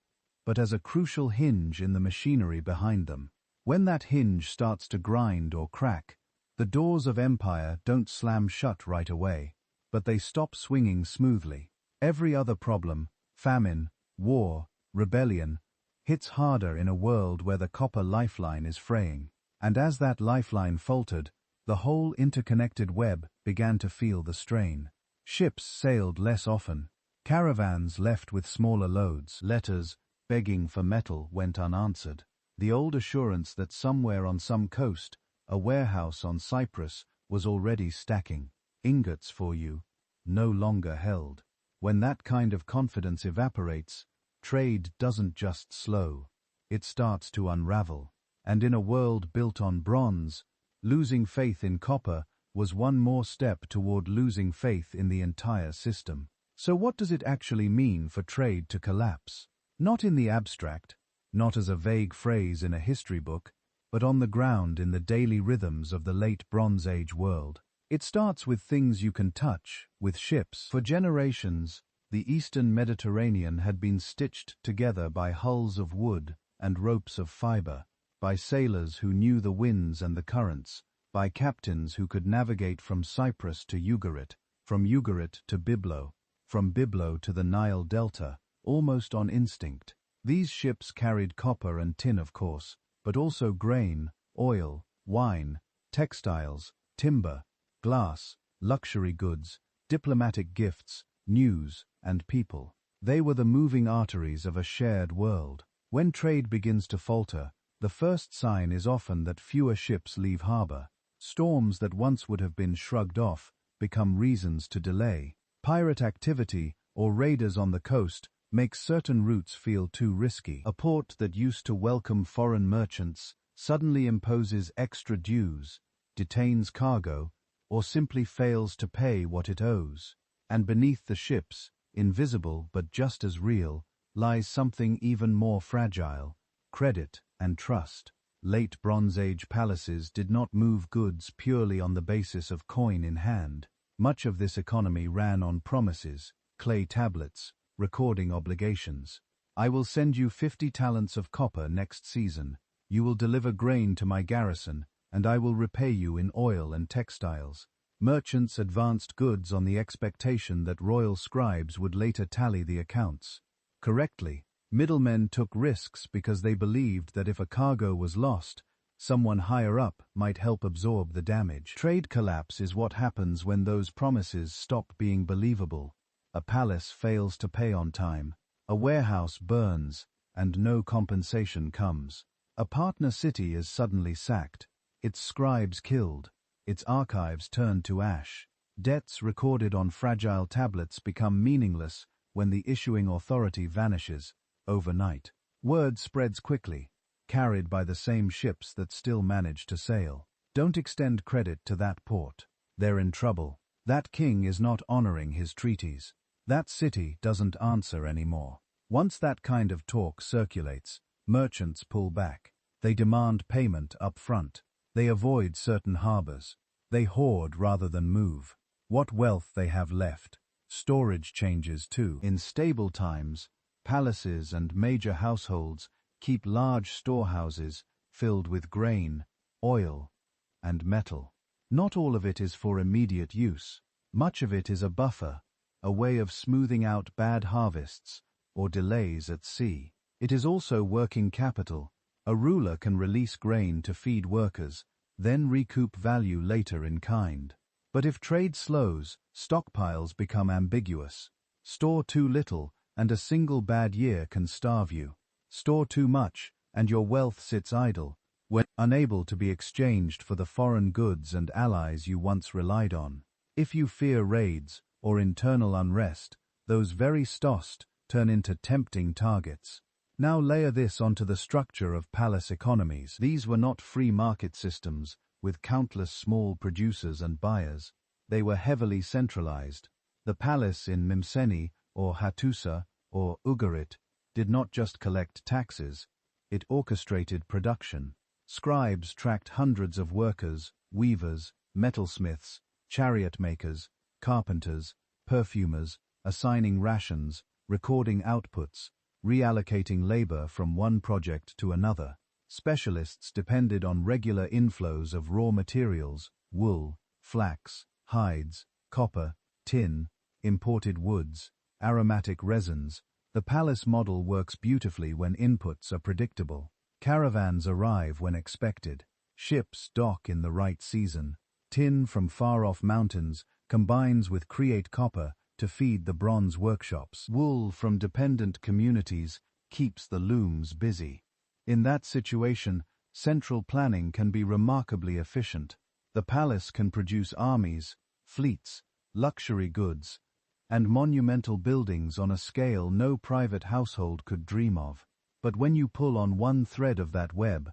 Speaker 1: but as a crucial hinge in the machinery behind them. When that hinge starts to grind or crack, the doors of empire don't slam shut right away, but they stop swinging smoothly. Every other problem, famine, war, rebellion, hits harder in a world where the copper lifeline is fraying. And as that lifeline faltered, the whole interconnected web began to feel the strain. Ships sailed less often. Caravans left with smaller loads. Letters begging for metal went unanswered. The old assurance that somewhere on some coast, a warehouse on Cyprus was already stacking ingots for you, no longer held. When that kind of confidence evaporates, trade doesn't just slow, it starts to unravel. And in a world built on bronze, losing faith in copper was one more step toward losing faith in the entire system. So what does it actually mean for trade to collapse? Not in the abstract, not as a vague phrase in a history book, but on the ground in the daily rhythms of the late Bronze Age world. It starts with things you can touch, with ships. For generations, the eastern Mediterranean had been stitched together by hulls of wood and ropes of fiber, by sailors who knew the winds and the currents, by captains who could navigate from Cyprus to Ugarit, from Ugarit to Byblo, from Byblo to the Nile Delta, almost on instinct. These ships carried copper and tin, of course, but also grain, oil, wine, textiles, timber, glass, luxury goods, diplomatic gifts, news, and people. They were the moving arteries of a shared world. When trade begins to falter, the first sign is often that fewer ships leave harbor. Storms that once would have been shrugged off become reasons to delay. Pirate activity or raiders on the coast makes certain routes feel too risky. A port that used to welcome foreign merchants suddenly imposes extra dues, detains cargo, or simply fails to pay what it owes. And beneath the ships, invisible but just as real, lies something even more fragile: credit and trust. Late Bronze Age palaces did not move goods purely on the basis of coin in hand. Much of this economy ran on promises, clay tablets, recording obligations. I will send you 50 talents of copper next season. You will deliver grain to my garrison, and I will repay you in oil and textiles. Merchants advanced goods on the expectation that royal scribes would later tally the accounts. Correctly, middlemen took risks because they believed that if a cargo was lost, someone higher up might help absorb the damage. Trade collapse is what happens when those promises stop being believable. A palace fails to pay on time, a warehouse burns, and no compensation comes. A partner city is suddenly sacked, its scribes killed, its archives turned to ash. Debts recorded on fragile tablets become meaningless when the issuing authority vanishes overnight. Word spreads quickly, carried by the same ships that still manage to sail. Don't extend credit to that port. They're in trouble. That king is not honoring his treaties. That city doesn't answer anymore. Once that kind of talk circulates, merchants pull back. They demand payment up front. They avoid certain harbors. They hoard rather than move. What wealth they have left. Storage changes too. In stable times, palaces and major households keep large storehouses filled with grain, oil, and metal. Not all of it is for immediate use. Much of it is a buffer, a way of smoothing out bad harvests or delays at sea. It is also working capital. A ruler can release grain to feed workers, then recoup value later in kind. But if trade slows, stockpiles become ambiguous. Store too little, and a single bad year can starve you. Store too much, and your wealth sits idle, when unable to be exchanged for the foreign goods and allies you once relied on. If you fear raids or internal unrest, those very stost turn into tempting targets. Now layer this onto the structure of palace economies. These were not free market systems with countless small producers and buyers. They were heavily centralized. The palace in Mycenae or Hattusa or Ugarit did not just collect taxes, it orchestrated production. Scribes tracked hundreds of workers, weavers, metalsmiths, chariot makers, carpenters, perfumers, assigning rations, recording outputs, reallocating labor from one project to another. Specialists depended on regular inflows of raw materials, wool, flax, hides, copper, tin, imported woods, aromatic resins. The palace model works beautifully when inputs are predictable. Caravans arrive when expected. Ships dock in the right season. Tin from far-off mountains combines with create copper to feed the bronze workshops. Wool from dependent communities keeps the looms busy. In that situation, central planning can be remarkably efficient. The palace can produce armies, fleets, luxury goods, and monumental buildings on a scale no private household could dream of. But when you pull on one thread of that web,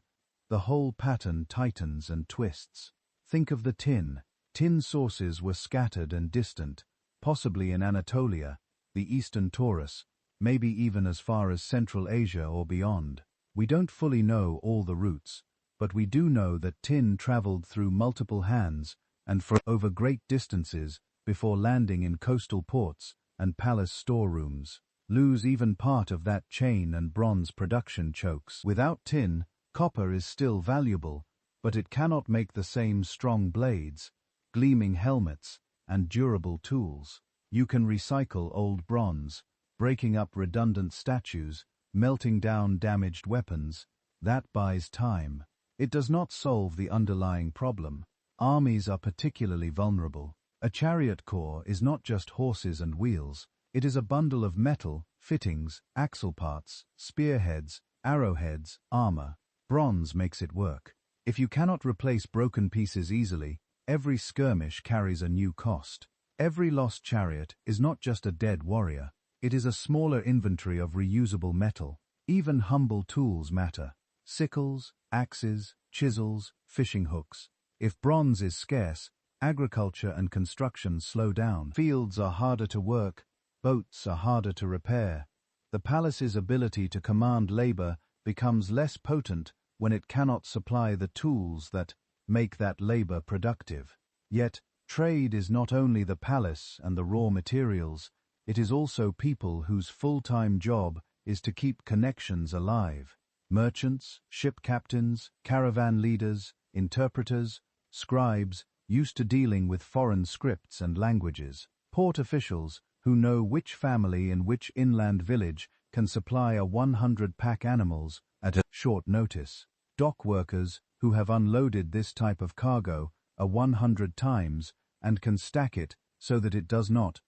Speaker 1: the whole pattern tightens and twists. Think of the tin. Tin sources were scattered and distant, possibly in Anatolia, the eastern Taurus, maybe even as far as Central Asia or beyond. We don't fully know all the routes, but we do know that tin traveled through multiple hands and for over great distances before landing in coastal ports and palace storerooms. Lose even part of that chain and bronze production chokes. Without tin, copper is still valuable, but it cannot make the same strong blades, gleaming helmets, and durable tools. You can recycle old bronze, breaking up redundant statues, melting down damaged weapons. That buys time. It does not solve the underlying problem. Armies are particularly vulnerable. A chariot core is not just horses and wheels. It is a bundle of metal, fittings, axle parts, spearheads, arrowheads, armor. Bronze makes it work. If you cannot replace broken pieces easily, every skirmish carries a new cost. Every lost chariot is not just a dead warrior. It is a smaller inventory of reusable metal. Even humble tools matter. Sickles, axes, chisels, fishing hooks. If bronze is scarce, agriculture and construction slow down. Fields are harder to work, boats are harder to repair. The palace's ability to command labor becomes less potent when it cannot supply the tools that make that labor productive. Yet, trade is not only the palace and the raw materials, it is also people whose full-time job is to keep connections alive. Merchants, ship captains, caravan leaders, interpreters, scribes, used to dealing with foreign scripts and languages. Port officials, who know which family in which inland village can supply 100 pack animals at a short notice. Dock workers, who have unloaded this type of cargo 100 times and can stack it so that it does not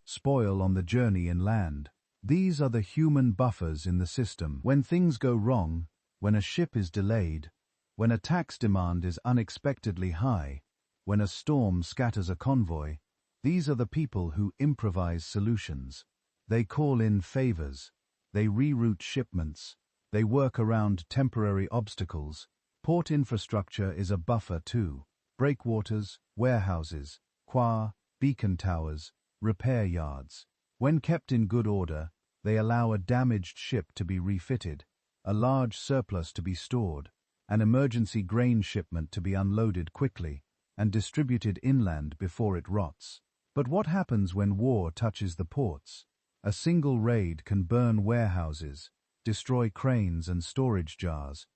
Speaker 1: spoil on the journey inland. These are the human buffers in the system. When things go wrong, when a ship is delayed, when a tax demand is unexpectedly high, when a storm scatters a convoy, these are the people who improvise solutions. They call in favors. They reroute shipments. They work around temporary obstacles. Port infrastructure is a buffer too. Breakwaters, warehouses, quay, beacon towers, repair yards. When kept in good order, they allow a damaged ship to be refitted, a large surplus to be stored, an emergency grain shipment to be unloaded quickly and distributed inland before it rots. But what happens when war touches the ports? A single raid can burn warehouses, destroy cranes and storage jars,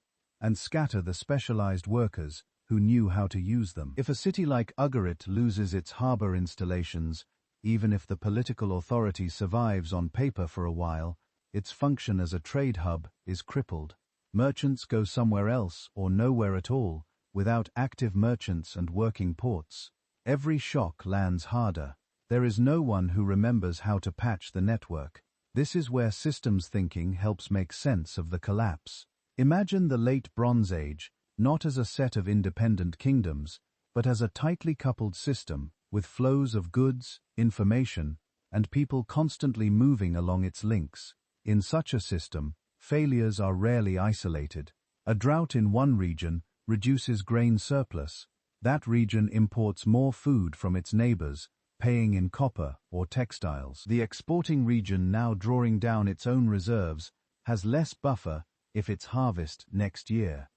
Speaker 1: and scatter the specialized workers who knew how to use them. If a city like Ugarit loses its harbor installations, even if the political authority survives on paper for a while, its function as a trade hub is crippled. Merchants go somewhere else or nowhere at all without active merchants and working ports. Every shock lands harder. There is no one who remembers how to patch the network. This is where systems thinking helps make sense of the collapse. Imagine the Late Bronze Age, not as a set of independent kingdoms, but as a tightly coupled system, with flows of goods, information, and people constantly moving along its links. In such a system, failures are rarely isolated. A drought in one region reduces grain surplus. That region imports more food from its neighbors, paying in copper or textiles. The exporting region, now drawing down its own reserves, has less buffer if its harvest next year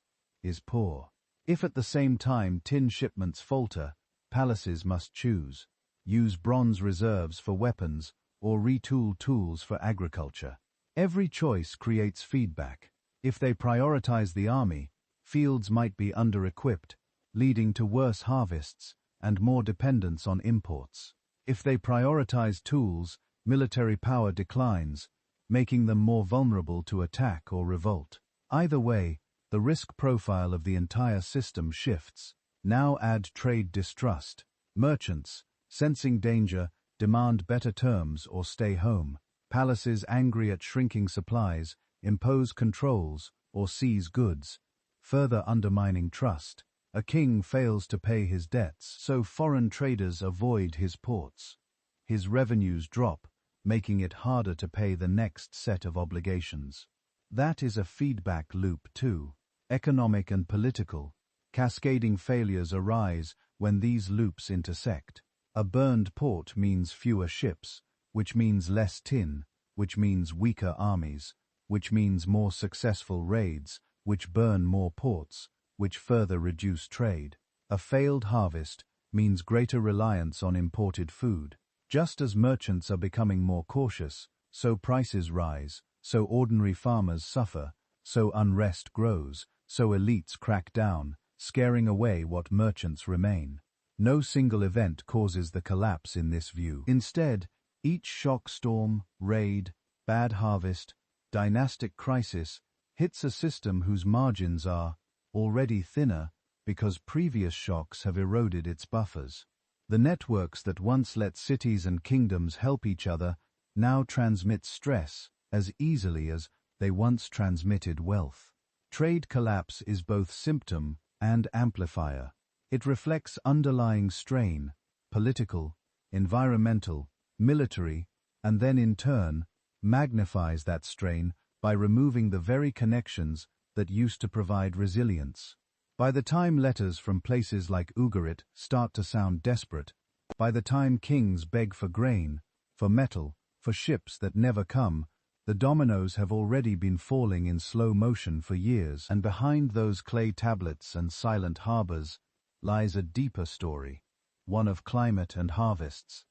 Speaker 1: is poor. If at the same time tin shipments falter, palaces must choose: use bronze reserves for weapons or retool tools for agriculture. Every choice creates feedback. If they prioritize the army, fields might be under-equipped, leading to worse harvests and more dependence on imports. If they prioritize tools, military power declines, making them more vulnerable to attack or revolt. Either way, the risk profile of the entire system shifts. Now add trade distrust. Merchants, sensing danger, demand better terms or stay home. Palaces, angry at shrinking supplies, impose controls or seize goods, further undermining trust. A king fails to pay his debts, so foreign traders avoid his ports. His revenues drop, making it harder to pay the next set of obligations. That is a feedback loop too. Economic and political, cascading failures arise when these loops intersect. A burned port means fewer ships, which means less tin, which means weaker armies, which means more successful raids, which burn more ports, which further reduce trade. A failed harvest means greater reliance on imported food. Just as merchants are becoming more cautious, so prices rise, so ordinary farmers suffer, so unrest grows, so elites crack down, scaring away what merchants remain. No single event causes the collapse in this view. Instead, each shock storm, raid, bad harvest, dynastic crisis hits a system whose margins are already thinner because previous shocks have eroded its buffers. The networks that once let cities and kingdoms help each other now transmit stress as easily as they once transmitted wealth. Trade collapse is both symptom and amplifier. It reflects underlying strain, political, environmental, military, and then in turn magnifies that strain by removing the very connections that used to provide resilience. By the time letters from places like Ugarit start to sound desperate, by the time kings beg for grain, for metal, for ships that never come, the dominoes have already been falling in slow motion for years, and behind those clay tablets and silent harbors lies a deeper story, one of climate and harvests,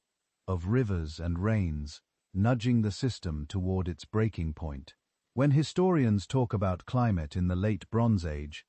Speaker 1: of rivers and rains, nudging the system toward its breaking point. When historians talk about climate in the Late Bronze Age,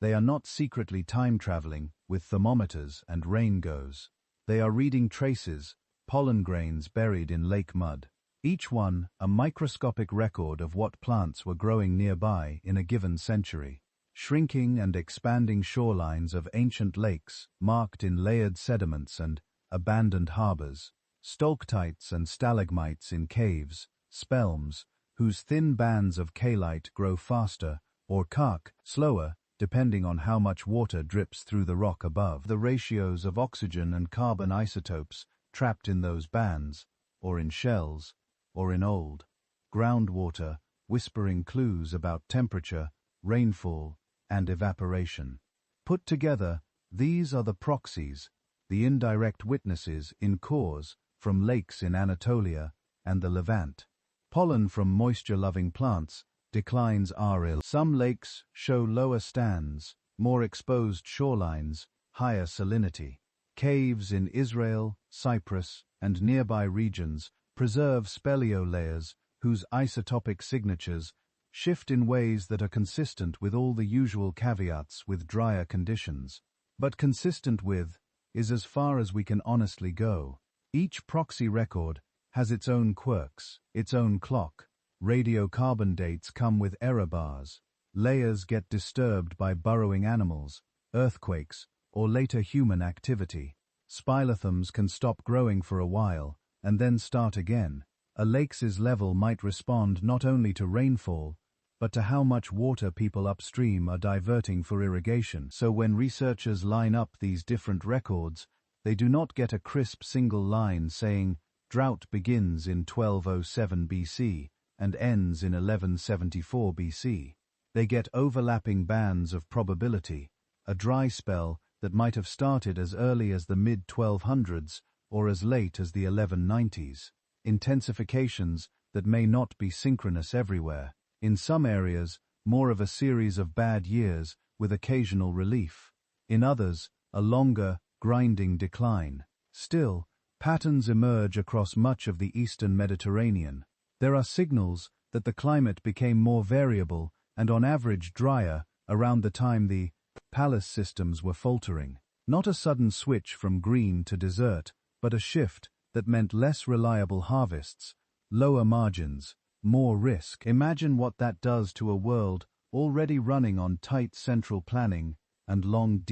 Speaker 1: they are not secretly time-traveling with thermometers and rain goes. They are reading traces, pollen grains buried in lake mud. Each one a microscopic record of what plants were growing nearby in a given century. Shrinking and expanding shorelines of ancient lakes marked in layered sediments and abandoned harbors. Stalactites and stalagmites in caves, spelms, whose thin bands of kaolite grow faster, or kalk, slower, depending on how much water drips through the rock above. The ratios of oxygen and carbon isotopes trapped in those bands, or in shells, or in old groundwater, whispering clues about temperature, rainfall, and evaporation. Put together, these are the proxies, the indirect witnesses in cores from lakes in Anatolia and the Levant. Pollen from moisture-loving plants declines RL. Some lakes show lower stands, more exposed shorelines, higher salinity. Caves in Israel, Cyprus, and nearby regions preserve speleolayers whose isotopic signatures shift in ways that are consistent with all the usual caveats with drier conditions. But consistent with is as far as we can honestly go. Each proxy record has its own quirks, its own clock. Radiocarbon dates come with error bars. Layers get disturbed by burrowing animals, earthquakes, or later human activity. Spilotherms can stop growing for a while and then start again. A lake's level might respond not only to rainfall, but to how much water people upstream are diverting for irrigation. So when researchers line up these different records, they do not get a crisp single line saying, drought begins in 1207 BC and ends in 1174 BC. They get overlapping bands of probability, a dry spell that might have started as early as the mid-1200s or as late as the 1190s. Intensifications that may not be synchronous everywhere. In some areas, more of a series of bad years with occasional relief. In others, a longer, grinding decline. Still, patterns emerge across much of the eastern Mediterranean. There are signals that the climate became more variable and on average drier around the time the palace systems were faltering. Not a sudden switch from green to desert, but a shift that meant less reliable harvests, lower margins, more risk. Imagine what that does to a world already running on tight central planning and long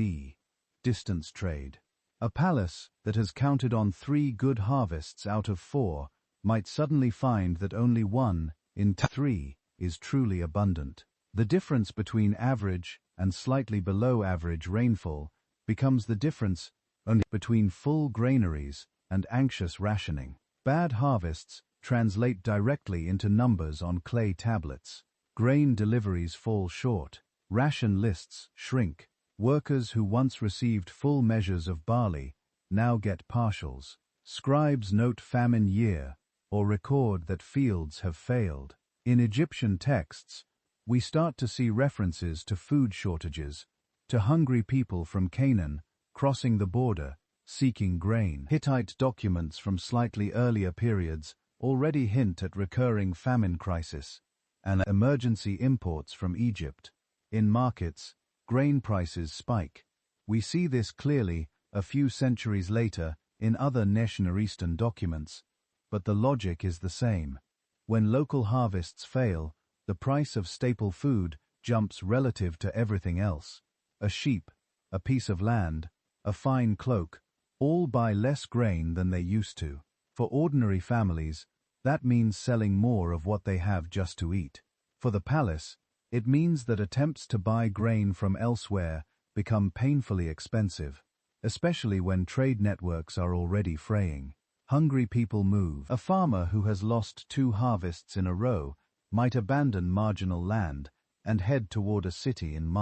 Speaker 1: distance trade. A palace that has counted on 3 good harvests out of 4 might suddenly find that only 1 in 3 is truly abundant. The difference between average and slightly below average rainfall becomes the difference only between full granaries and anxious rationing. Bad harvests translate directly into numbers on clay tablets. Grain deliveries fall short. Ration lists shrink. Workers who once received full measures of barley now get partials. Scribes note famine year or record that fields have failed. In Egyptian texts, we start to see references to food shortages, to hungry people from Canaan crossing the border, seeking grain. Hittite documents from slightly earlier periods already hint at recurring famine crisis and emergency imports from Egypt. In markets, grain prices spike. We see this clearly a few centuries later in other Near Eastern documents, but the logic is the same. When local harvests fail, the price of staple food jumps relative to everything else. A sheep, a piece of land, a fine cloak, all buy less grain than they used to. For ordinary families, that means selling more of what they have just to eat. For the palace, it means that attempts to buy grain from elsewhere become painfully expensive, especially when trade networks are already fraying. Hungry people move. A farmer who has lost 2 harvests in a row might abandon marginal land and head toward a city in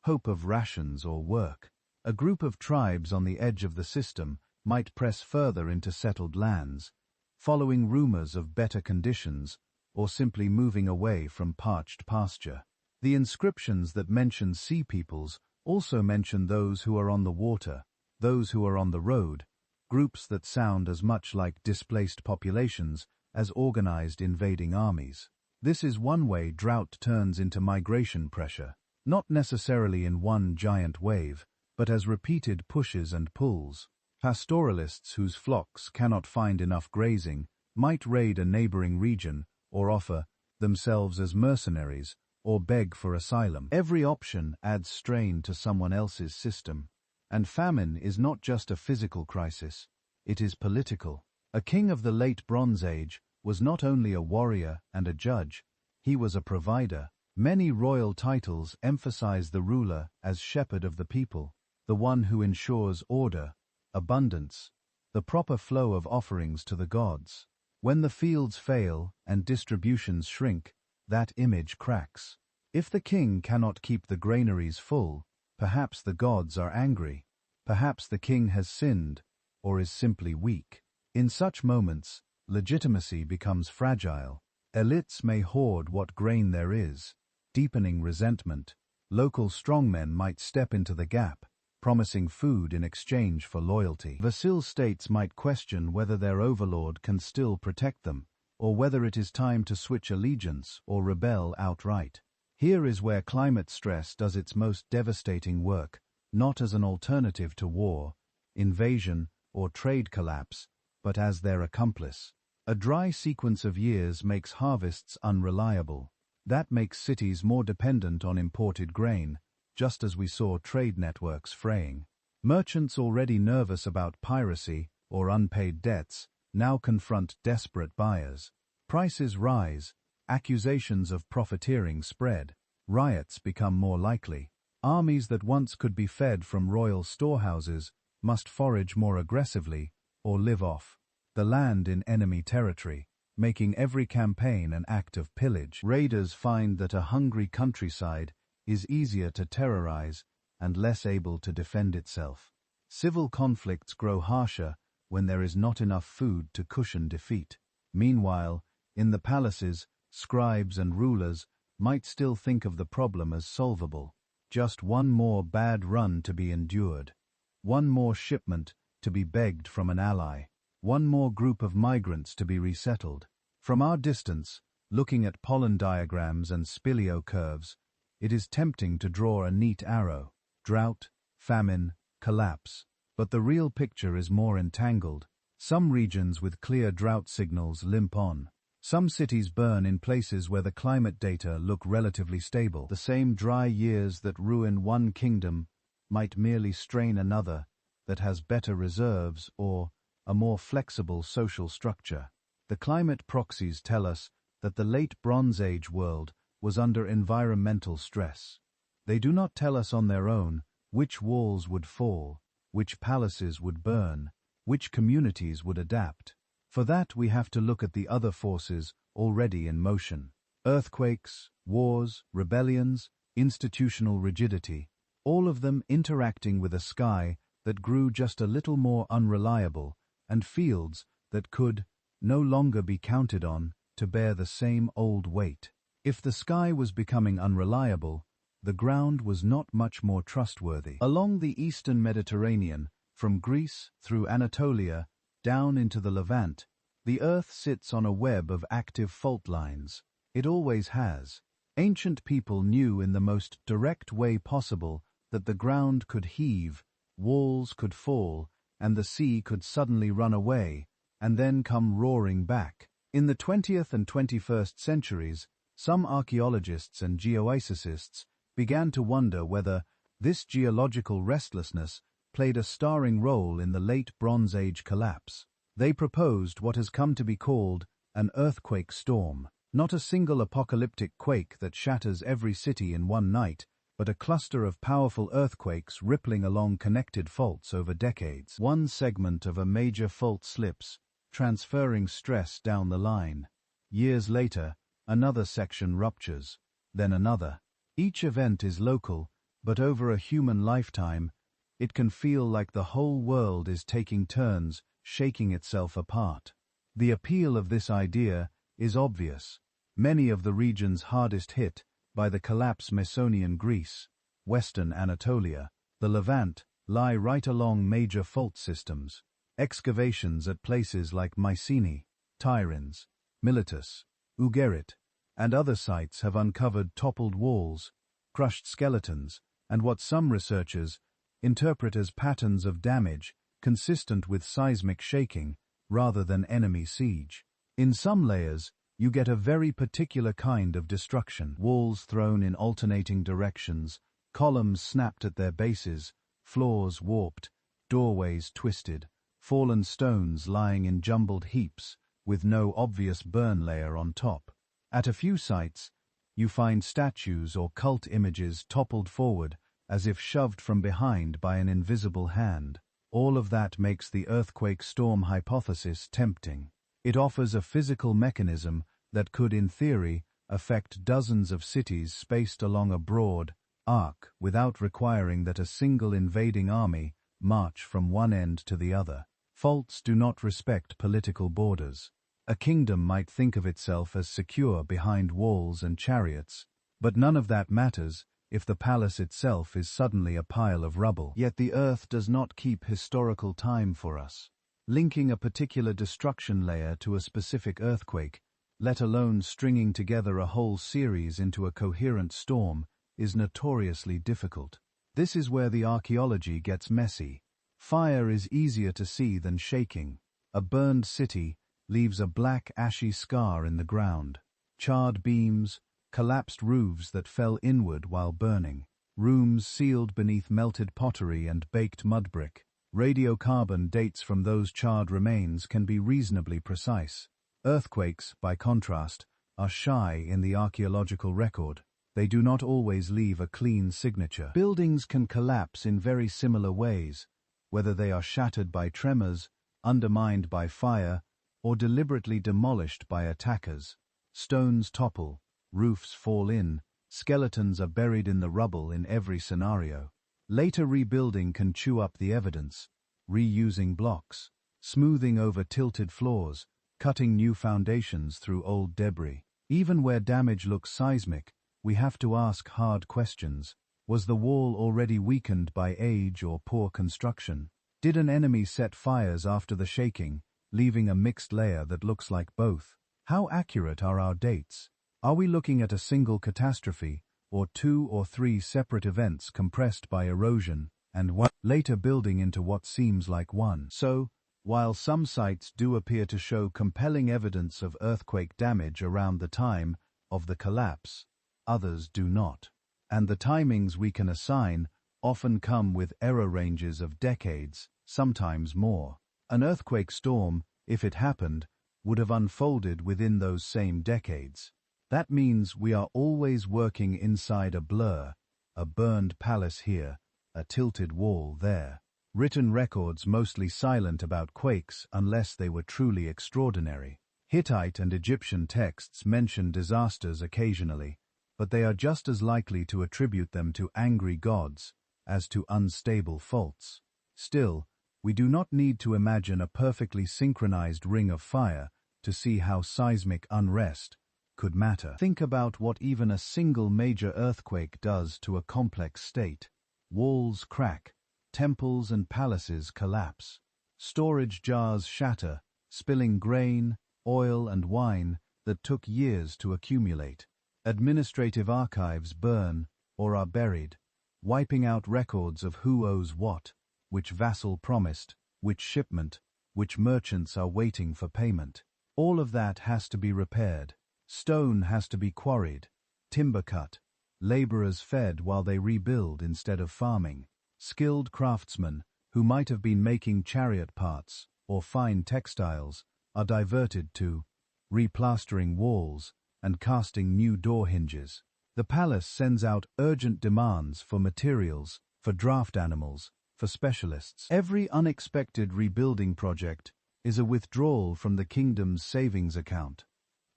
Speaker 1: hope of rations or work. A group of tribes on the edge of the system might press further into settled lands, following rumors of better conditions or simply moving away from parched pasture. The inscriptions that mention sea peoples also mention those who are on the water, those who are on the road, groups that sound as much like displaced populations as organized invading armies. This is one way drought turns into migration pressure, not necessarily in one giant wave, but as repeated pushes and pulls. Pastoralists whose flocks cannot find enough grazing might raid a neighboring region or offer themselves as mercenaries or beg for asylum. Every option adds strain to someone else's system. And famine is not just a physical crisis, it is political. A king of the late Bronze Age was not only a warrior and a judge, he was a provider. Many royal titles emphasize the ruler as shepherd of the people, the one who ensures order, abundance, the proper flow of offerings to the gods. When the fields fail and distributions shrink, that image cracks. If the king cannot keep the granaries full, perhaps the gods are angry. Perhaps the king has sinned, or is simply weak. In such moments, legitimacy becomes fragile. Elites may hoard what grain there is, deepening resentment. Local strongmen might step into the gap, promising food in exchange for loyalty. Vassal states might question whether their overlord can still protect them, or whether it is time to switch allegiance or rebel outright. Here is where climate stress does its most devastating work, not as an alternative to war, invasion, or trade collapse, but as their accomplice. A dry sequence of years makes harvests unreliable. That makes cities more dependent on imported grain, just as we saw trade networks fraying. Merchants already nervous about piracy or unpaid debts now confront desperate buyers. Prices rise, accusations of profiteering spread, riots become more likely. Armies that once could be fed from royal storehouses must forage more aggressively or live off the land in enemy territory, making every campaign an act of pillage. Raiders find that a hungry countryside is easier to terrorize and less able to defend itself. Civil conflicts grow harsher when there is not enough food to cushion defeat. Meanwhile, in the palaces, scribes and rulers might still think of the problem as solvable. Just one more bad run to be endured. One more shipment to be begged from an ally. One more group of migrants to be resettled. From our distance, looking at pollen diagrams and spilio curves, it is tempting to draw a neat arrow. Drought, famine, collapse. But the real picture is more entangled. Some regions with clear drought signals limp on. Some cities burn in places where the climate data look relatively stable. The same dry years that ruin one kingdom might merely strain another that has better reserves or a more flexible social structure. The climate proxies tell us that the late Bronze Age world was under environmental stress. They do not tell us on their own which walls would fall, which palaces would burn, which communities would adapt. For that we have to look at the other forces already in motion. Earthquakes, wars, rebellions, institutional rigidity, all of them interacting with a sky that grew just a little more unreliable and fields that could no longer be counted on to bear the same old weight. If the sky was becoming unreliable, the ground was not much more trustworthy. Along the eastern Mediterranean, from Greece through Anatolia, down into the Levant, the earth sits on a web of active fault lines. It always has. Ancient people knew in the most direct way possible that the ground could heave, walls could fall, and the sea could suddenly run away, and then come roaring back. In the 20th and 21st centuries, some archaeologists and geophysicists began to wonder whether this geological restlessness played a starring role in the late Bronze Age collapse. They proposed what has come to be called an earthquake storm, not a single apocalyptic quake that shatters every city in one night, but a cluster of powerful earthquakes rippling along connected faults over decades. One segment of a major fault slips, transferring stress down the line. Years later, another section ruptures, then another. Each event is local, but over a human lifetime, it can feel like the whole world is taking turns, shaking itself apart. The appeal of this idea is obvious. Many of the regions hardest hit by the collapse Mycenaean Greece, western Anatolia, the Levant, lie right along major fault systems. Excavations at places like Mycenae, Tiryns, Miletus, Ugarit, and other sites have uncovered toppled walls, crushed skeletons, and what some researchers interpret as patterns of damage consistent with seismic shaking rather than enemy siege. In some layers, you get a very particular kind of destruction. Walls thrown in alternating directions, columns snapped at their bases, floors warped, doorways twisted, fallen stones lying in jumbled heaps with no obvious burn layer on top. At a few sites, you find statues or cult images toppled forward as if shoved from behind by an invisible hand. All of that makes the earthquake storm hypothesis tempting. It offers a physical mechanism that could, in theory, affect dozens of cities spaced along a broad arc without requiring that a single invading army march from one end to the other. Faults do not respect political borders. A kingdom might think of itself as secure behind walls and chariots, but none of that matters if the palace itself is suddenly a pile of rubble. Yet the earth does not keep historical time for us. Linking a particular destruction layer to a specific earthquake, let alone stringing together a whole series into a coherent storm, is notoriously difficult. This is where the archaeology gets messy. Fire is easier to see than shaking. A burned city leaves a black ashy scar in the ground. Charred beams, collapsed roofs that fell inward while burning, rooms sealed beneath melted pottery and baked mud brick. Radiocarbon dates from those charred remains can be reasonably precise. Earthquakes, by contrast, are shy in the archaeological record. They do not always leave a clean signature. Buildings can collapse in very similar ways, whether they are shattered by tremors, undermined by fire, or deliberately demolished by attackers. Stones topple, roofs fall in, skeletons are buried in the rubble in every scenario. Later rebuilding can chew up the evidence, reusing blocks, smoothing over tilted floors, cutting new foundations through old debris. Even where damage looks seismic, we have to ask hard questions. Was the wall already weakened by age or poor construction? Did an enemy set fires after the shaking, leaving a mixed layer that looks like both? How accurate are our dates? Are we looking at a single catastrophe, or 2 or 3 separate events compressed by erosion, and one later building into what seems like one? So, while some sites do appear to show compelling evidence of earthquake damage around the time of the collapse, others do not. And the timings we can assign often come with error ranges of decades, sometimes more. An earthquake storm, if it happened, would have unfolded within those same decades. That means we are always working inside a blur, a burned palace here, a tilted wall there. Written records mostly silent about quakes unless they were truly extraordinary. Hittite and Egyptian texts mention disasters occasionally, but they are just as likely to attribute them to angry gods as to unstable faults. Still, we do not need to imagine a perfectly synchronized ring of fire to see how seismic unrest could matter. Think about what even a single major earthquake does to a complex state. Walls crack, temples and palaces collapse, storage jars shatter, spilling grain, oil and wine that took years to accumulate. Administrative archives burn or are buried, wiping out records of who owes what, which vassal promised, which shipment, which merchants are waiting for payment. All of that has to be repaired. Stone has to be quarried, timber cut, laborers fed while they rebuild instead of farming. Skilled craftsmen, who might have been making chariot parts or fine textiles, are diverted to replastering walls and casting new door hinges. The palace sends out urgent demands for materials, for draft animals, for specialists. Every unexpected rebuilding project is a withdrawal from the kingdom's savings account.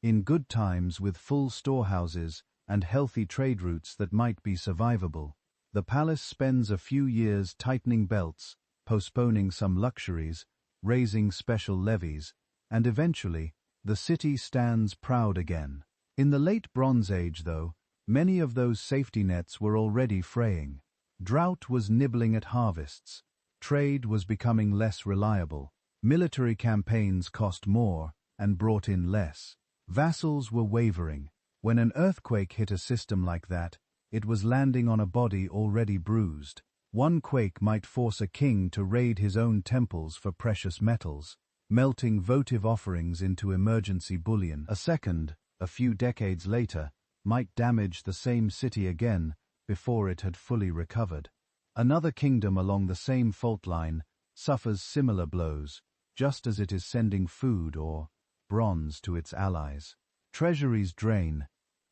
Speaker 1: In good times with full storehouses and healthy trade routes that might be survivable, the palace spends a few years tightening belts, postponing some luxuries, raising special levies, and eventually, the city stands proud again. In the late Bronze Age, though, many of those safety nets were already fraying. Drought was nibbling at harvests. Trade was becoming less reliable. Military campaigns cost more and brought in less. Vassals were wavering. When an earthquake hit a system like that, it was landing on a body already bruised. One quake might force a king to raid his own temples for precious metals, melting votive offerings into emergency bullion. A second, a few decades later, might damage the same city again before it had fully recovered. Another kingdom along the same fault line suffers similar blows, just as it is sending food or bronze to its allies. Treasuries drain,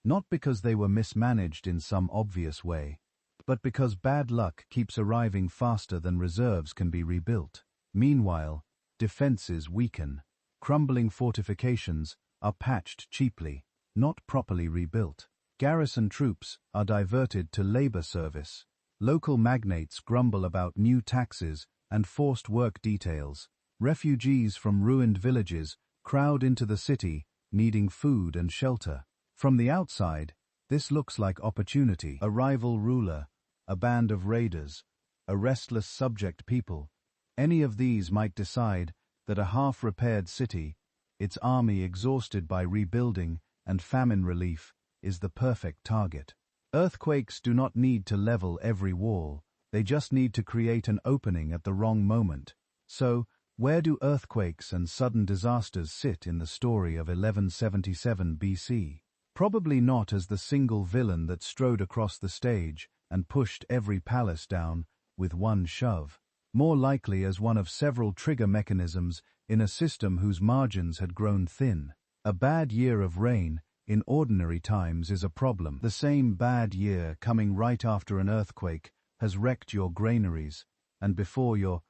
Speaker 1: not because they were mismanaged in some obvious way, but because bad luck keeps arriving faster than reserves can be rebuilt. Meanwhile, defenses weaken. Crumbling fortifications are patched cheaply, not properly rebuilt. Garrison troops are diverted to labor service. Local magnates grumble about new taxes and forced work details. Refugees from ruined villages crowd into the city, needing food and shelter. From the outside, this looks like opportunity. A rival ruler, a band of raiders, a restless subject people. Any of these might decide that a half-repaired city, its army exhausted by rebuilding and famine relief, is the perfect target. Earthquakes do not need to level every wall, they just need to create an opening at the wrong moment. So, where do earthquakes and sudden disasters sit in the story of 1177 BC? Probably not as the single villain that strode across the stage and pushed every palace down with one shove. More likely as one of several trigger mechanisms in a system whose margins had grown thin. A bad year of rain, in ordinary times, is a problem. The same bad year coming right after an earthquake has wrecked your granaries, and before your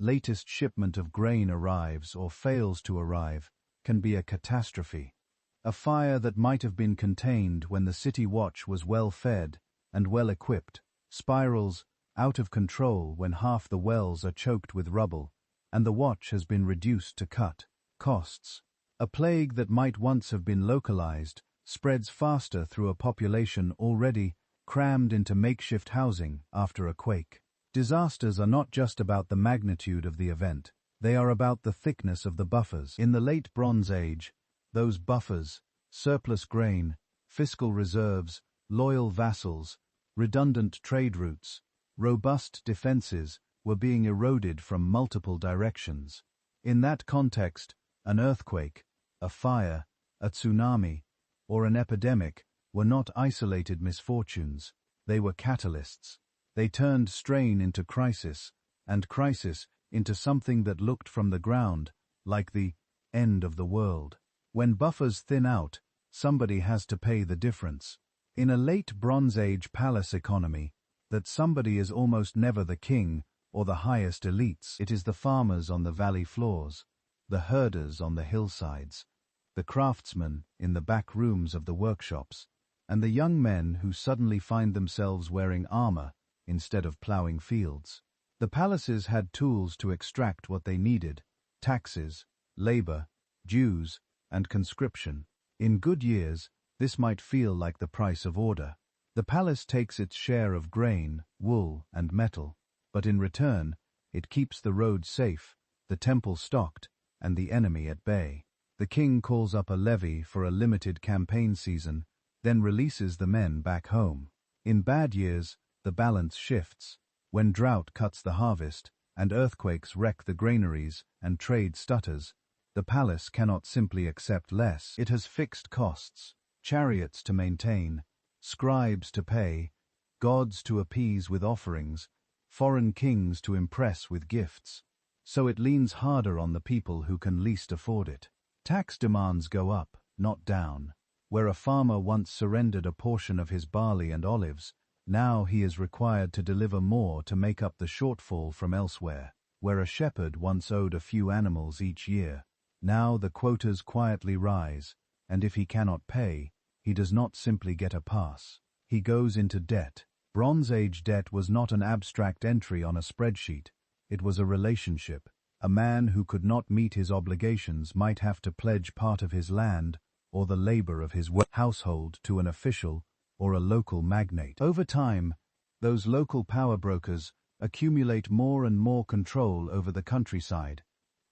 Speaker 1: latest shipment of grain arrives or fails to arrive, can be a catastrophe. A fire that might have been contained when the city watch was well fed and well equipped, spirals out of control when half the wells are choked with rubble, and the watch has been reduced to cut costs. A plague that might once have been localized spreads faster through a population already crammed into makeshift housing after a quake. Disasters are not just about the magnitude of the event, they are about the thickness of the buffers. In the late Bronze Age, those buffers, surplus grain, fiscal reserves, loyal vassals, redundant trade routes, robust defenses, were being eroded from multiple directions. In that context, an earthquake, a fire, a tsunami, or an epidemic were not isolated misfortunes, they were catalysts. They turned strain into crisis, and crisis into something that looked from the ground like the end of the world. When buffers thin out, somebody has to pay the difference. In a late Bronze Age palace economy, that somebody is almost never the king or the highest elites. It is the farmers on the valley floors, the herders on the hillsides, the craftsmen in the back rooms of the workshops, and the young men who suddenly find themselves wearing armor instead of plowing fields. The palaces had tools to extract what they needed: taxes, labor, dues, and conscription. In good years, this might feel like the price of order. The palace takes its share of grain, wool, and metal, but in return, it keeps the roads safe, the temple stocked, and the enemy at bay. The king calls up a levy for a limited campaign season, then releases the men back home. In bad years, the balance shifts. When drought cuts the harvest, and earthquakes wreck the granaries, and trade stutters, the palace cannot simply accept less. It has fixed costs, chariots to maintain, scribes to pay, gods to appease with offerings, foreign kings to impress with gifts. So it leans harder on the people who can least afford it. Tax demands go up, not down. Where a farmer once surrendered a portion of his barley and olives, now he is required to deliver more to make up the shortfall from elsewhere. Where a shepherd once owed a few animals each year, now the quotas quietly rise, and if he cannot pay, he does not simply get a pass. He goes into debt. Bronze Age debt was not an abstract entry on a spreadsheet. It was a relationship. A man who could not meet his obligations might have to pledge part of his land or the labor of his household to an official or a local magnate. Over time, those local power brokers accumulate more and more control over the countryside,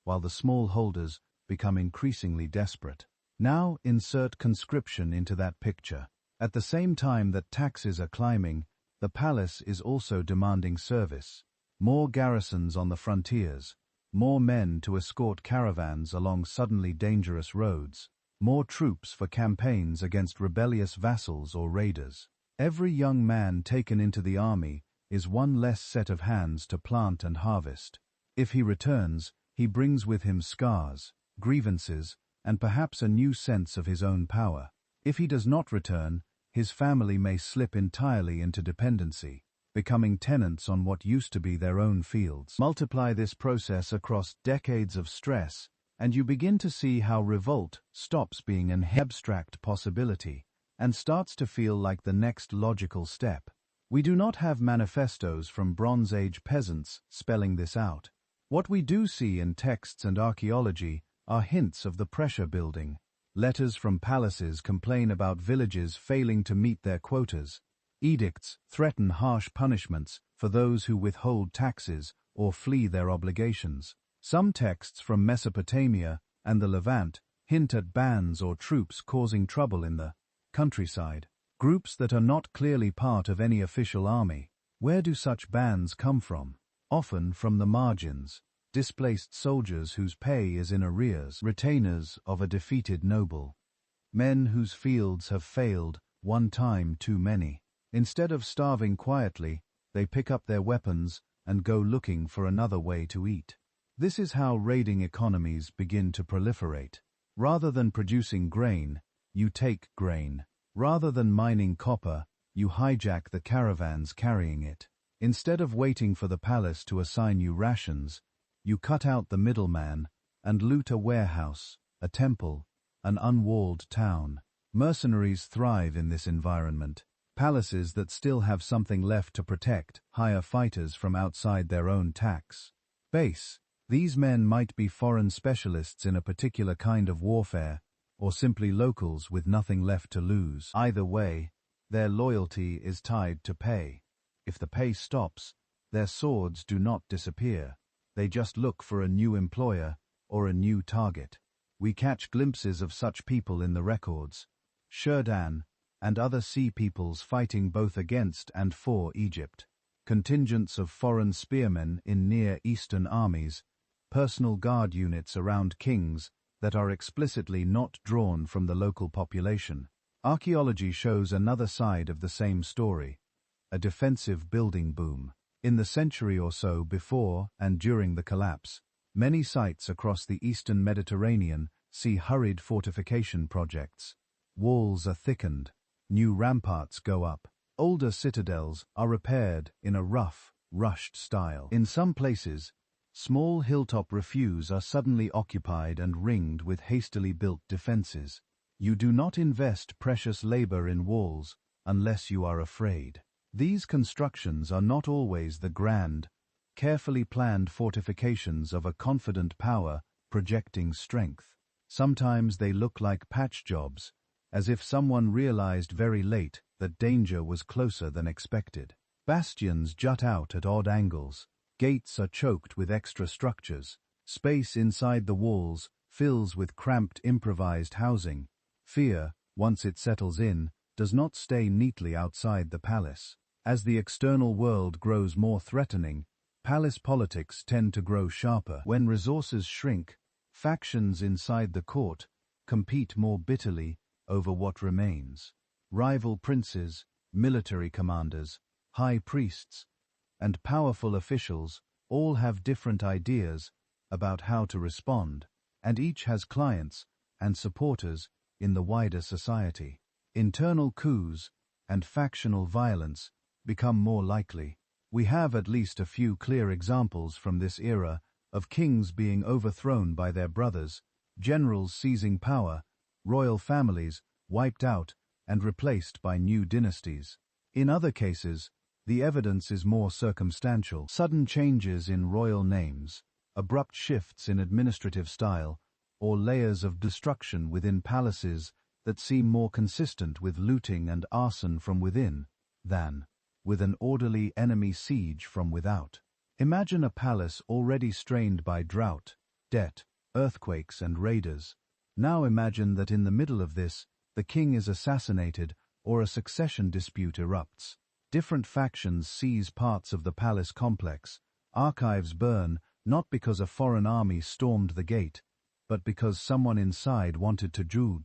Speaker 1: while the small holders become increasingly desperate. Now insert conscription into that picture. At the same time that taxes are climbing, the palace is also demanding service. More garrisons on the frontiers, more men to escort caravans along suddenly dangerous roads, more troops for campaigns against rebellious vassals or raiders. Every young man taken into the army is one less set of hands to plant and harvest. If he returns, he brings with him scars, grievances, and perhaps a new sense of his own power. If he does not return, his family may slip entirely into dependency, becoming tenants on what used to be their own fields. Multiply this process across decades of stress, and you begin to see how revolt stops being an abstract possibility and starts to feel like the next logical step. We do not have manifestos from Bronze Age peasants spelling this out. What we do see in texts and archaeology are hints of the pressure building. Letters from palaces complain about villages failing to meet their quotas. Edicts threaten harsh punishments for those who withhold taxes or flee their obligations. Some texts from Mesopotamia and the Levant hint at bands or troops causing trouble in the countryside, groups that are not clearly part of any official army. Where do such bands come from? Often from the margins, displaced soldiers whose pay is in arrears, retainers of a defeated noble, men whose fields have failed one time too many. Instead of starving quietly, they pick up their weapons and go looking for another way to eat. This is how raiding economies begin to proliferate. Rather than producing grain, you take grain. Rather than mining copper, you hijack the caravans carrying it. Instead of waiting for the palace to assign you rations, you cut out the middleman and loot a warehouse, a temple, an unwalled town. Mercenaries thrive in this environment. Palaces that still have something left to protect hire fighters from outside their own tax base. These men might be foreign specialists in a particular kind of warfare, or simply locals with nothing left to lose. Either way, their loyalty is tied to pay. If the pay stops, their swords do not disappear. They just look for a new employer or a new target. We catch glimpses of such people in the records. Shurdan and other sea peoples fighting both against and for Egypt. Contingents of foreign spearmen in Near Eastern armies, personal guard units around kings that are explicitly not drawn from the local population. Archaeology shows another side of the same story, a defensive building boom. In the century or so before and during the collapse, many sites across the eastern Mediterranean see hurried fortification projects. Walls are thickened, new ramparts go up, older citadels are repaired in a rough, rushed style. In some places, small hilltop refuges are suddenly occupied and ringed with hastily built defenses. You do not invest precious labor in walls unless you are afraid. These constructions are not always the grand, carefully planned fortifications of a confident power projecting strength. Sometimes they look like patch jobs, as if someone realized very late that danger was closer than expected. Bastions jut out at odd angles, gates are choked with extra structures, space inside the walls fills with cramped improvised housing. Fear, once it settles in, does not stay neatly outside the palace. As the external world grows more threatening, palace politics tend to grow sharper. When resources shrink, factions inside the court compete more bitterly over what remains. Rival princes, military commanders, high priests, and powerful officials all have different ideas about how to respond, and each has clients and supporters in the wider society. Internal coups and factional violence become more likely. We have at least a few clear examples from this era of kings being overthrown by their brothers, generals seizing power, royal families wiped out and replaced by new dynasties. In other cases, the evidence is more circumstantial. Sudden changes in royal names, abrupt shifts in administrative style, or layers of destruction within palaces that seem more consistent with looting and arson from within than with an orderly enemy siege from without. Imagine a palace already strained by drought, debt, earthquakes, and raiders. Now imagine that in the middle of this, the king is assassinated or a succession dispute erupts. Different factions seize parts of the palace complex. Archives burn, not because a foreign army stormed the gate, but because someone inside wanted to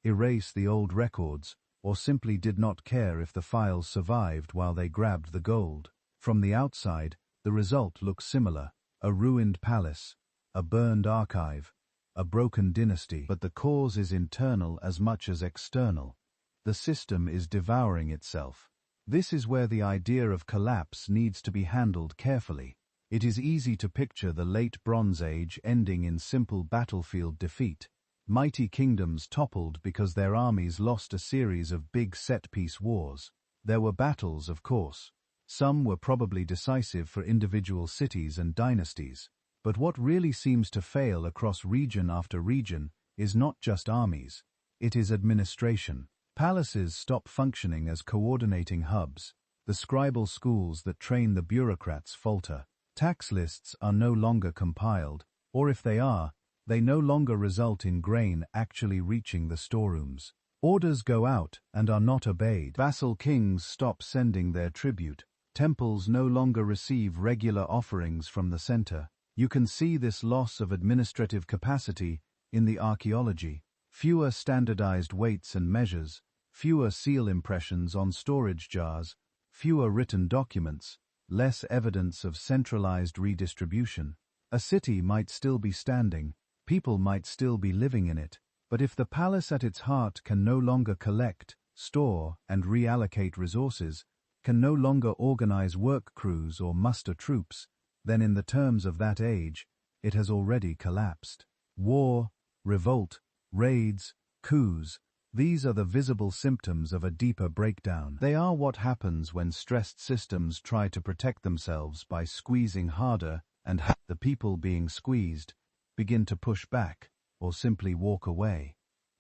Speaker 1: erase the old records, or simply did not care if the files survived while they grabbed the gold. From the outside, the result looks similar: a ruined palace, a burned archive, a broken dynasty. But the cause is internal as much as external. The system is devouring itself. This is where the idea of collapse needs to be handled carefully. It is easy to picture the late Bronze Age ending in simple battlefield defeat. Mighty kingdoms toppled because their armies lost a series of big set-piece wars. There were battles, of course. Some were probably decisive for individual cities and dynasties. But what really seems to fail across region after region is not just armies. It is administration. Palaces stop functioning as coordinating hubs. The scribal schools that train the bureaucrats falter. Tax lists are no longer compiled, or if they are, they no longer result in grain actually reaching the storerooms. Orders go out and are not obeyed. Vassal kings stop sending their tribute. Temples no longer receive regular offerings from the center. You can see this loss of administrative capacity in the archaeology. Fewer standardized weights and measures, fewer seal impressions on storage jars, fewer written documents, less evidence of centralized redistribution. A city might still be standing, people might still be living in it, But if the palace at its heart can no longer collect, store, and reallocate resources, can no longer organize work crews or muster troops, then in the terms of that age, it has already collapsed. War, revolt, raids, coups, these are the visible symptoms of a deeper breakdown. They are what happens when stressed systems try to protect themselves by squeezing harder, and the people being squeezed begin to push back or simply walk away.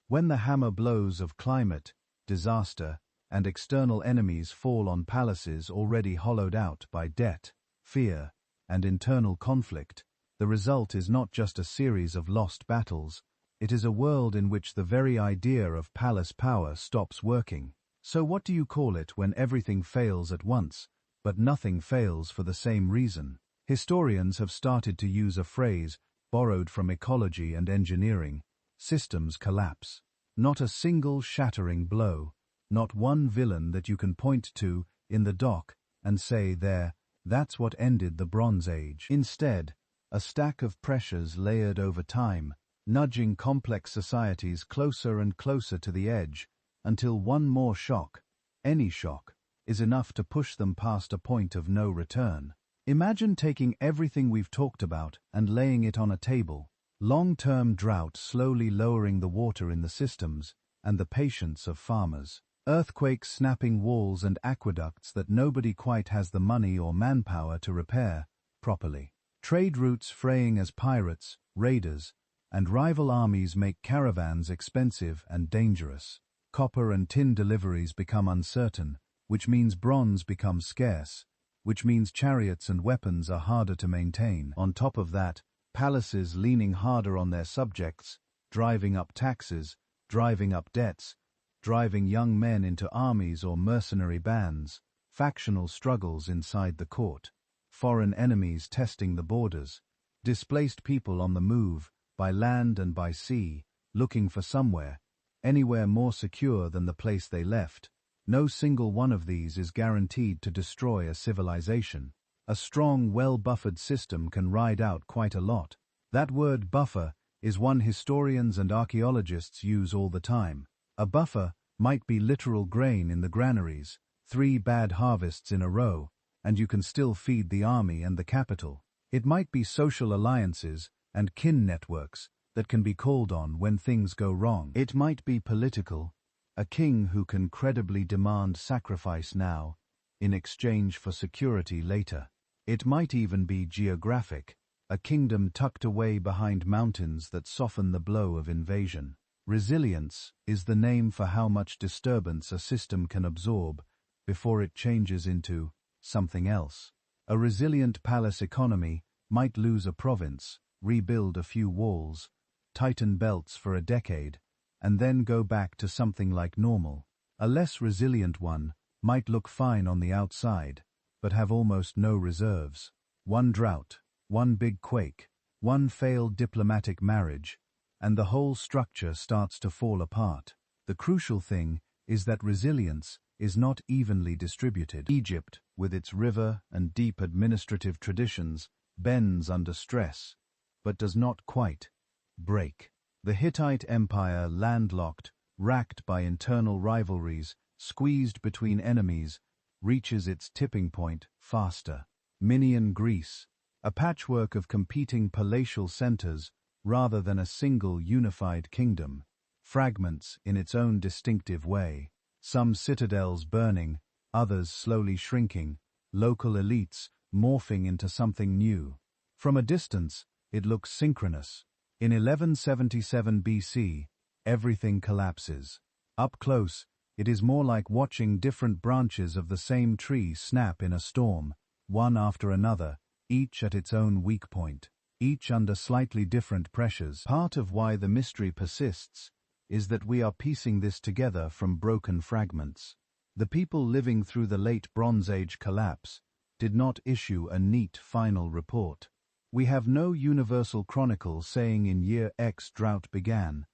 Speaker 1: When the hammer blows of climate, disaster, and external enemies fall on palaces already hollowed out by debt, fear, and internal conflict, the result is not just a series of lost battles, it is a world in which the very idea of palace power stops working. So what do you call it when everything fails at once, but nothing fails for the same reason? Historians have started to use a phrase borrowed from ecology and engineering: systems collapse. Not a single shattering blow, not one villain that you can point to in the dock and say, there, that's what ended the Bronze Age. Instead, a stack of pressures layered over time, nudging complex societies closer and closer to the edge, until one more shock, any shock, is enough to push them past a point of no return. Imagine taking everything we've talked about and laying it on a table. Long-term drought slowly lowering the water in the systems and the patience of farmers. Earthquakes snapping walls and aqueducts that nobody quite has the money or manpower to repair properly. Trade routes fraying as pirates, raiders, and rival armies make caravans expensive and dangerous. Copper and tin deliveries become uncertain, which means bronze becomes scarce, which means chariots and weapons are harder to maintain. On top of that, palaces leaning harder on their subjects, driving up taxes, driving up debts, driving young men into armies or mercenary bands, factional struggles inside the court, foreign enemies testing the borders, displaced people on the move, by land and by sea, looking for somewhere, anywhere more secure than the place they left. No single one of these is guaranteed to destroy a civilization. A strong, well-buffered system can ride out quite a lot. That word buffer is one historians and archaeologists use all the time. A buffer might be literal grain in the granaries, 3 bad harvests in a row, and you can still feed the army and the capital. It might be social alliances and kin networks that can be called on when things go wrong. It might be political, a king who can credibly demand sacrifice now, in exchange for security later. It might even be geographic, a kingdom tucked away behind mountains that soften the blow of invasion. Resilience is the name for how much disturbance a system can absorb before it changes into something else. A resilient palace economy might lose a province, rebuild a few walls, tighten belts for a decade, and then go back to something like normal. A less resilient one might look fine on the outside, but have almost no reserves. One drought, one big quake, one failed diplomatic marriage, and the whole structure starts to fall apart. The crucial thing is that resilience is not evenly distributed. Egypt, with its river and deep administrative traditions, bends under stress, but does not quite break. The Hittite Empire, landlocked, racked by internal rivalries, squeezed between enemies, reaches its tipping point faster. Mycenaean Greece, a patchwork of competing palatial centers rather than a single unified kingdom, fragments in its own distinctive way, some citadels burning, others slowly shrinking, local elites morphing into something new. From a distance, it looks synchronous. In 1177 BC, everything collapses. Up close, it is more like watching different branches of the same tree snap in a storm, one after another, each at its own weak point, each under slightly different pressures. Part of why the mystery persists is that we are piecing this together from broken fragments. The people living through the late Bronze Age collapse did not issue a neat final report. We have no universal chronicle saying in year X drought began,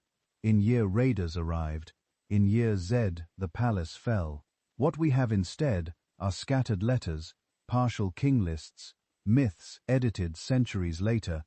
Speaker 1: in year raiders arrived, in year Z the palace fell. What we have instead are scattered letters, partial king lists, myths edited centuries later,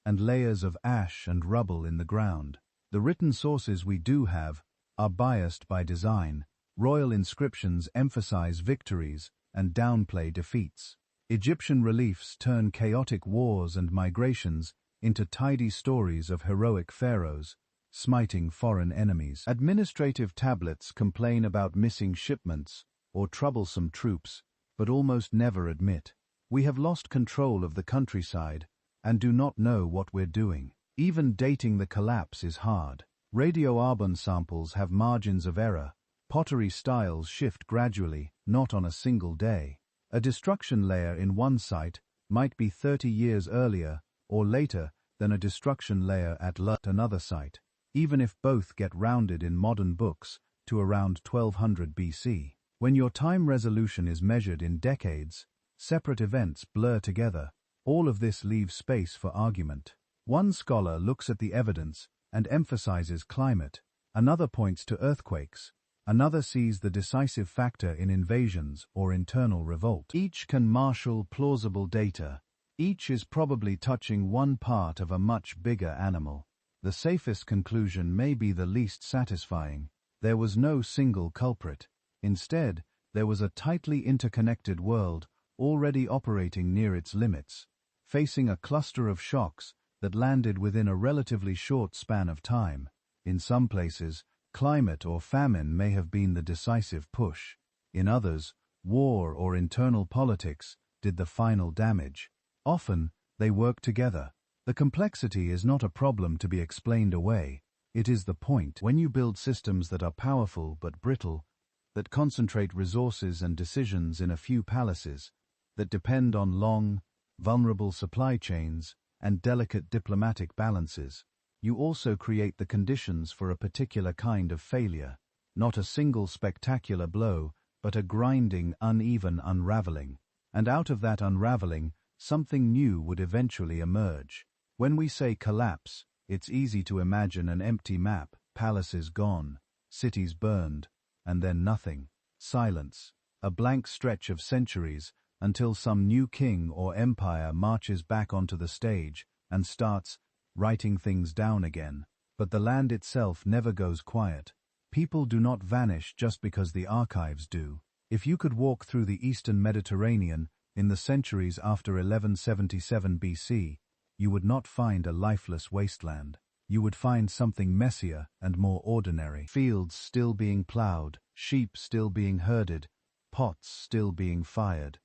Speaker 1: and layers of ash and rubble in the ground. The written sources we do have are biased by design. Royal inscriptions emphasize victories and downplay defeats. Egyptian reliefs turn chaotic wars and migrations into tidy stories of heroic pharaohs, smiting foreign enemies. Administrative tablets complain about missing shipments or troublesome troops, but almost never admit, "We have lost control of the countryside and do not know what we're doing." Even dating the collapse is hard. Radioarbon samples have margins of error. Pottery styles shift gradually, not on a single day. A destruction layer in one site might be 30 years earlier or later than a destruction layer at another site, even if both get rounded in modern books to around 1200 BC. When your time resolution is measured in decades, separate events blur together. All of this leaves space for argument. One scholar looks at the evidence and emphasizes climate, another points to earthquakes, another sees the decisive factor in invasions or internal revolt. Each can marshal plausible data. Each is probably touching one part of a much bigger animal. The safest conclusion may be the least satisfying. There was no single culprit. Instead, there was a tightly interconnected world already operating near its limits, facing a cluster of shocks that landed within a relatively short span of time. In some places, climate or famine may have been the decisive push. In others, war or internal politics did the final damage. Often, they work together. The complexity is not a problem to be explained away. It is the point. When you build systems that are powerful but brittle, that concentrate resources and decisions in a few palaces, that depend on long, vulnerable supply chains and delicate diplomatic balances, you also create the conditions for a particular kind of failure, not a single spectacular blow, but a grinding, uneven unraveling. And out of that unraveling, something new would eventually emerge. When we say collapse, it's easy to imagine an empty map, palaces gone, cities burned, and then nothing. Silence. A blank stretch of centuries until some new king or empire marches back onto the stage and starts writing things down again. But the land itself never goes quiet. People do not vanish just because the archives do. If you could walk through the eastern Mediterranean in the centuries after 1177 BC, you would not find a lifeless wasteland. You would find something messier and more ordinary. Fields still being plowed, sheep still being herded, pots still being fired.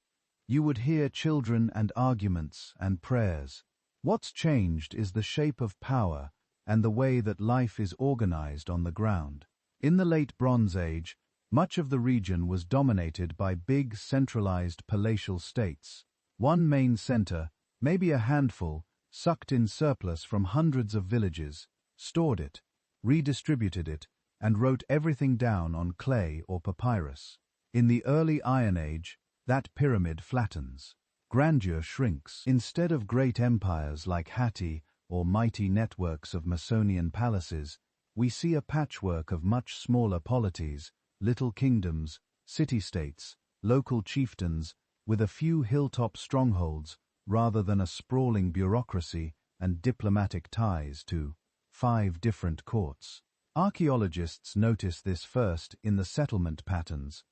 Speaker 1: You would hear children and arguments and prayers. What's changed is the shape of power and the way that life is organized on the ground. In the late Bronze Age, much of the region was dominated by big, centralized palatial states. One main center, maybe a handful, sucked in surplus from hundreds of villages, stored it, redistributed it, and wrote everything down on clay or papyrus. In the early Iron Age, that pyramid flattens. Grandeur shrinks. Instead of great empires like Hittite or mighty networks of Mycenaean palaces, we see a patchwork of much smaller polities, little kingdoms, city-states, local chieftains, with a few hilltop strongholds, rather than a sprawling bureaucracy and diplomatic ties to 5 different courts. Archaeologists notice this first in the settlement patterns.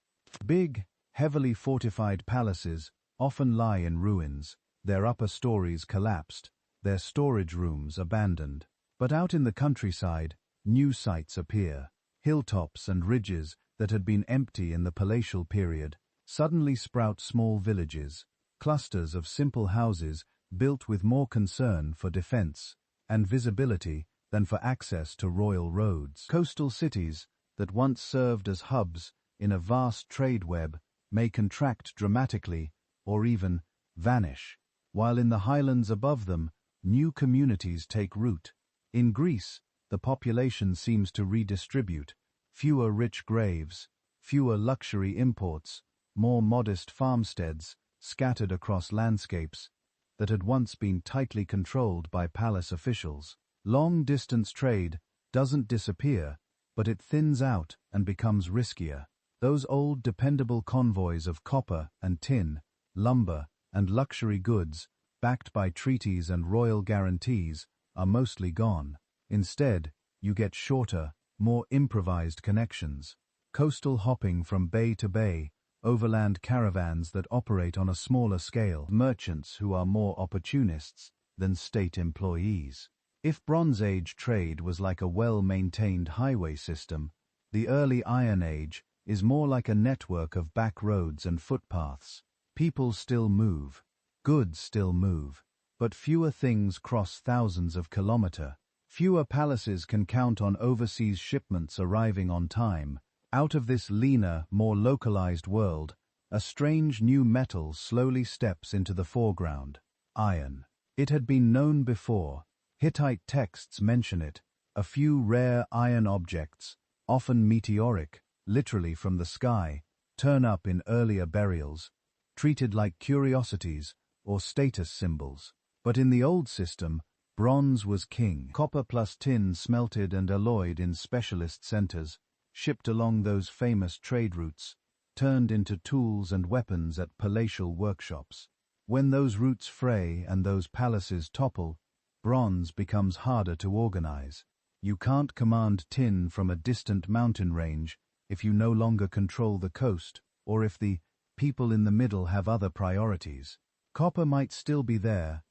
Speaker 1: Big, heavily fortified palaces often lie in ruins, their upper stories collapsed, their storage rooms abandoned. But out in the countryside, new sites appear. Hilltops and ridges that had been empty in the palatial period suddenly sprout small villages, clusters of simple houses built with more concern for defense and visibility than for access to royal roads. Coastal cities that once served as hubs in a vast trade web may contract dramatically or even vanish, while in the highlands above them, new communities take root. In Greece, the population seems to redistribute. Fewer rich graves, fewer luxury imports, more modest farmsteads scattered across landscapes that had once been tightly controlled by palace officials. Long-distance trade doesn't disappear, but it thins out and becomes riskier. Those old dependable convoys of copper and tin, lumber and luxury goods, backed by treaties and royal guarantees, are mostly gone. Instead, you get shorter, more improvised connections. Coastal hopping from bay to bay, overland caravans that operate on a smaller scale, merchants who are more opportunists than state employees. If Bronze Age trade was like a well-maintained highway system, the early Iron Age is more like a network of back roads and footpaths. People still move, goods still move, but fewer things cross thousands of kilometers. Fewer palaces can count on overseas shipments arriving on time. Out of this leaner, more localized world, a strange new metal slowly steps into the foreground: iron. It had been known before. Hittite texts mention it. A few rare iron objects, often meteoric, literally from the sky, turn up in earlier burials, treated like curiosities or status symbols. But in the old system, bronze was king. Copper plus tin smelted and alloyed in specialist centers, shipped along those famous trade routes, turned into tools and weapons at palatial workshops. When those routes fray and those palaces topple, bronze becomes harder to organize. You can't command tin from a distant mountain range if you no longer control the coast, or if the people in the middle have other priorities. Copper might still be there,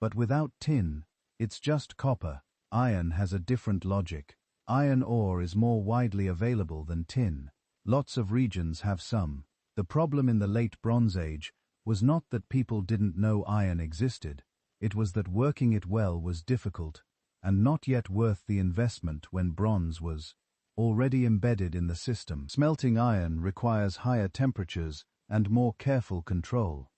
Speaker 1: but without tin, it's just copper. Iron has a different logic. Iron ore is more widely available than tin. Lots of regions have some. The problem in the late Bronze Age was not that people didn't know iron existed. It was that working it well was difficult, and not yet worth the investment when bronze was already embedded in the system. Smelting iron requires higher temperatures and more careful control.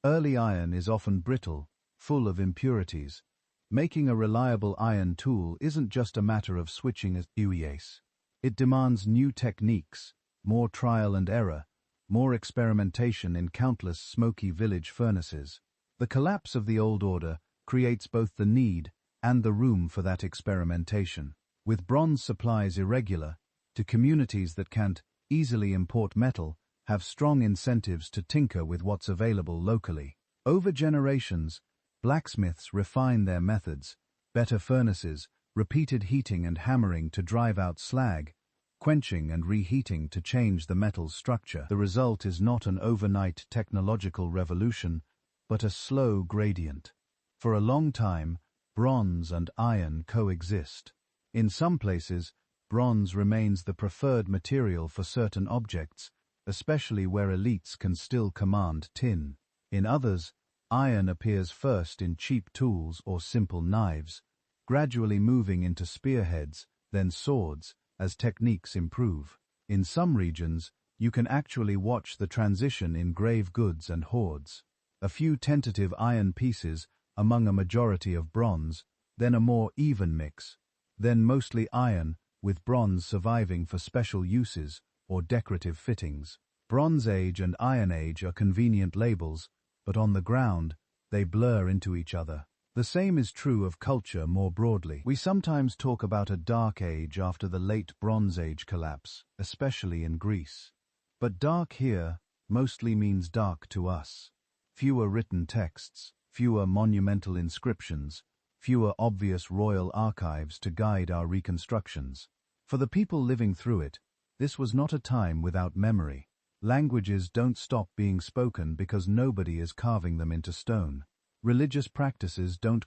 Speaker 1: Early iron is often brittle, full of impurities. Making a reliable iron tool isn't just a matter of switching as UES. It demands new techniques, more trial and error, more experimentation in countless smoky village furnaces. The collapse of the old order creates both the need and the room for that experimentation. With bronze supplies irregular, to communities that can't easily import metal have strong incentives to tinker with what's available locally. Over generations, blacksmiths refine their methods: better furnaces, repeated heating and hammering to drive out slag, quenching and reheating to change the metal's structure. The result is not an overnight technological revolution, but a slow gradient. For a long time, bronze and iron coexist. In some places, bronze remains the preferred material for certain objects, especially where elites can still command tin. In others, iron appears first in cheap tools or simple knives, gradually moving into spearheads, then swords, as techniques improve. In some regions, you can actually watch the transition in grave goods and hoards. A few tentative iron pieces among a majority of bronze, then a more even mix, then mostly iron, with bronze surviving for special uses or decorative fittings. Bronze Age and Iron Age are convenient labels, but on the ground, they blur into each other. The same is true of culture more broadly. We sometimes talk about a dark age after the late Bronze Age collapse, especially in Greece. But dark here mostly means dark to us. Fewer written texts, fewer monumental inscriptions, fewer obvious royal archives to guide our reconstructions. For the people living through it, this was not a time without memory. Languages don't stop being spoken because nobody is carving them into stone. Religious practices don't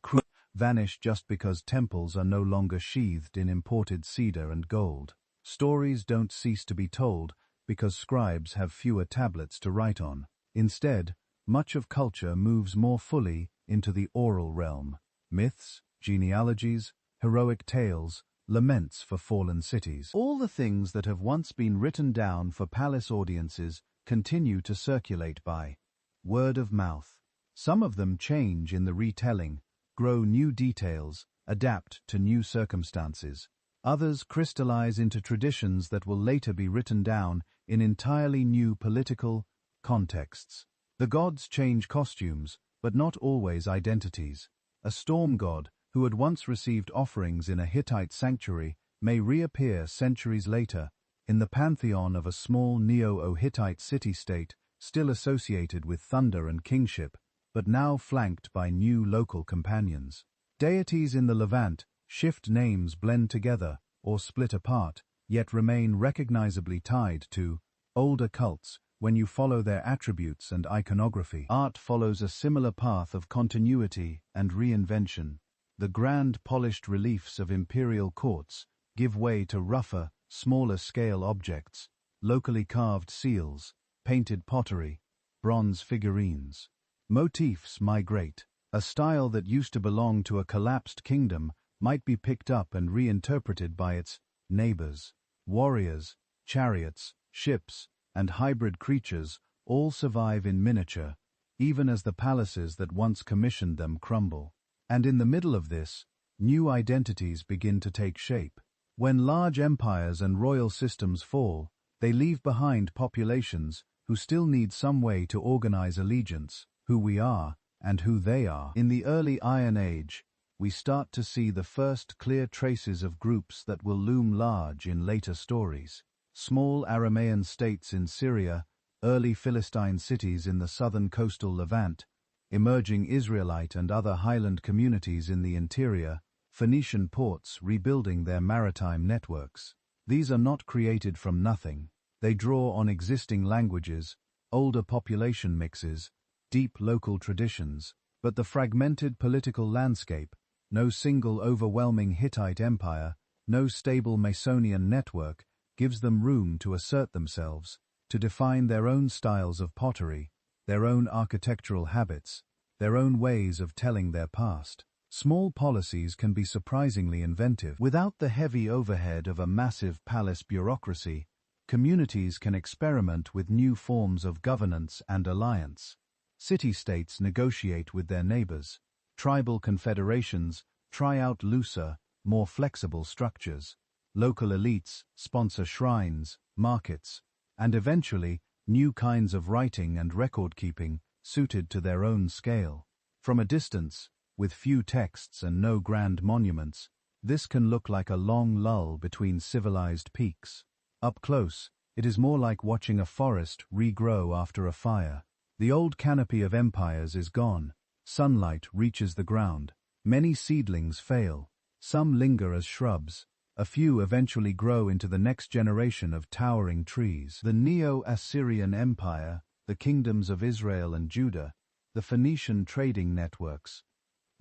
Speaker 1: vanish just because temples are no longer sheathed in imported cedar and gold. Stories don't cease to be told because scribes have fewer tablets to write on. Instead, much of culture moves more fully into the oral realm. Myths, genealogies, heroic tales, laments for fallen cities. All the things that have once been written down for palace audiences continue to circulate by word of mouth. Some of them change in the retelling, grow new details, adapt to new circumstances. Others crystallize into traditions that will later be written down in entirely new political contexts. The gods change costumes, but not always identities. A storm god, who had once received offerings in a Hittite sanctuary, may reappear centuries later in the pantheon of a small Neo-Hittite city-state still associated with thunder and kingship, but now flanked by new local companions. Deities in the Levant shift, names blend together, or split apart, yet remain recognizably tied to older cults when you follow their attributes and iconography. Art follows a similar path of continuity and reinvention. The grand polished reliefs of imperial courts give way to rougher, smaller-scale objects, locally carved seals, painted pottery, bronze figurines. Motifs migrate. A style that used to belong to a collapsed kingdom might be picked up and reinterpreted by its neighbors. Warriors, chariots, ships, and hybrid creatures all survive in miniature, even as the palaces that once commissioned them crumble. And in the middle of this, new identities begin to take shape. When large empires and royal systems fall, they leave behind populations who still need some way to organize allegiance, who we are, and who they are. In the early Iron Age, we start to see the first clear traces of groups that will loom large in later stories. Small Aramaean states in Syria, early Philistine cities in the southern coastal Levant, emerging Israelite and other highland communities in the interior, Phoenician ports rebuilding their maritime networks. These are not created from nothing. They draw on existing languages, older population mixes, deep local traditions, but the fragmented political landscape, no single overwhelming Hittite empire, no stable Mycenaean network, gives them room to assert themselves, to define their own styles of pottery, their own architectural habits, their own ways of telling their past. Small policies can be surprisingly inventive. Without the heavy overhead of a massive palace bureaucracy, communities can experiment with new forms of governance and alliance. City-states negotiate with their neighbors. Tribal confederations try out looser, more flexible structures. Local elites sponsor shrines, markets, and eventually, new kinds of writing and record-keeping suited to their own scale. From a distance, with few texts and no grand monuments, this can look like a long lull between civilized peaks. Up close, it is more like watching a forest regrow after a fire. The old canopy of empires is gone. Sunlight reaches the ground. Many seedlings fail. Some linger as shrubs. A few eventually grow into the next generation of towering trees. The Neo-Assyrian Empire, the kingdoms of Israel and Judah, the Phoenician trading networks,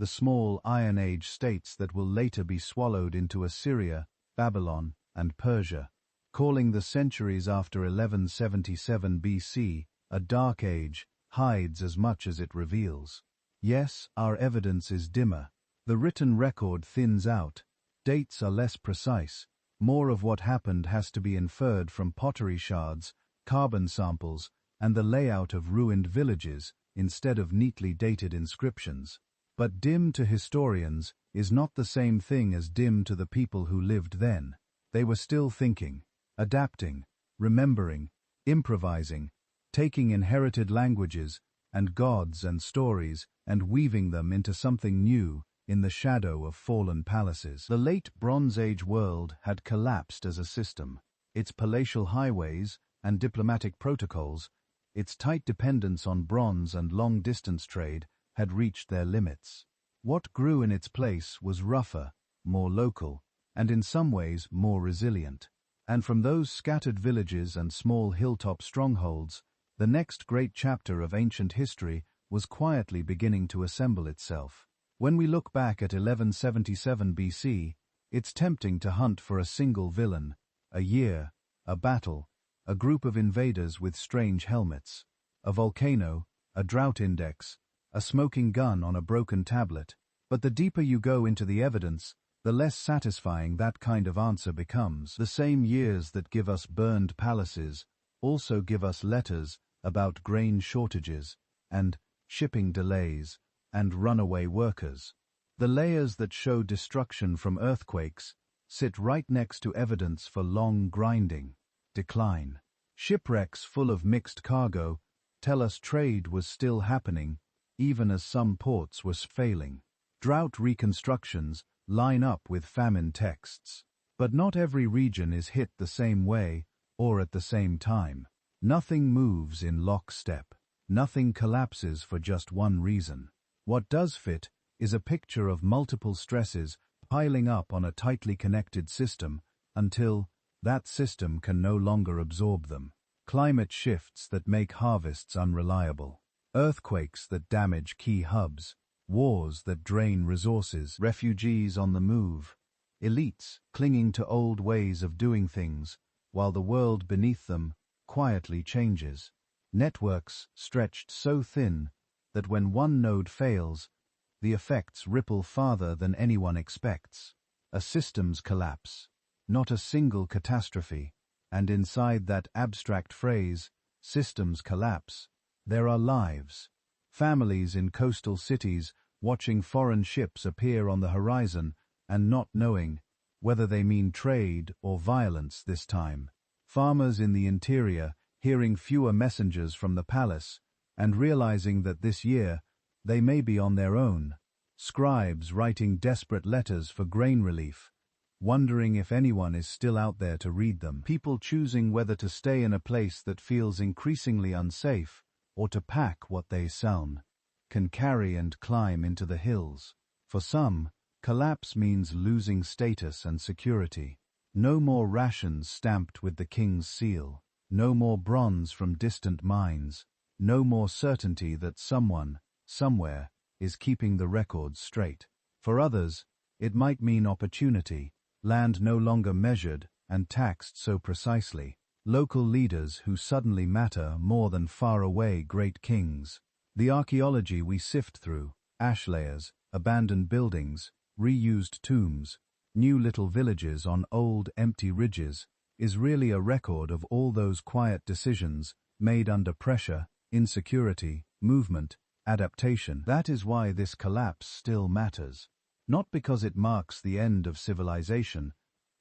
Speaker 1: the small Iron Age states that will later be swallowed into Assyria, Babylon, and Persia. Calling the centuries after 1177 BC a dark age hides as much as it reveals. Yes, our evidence is dimmer. The written record thins out. Dates are less precise. More of what happened has to be inferred from pottery shards, carbon samples, and the layout of ruined villages instead of neatly dated inscriptions. But dim to historians is not the same thing as dim to the people who lived then. They were still thinking, adapting, remembering, improvising, taking inherited languages and gods and stories and weaving them into something new in the shadow of fallen palaces. The late Bronze Age world had collapsed as a system. Its palatial highways and diplomatic protocols, its tight dependence on bronze and long-distance trade, had reached their limits. What grew in its place was rougher, more local, and in some ways more resilient. And from those scattered villages and small hilltop strongholds, the next great chapter of ancient history was quietly beginning to assemble itself. When we look back at 1177 BC, it's tempting to hunt for a single villain, a year, a battle, a group of invaders with strange helmets, a volcano, a drought index, a smoking gun on a broken tablet. But the deeper you go into the evidence, the less satisfying that kind of answer becomes. The same years that give us burned palaces also give us letters about grain shortages and shipping delays and runaway workers. The layers that show destruction from earthquakes sit right next to evidence for long grinding, decline. Shipwrecks full of mixed cargo tell us trade was still happening, even as some ports were failing. Drought reconstructions line up with famine texts. But not every region is hit the same way or at the same time. Nothing moves in lockstep. Nothing collapses for just one reason. What does fit is a picture of multiple stresses piling up on a tightly connected system until that system can no longer absorb them. Climate shifts that make harvests unreliable. Earthquakes that damage key hubs. Wars that drain resources. Refugees on the move. Elites clinging to old ways of doing things, while the world beneath them quietly changes. Networks stretched so thin that when one node fails, the effects ripple farther than anyone expects. A systems collapse, not a single catastrophe, and inside that abstract phrase, systems collapse, there are lives. Families in coastal cities watching foreign ships appear on the horizon and not knowing whether they mean trade or violence this time. Farmers in the interior hearing fewer messengers from the palace and realizing that this year they may be on their own. Scribes writing desperate letters for grain relief, wondering if anyone is still out there to read them. People choosing whether to stay in a place that feels increasingly unsafe or to pack what they can carry and climb into the hills. For some, collapse means losing status and security. No more rations stamped with the king's seal. No more bronze from distant mines. No more certainty that someone, somewhere, is keeping the records straight. For others, it might mean opportunity, land no longer measured and taxed so precisely. Local leaders who suddenly matter more than faraway great kings. The archaeology we sift through, ash layers, abandoned buildings, reused tombs, new little villages on old empty ridges, is really a record of all those quiet decisions made under pressure, insecurity, movement, adaptation. That is why this collapse still matters. Not because it marks the end of civilization,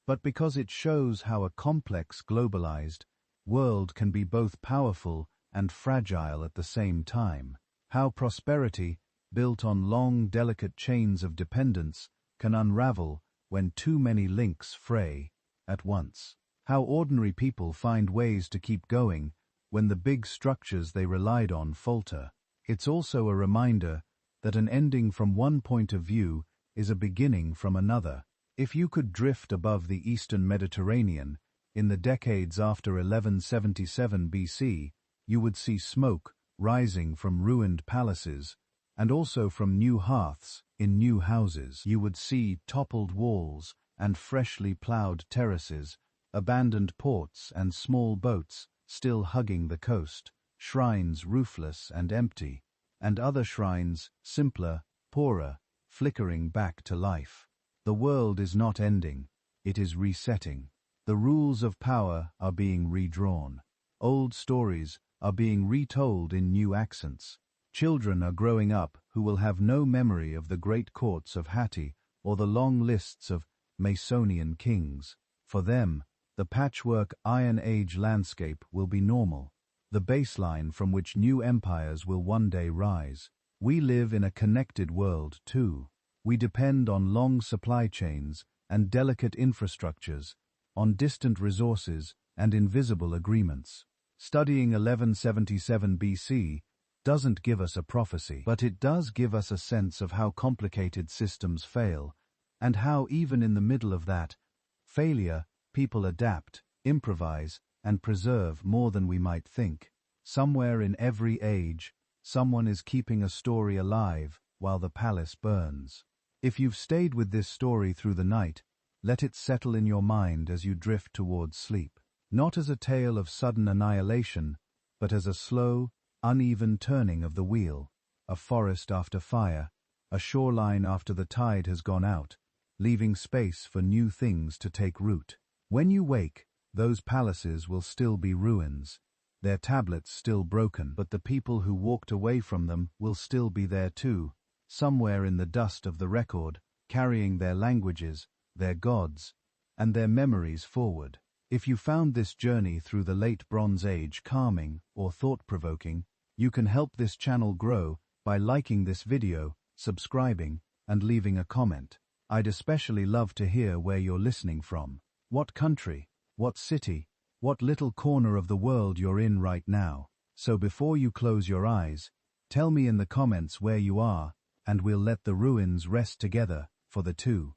Speaker 1: but because it shows how a complex, globalized world can be both powerful and fragile at the same time. How prosperity, built on long, delicate chains of dependence, can unravel when too many links fray at once. How ordinary people find ways to keep going when the big structures they relied on falter. It's also a reminder that an ending from one point of view is a beginning from another. If you could drift above the eastern Mediterranean in the decades after 1177 BC, you would see smoke rising from ruined palaces and also from new hearths in new houses. You would see toppled walls and freshly plowed terraces, abandoned ports and small boats still hugging the coast, shrines roofless and empty, and other shrines simpler, poorer, flickering back to life. The world is not ending, it is resetting. The rules of power are being redrawn. Old stories are being retold in new accents. Children are growing up who will have no memory of the great courts of Hatti or the long lists of Mycenaean kings. For them, the patchwork Iron Age landscape will be normal, the baseline from which new empires will one day rise. We live in a connected world too. We depend on long supply chains and delicate infrastructures, on distant resources and invisible agreements. Studying 1177 BC doesn't give us a prophecy, but it does give us a sense of how complicated systems fail, and how even in the middle of that failure, people adapt, improvise, and preserve more than we might think. Somewhere in every age, someone is keeping a story alive while the palace burns. If you've stayed with this story through the night, let it settle in your mind as you drift towards sleep. Not as a tale of sudden annihilation, but as a slow, uneven turning of the wheel, a forest after fire, a shoreline after the tide has gone out, leaving space for new things to take root. When you wake, those palaces will still be ruins, their tablets still broken, but the people who walked away from them will still be there too, somewhere in the dust of the record, carrying their languages, their gods, and their memories forward. If you found this journey through the late Bronze Age calming or thought-provoking, you can help this channel grow by liking this video, subscribing, and leaving a comment. I'd especially love to hear where you're listening from. What country, what city, what little corner of the world you're in right now. So before you close your eyes, tell me in the comments where you are, and we'll let the ruins rest together for the two.